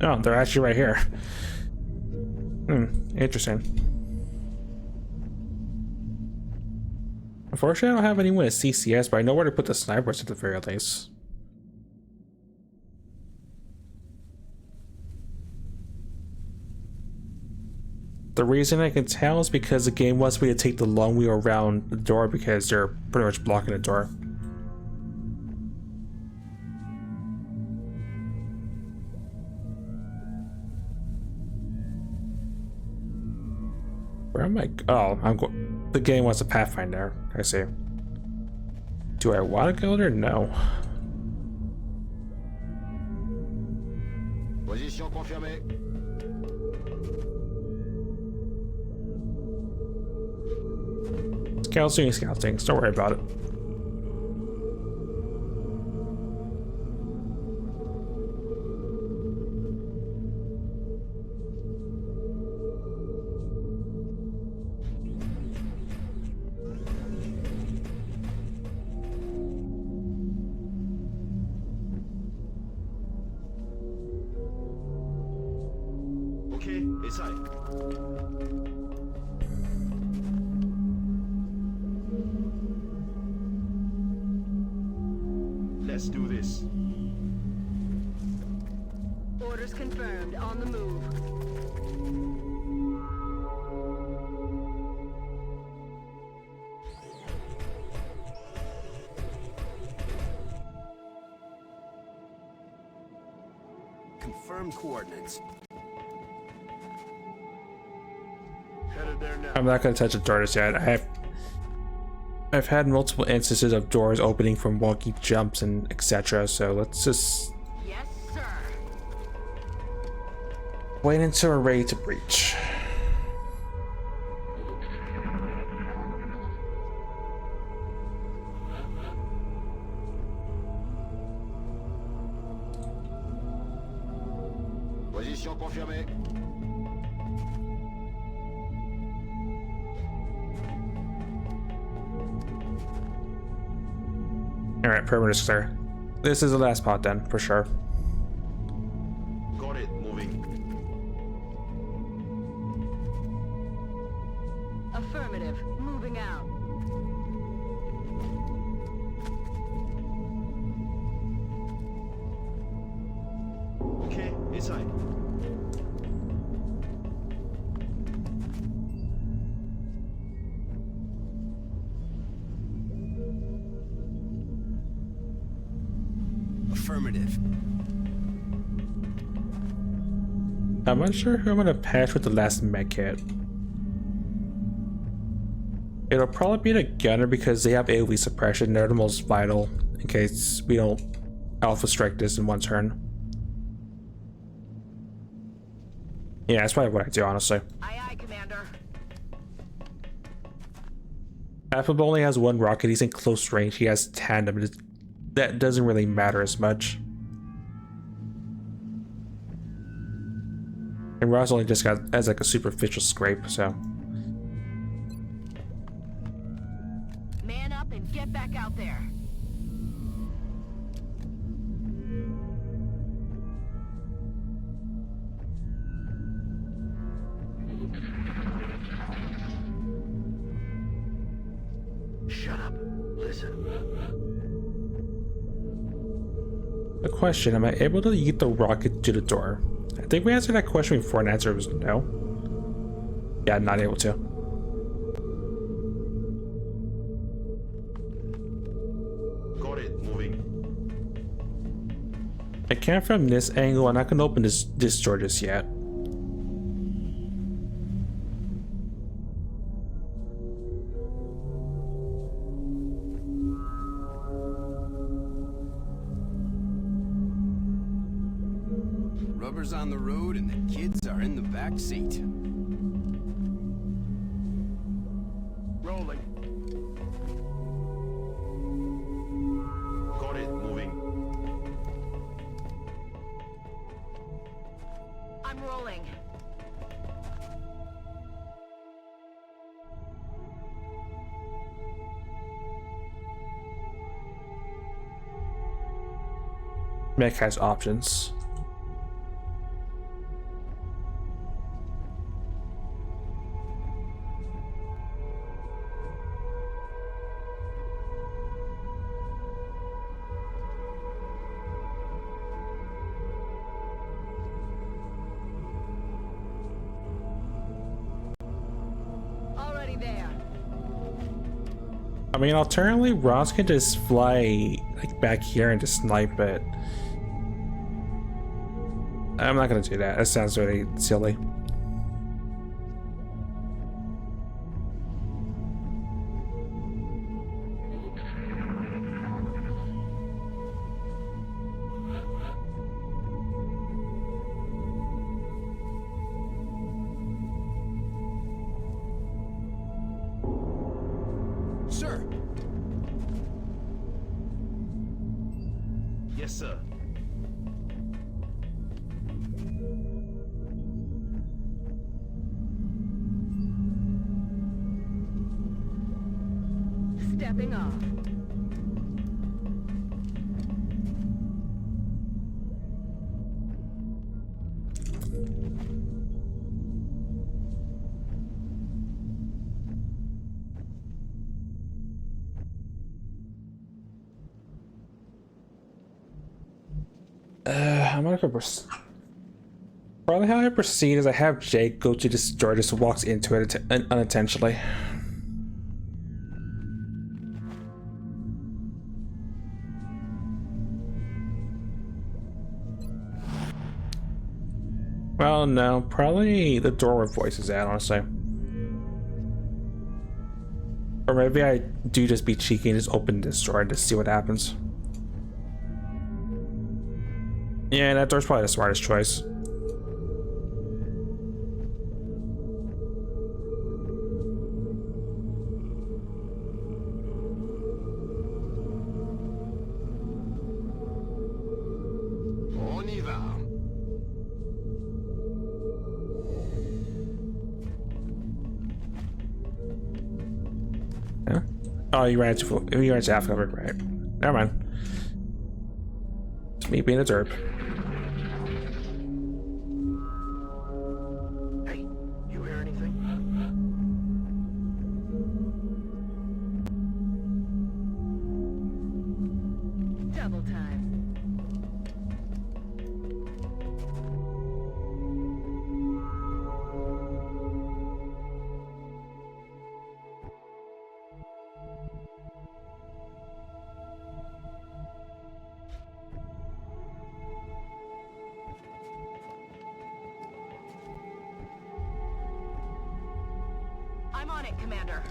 Oh, they're actually right here. Interesting. Unfortunately, I don't have anyone at CCS, but I know where to put the snipers at the very least. The reason I can tell is because the game wants me to take the long wheel around the door because they're pretty much blocking the door. Where am I? Oh, the game wants a pathfinder. I see. Do I want to go there? No. Position confirmée. Scouts doing scout things. Don't worry about it. Okay, inside. Let's do this. Orders confirmed. On the move. Confirm coordinates. Headed there now. I'm not going to touch the doors yet. I've had multiple instances of doors opening from wonky jumps and etc. So let's just Yes, sir. wait until we're ready to breach. Position confirmée. All right, perimeter's clear. This is the last spot then, for sure. Got it. Moving. Affirmative. Moving out. Okay, inside. Affirmative. I'm not sure who I'm gonna patch with the last med kit. It'll probably be the gunner because they have AoE suppression. They're the most vital in case we don't alpha strike this in one turn. Yeah, that's probably what I do, honestly. Aye, aye, Commander. Alpha only has one rocket. He's in close range. He has tandem. That doesn't really matter as much. And Ross only just got as like a superficial scrape, so. Man up and get back out there. Shut up. Listen. The question, am I able to yeet the rocket to the door? I think we answered that question before and the answer was no. Yeah, I'm not able to. Got it. Moving. I can't from this angle. I'm not gonna open this door just yet. Rubber's on the road and the kids are in the back seat. Rolling. Got it. Moving. I'm rolling. Mech has options. Already there. I mean, alternately, Ross can just fly like back here and just snipe it. I'm not gonna do that. That sounds really silly. sir. Stepping off. I'm gonna go. Probably how I proceed is I have Jake go to this door, just walks into it unintentionally. Well, no, probably the door where voice is at, honestly. Or maybe I do just be cheeky and just open this door and just see what happens. Yeah, that door's probably the smartest choice. On y va. Yeah. Oh, you ran into Africa, right? Never mind. It's me being a derp. Hey, you hear anything? Double time. I'm on it, Commander.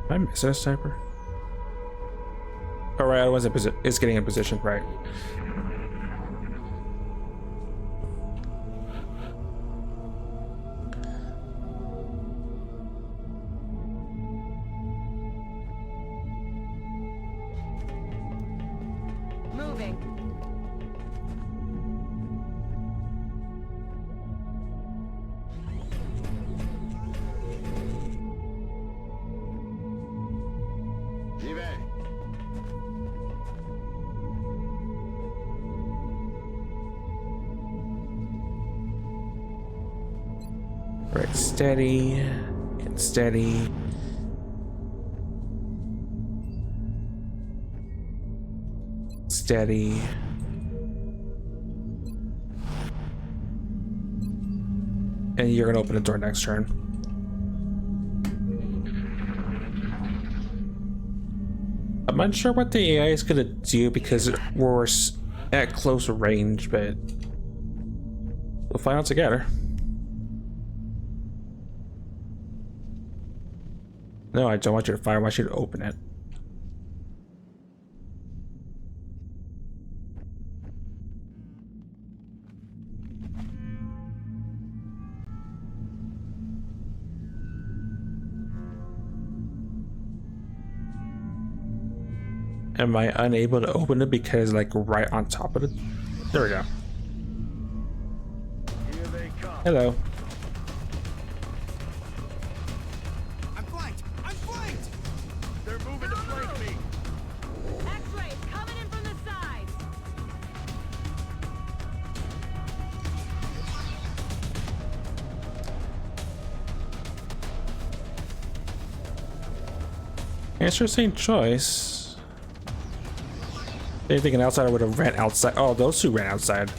Did I miss a sniper? Oh, right, I was in position. It's getting in position, right? Moving. J'y vais. Right, steady and steady. Steady. And you're gonna open the door next turn. I'm unsure what the AI is gonna do because we're at close range, but we'll find out together. No, I don't want you to fire. I want you to open it. Am I unable to open it because like right on top of it? There we go. Here they come. Hello. I'm flanked! I'm flanked! They're moving to flank me. X-rays coming in from the side. Interesting choice. Anything an outsider would have ran outside. Oh, those two ran outside.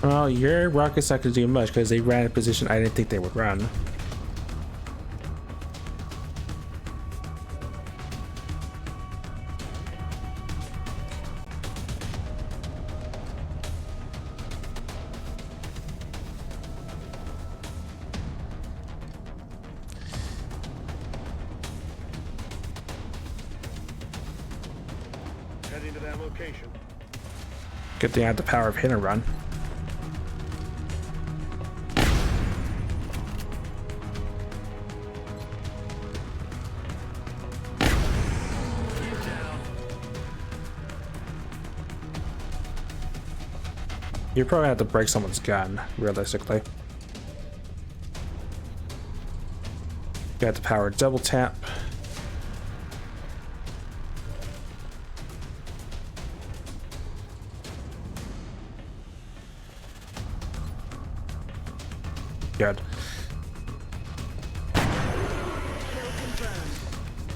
Well, your rocket's not gonna do much because they ran a position I didn't think they would run. Heading to that location. Good thing I had the power of hit and run. You probably have to break someone's gun, realistically. Got the power double tap. Good.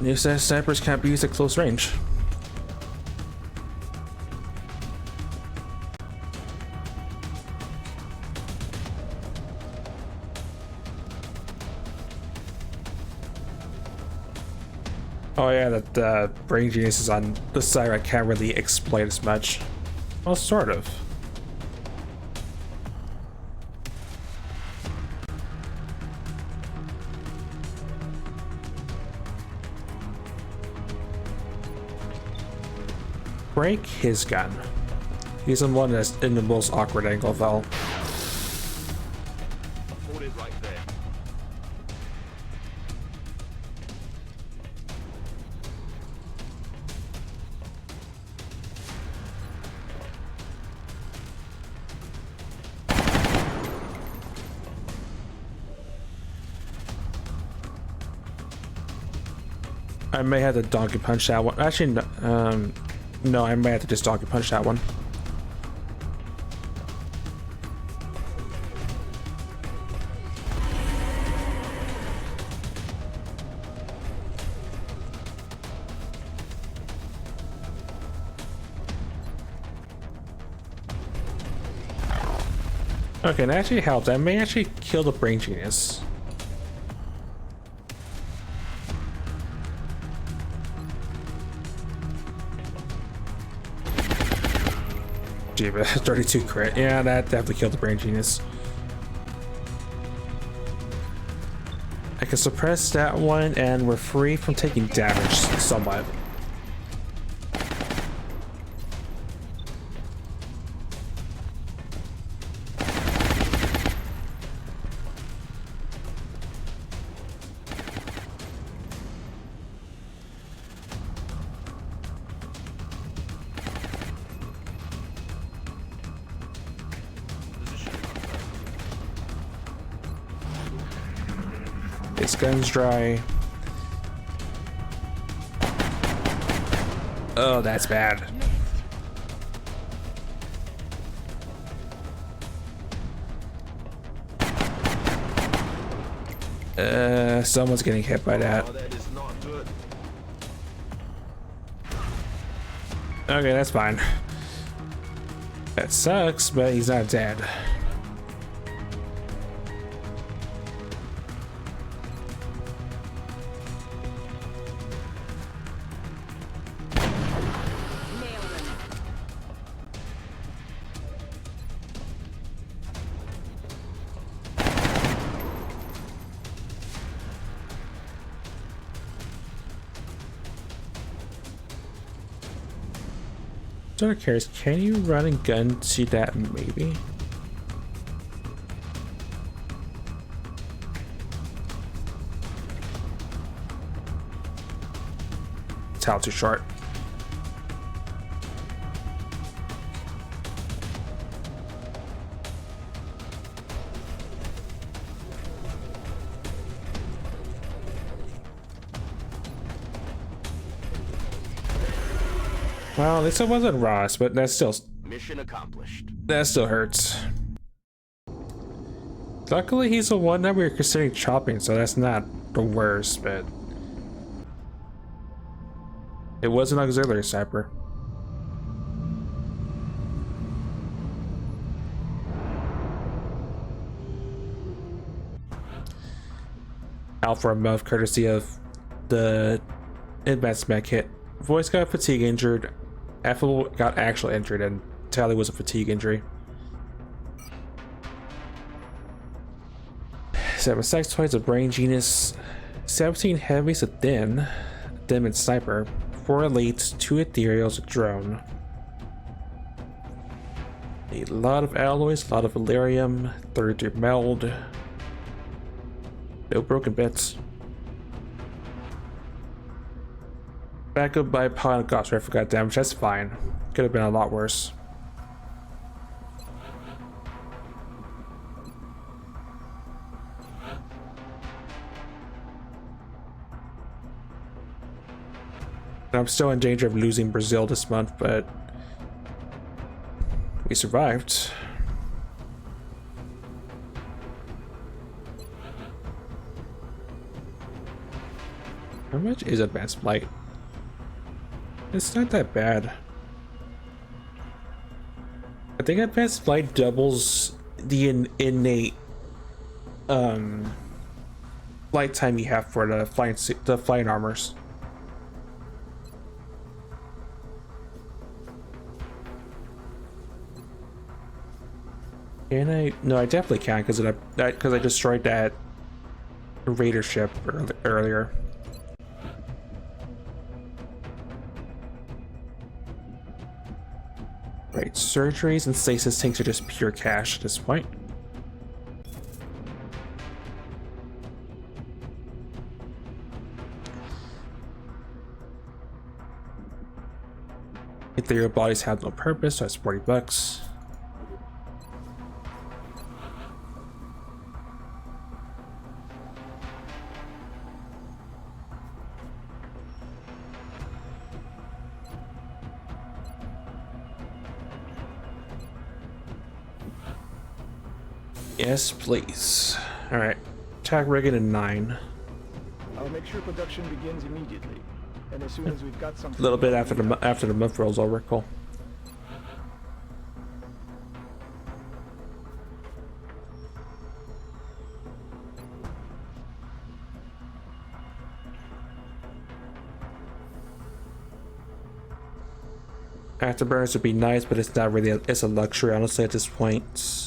New says snipers can't be used at close range. Oh yeah, that brain genius is on the side I can't really exploit as much. Well, sort of. Break his gun. He's the one that's in the most awkward angle, though. Hold it right there. I may have to donkey punch that one. Actually, no, I may have to just donkey punch that one. Okay, that actually helps. I may actually kill the brain genius. Gee, but 32 crit. Yeah, that definitely killed the brain genius. I can suppress that one, and we're free from taking damage somewhat. His gun's dry. Oh, that's bad. Someone's getting hit by that. Oh, that is not good. Okay, that's fine. That sucks, but he's not dead. I'm curious, can you run and gun to that maybe? Towel too short. Well, at least it wasn't Ross, but that still Mission accomplished. hurts. Luckily, he's the one that we were considering chopping, so that's not the worst, but it was an auxiliary sniper. out for a month courtesy of the advanced med kit. Voice got fatigue injured, Affable got actual injured, and Tally was a fatigue injury. 7 sex toys, a brain genius, 17 heavies, a dim and sniper, 4 elites, 2 ethereals, a drone. A lot of alloys, a lot of Valerium, 33 meld. No broken bits. Backup by pilot cost, I forgot damage, that's fine. Could have been a lot worse. I'm still in danger of losing Brazil this month, but we survived. How much is advanced flight? It's not that bad. I think advanced flight doubles the innate flight time you have for the flying armors. Can I? No, I definitely can because I destroyed that raider ship earlier. Right, surgeries and stasis tanks are just pure cash at this point. Ethereal bodies have no purpose, so that's $40. Yes, please. All right, attack Reagan in 9. I'll make sure production begins immediately. And as soon as we've got something... A little bit after the month rolls over, cool. Afterburners would be nice, but it's not really it's a luxury, honestly, at this point.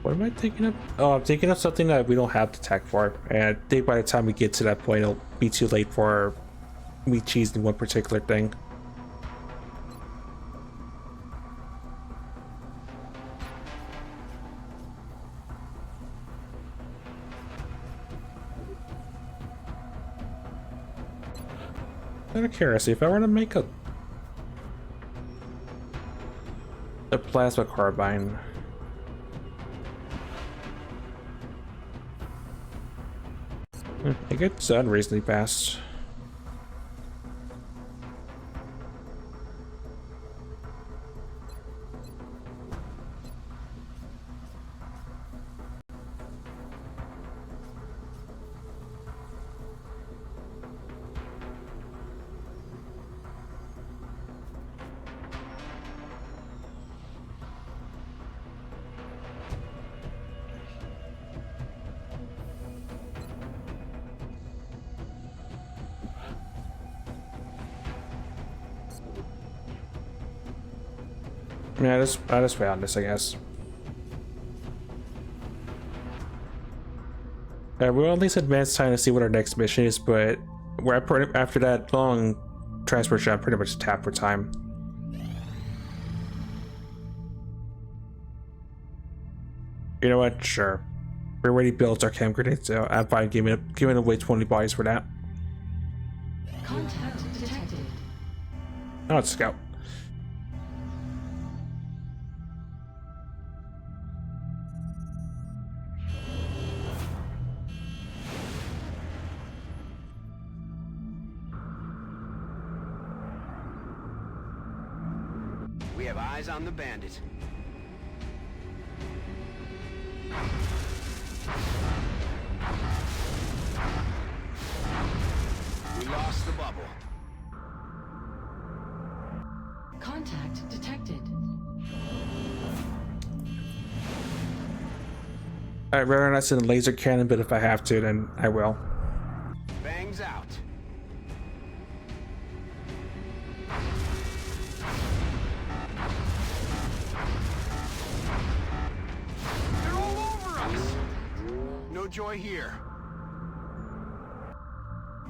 What am I thinking of? Oh, I'm thinking of something that we don't have to tech for. And I think by the time we get to that point, it'll be too late for me cheesing one particular thing. Out of curiosity, if I were to make a plasma carbine. It gets done reasonably fast. Yeah, I'll just wait on this, I guess. We'll at least advance time to see what our next mission is, but after that long transport shot, I'm pretty much tapped for time. You know what? Sure. We already built our chem grenade, so I'm fine giving away 20 bodies for that. Contact detected. Oh, it's Scout. We have eyes on the bandit. lost the bubble. Contact detected. I'd rather not send a laser cannon, but if I have to, then I will. Bangs out. They're all over us. No joy here.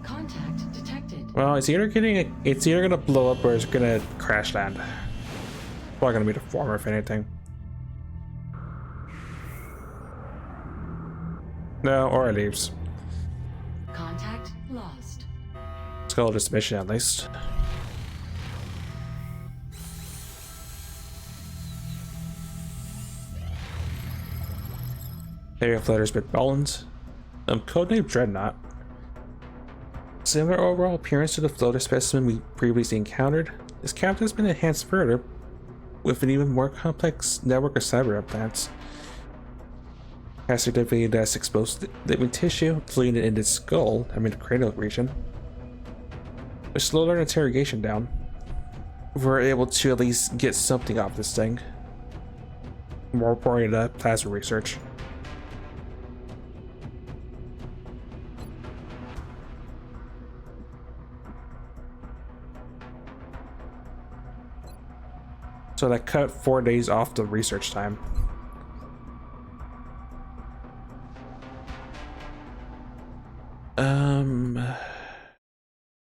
Contact detected. Well, it's either gonna blow up or it's gonna crash land. Probably gonna be the former, if anything. No, or it leaves. Contact lost. Let's call this mission at least. Area flutters bit Ballins. Codename Dreadnought. Similar overall appearance to the floater specimen we previously encountered, this craft has been enhanced further with an even more complex network of cyber implants. Has significantly less exposed living tissue, including in its skull, the cranial region. With slower interrogation down, we're able to at least get something off this thing. More reporting to plasma research. So that cut 4 days off the research time.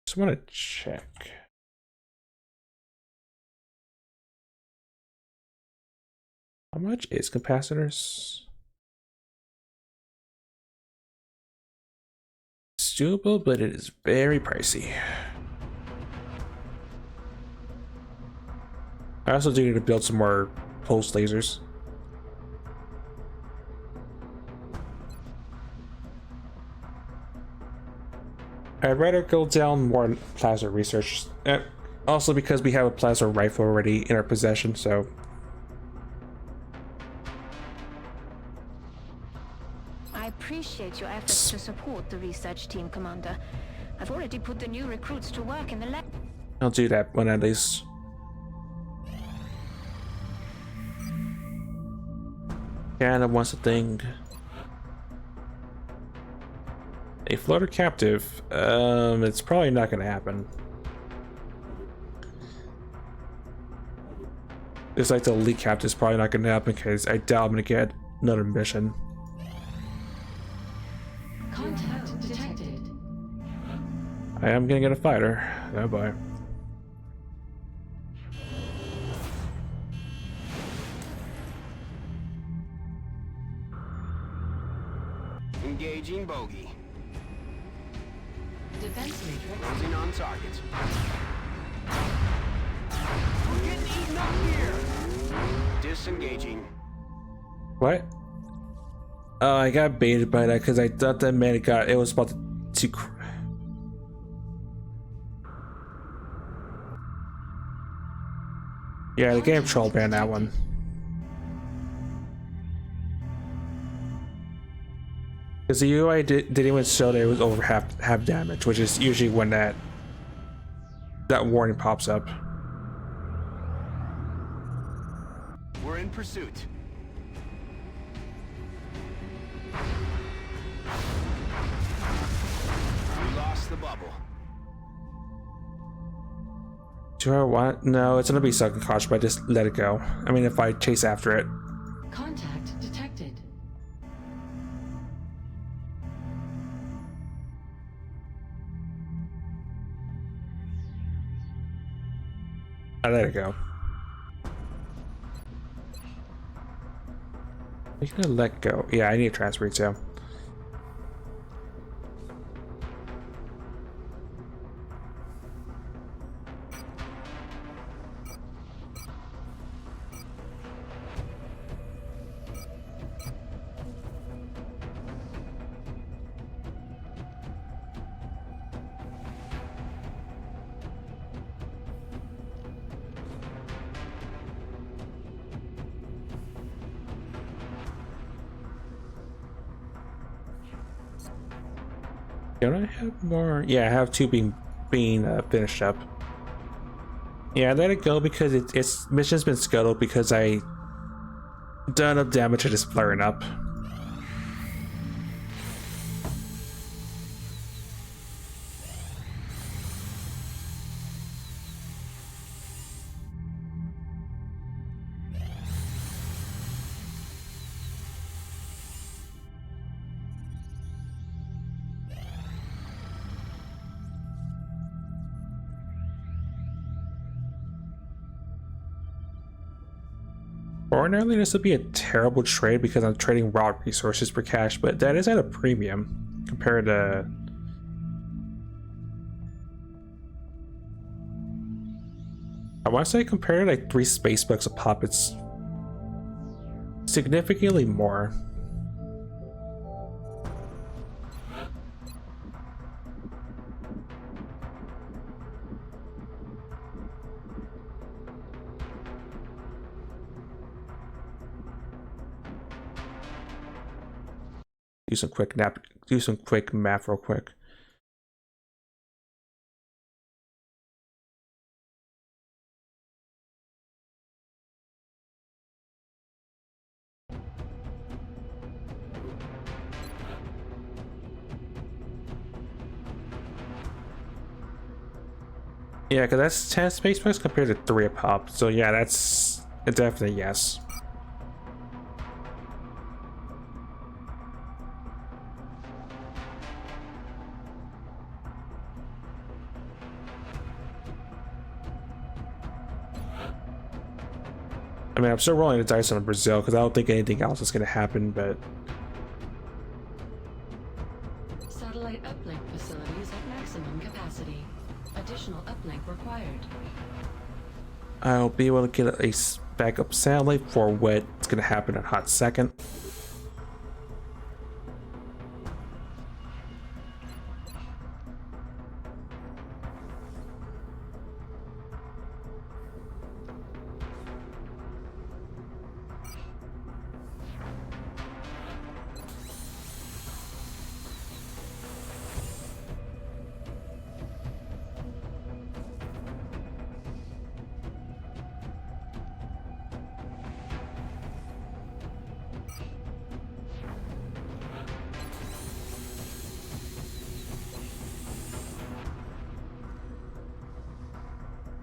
Just want to check. How much is capacitors? It's doable, but it is very pricey. I also do need to build some more pulse lasers. I'd rather go down more plasma research. Also because we have a plasma rifle already in our possession, so. I appreciate your efforts to support the research team, Commander. I've already put the new recruits to work in the lab. I'll do that one at least. Canada wants a thing. A floater captive. It's probably not gonna happen. It's like the elite captive is probably not gonna happen because I doubt I'm gonna get another mission. Contact detected. I am gonna get a fighter. Oh boy. Engaging bogey. Defense matrix. Closing on target. We're getting eaten up here. Disengaging. What? Oh, I got baited by that because I thought that man it was about to yeah, the game troll banned that one. Because the UI didn't even show that it was over half damage, which is usually when that warning pops up. We're in pursuit. We lost the bubble. Do I want? No, it's gonna be sucking cost, but I just let it go. I mean, if I chase after it. Contact detected. I let it go. I'm gonna let go. Yeah, I need a transfer too. Don't I have more? Yeah, I have two being finished up. Yeah, I let it go because its mission's been scuttled because I done enough damage to just flaring up. Ordinarily, this would be a terrible trade because I'm trading raw resources for cash, but that is at a premium compared to. I want to say compared to like 3 space bucks a pop, it's significantly more. Do some quick math real quick. Yeah, because that's 10 space bucks compared to 3 a pop. So yeah, that's a definite yes. I mean, I'm still rolling the dice on Brazil because I don't think anything else is going to happen, but Satellite uplink facilities at maximum capacity. Additional uplink required. I'll be able to get a backup satellite for what's going to happen in a hot second.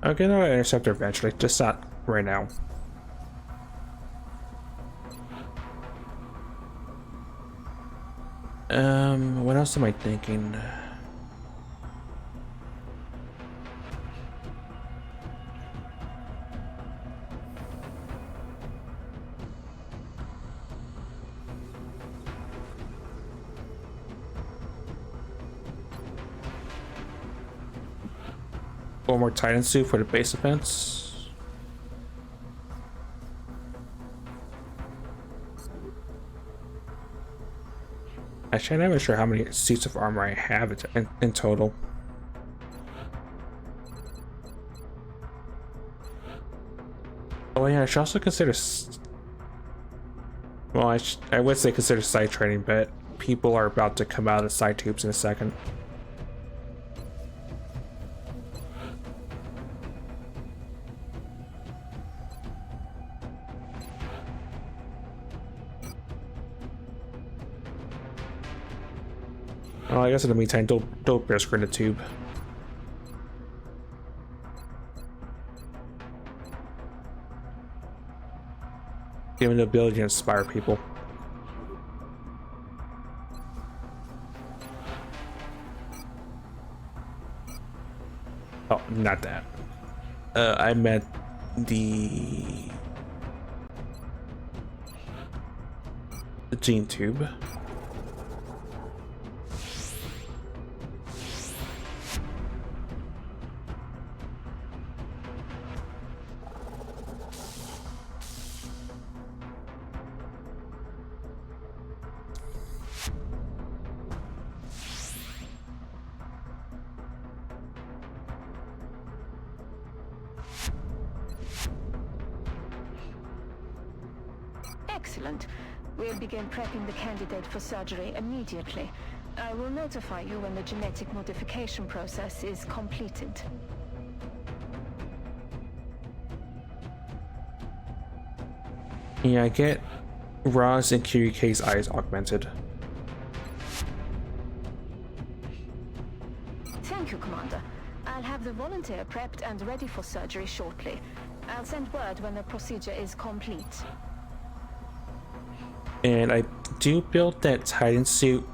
I'll get another interceptor eventually, just not right now. What else am I thinking? One more Titan suit for the base defense. Actually, I'm not even sure how many suits of armor I have in total. Oh yeah, I should also consider. Well, I would say consider side training, but people are about to come out of the side tubes in a second. Oh, I guess in the meantime, don't bear screen the tube. Give him the ability to inspire people. Oh, not that. I meant the gene tube. Excellent. We'll begin prepping the candidate for surgery immediately. I will notify you when the genetic modification process is completed. Yeah, get Roz and QK's eyes augmented. Thank you, Commander. I'll have the volunteer prepped and ready for surgery shortly. I'll send word when the procedure is complete. And I do build that Titan suit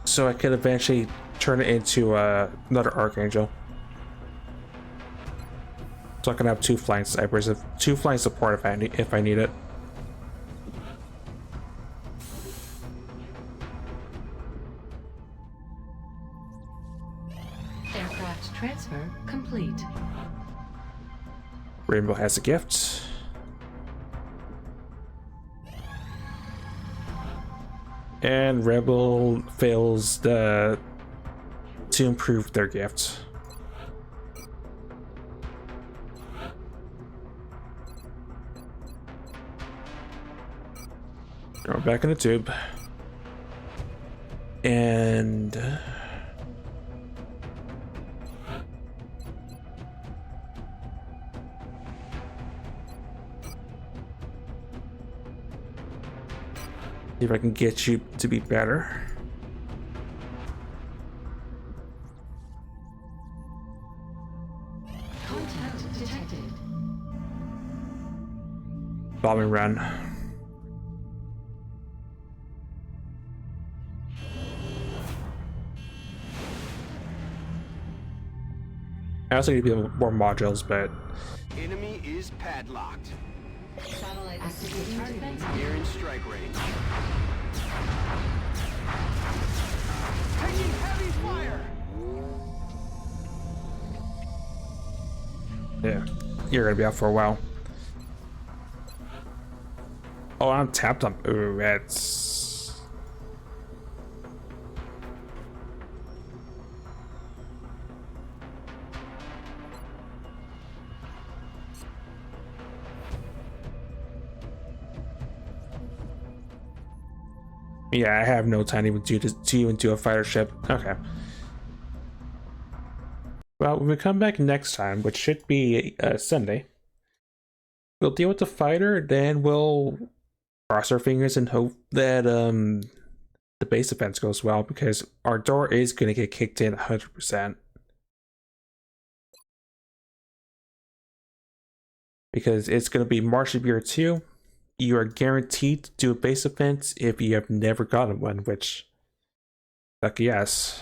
so I could eventually turn it into another Archangel. So I can have two flying snipers, two flying support if I need it. Aircraft transfer complete. Rainbow has a gift. And Rebel fails to improve their gift. Throw it back in the tube. And see if I can get you to be better. Contact detected. Bombing run. I also need to be more modules, but Enemy is padlocked. Satellite activating defense. Near in strike range. Taking heavy fire! yeah, you're gonna be out for a while. Oh, I'm tapped on. Ooh, that's. Yeah, I have no time even to even do a fighter ship. Okay. Well, when we come back next time, which should be Sunday, we'll deal with the fighter, then we'll cross our fingers and hope that the base defense goes well, because our door is going to get kicked in 100%. Because it's going to be March of Year 2. You are guaranteed to do a base defense if you have never gotten one, which, lucky yes.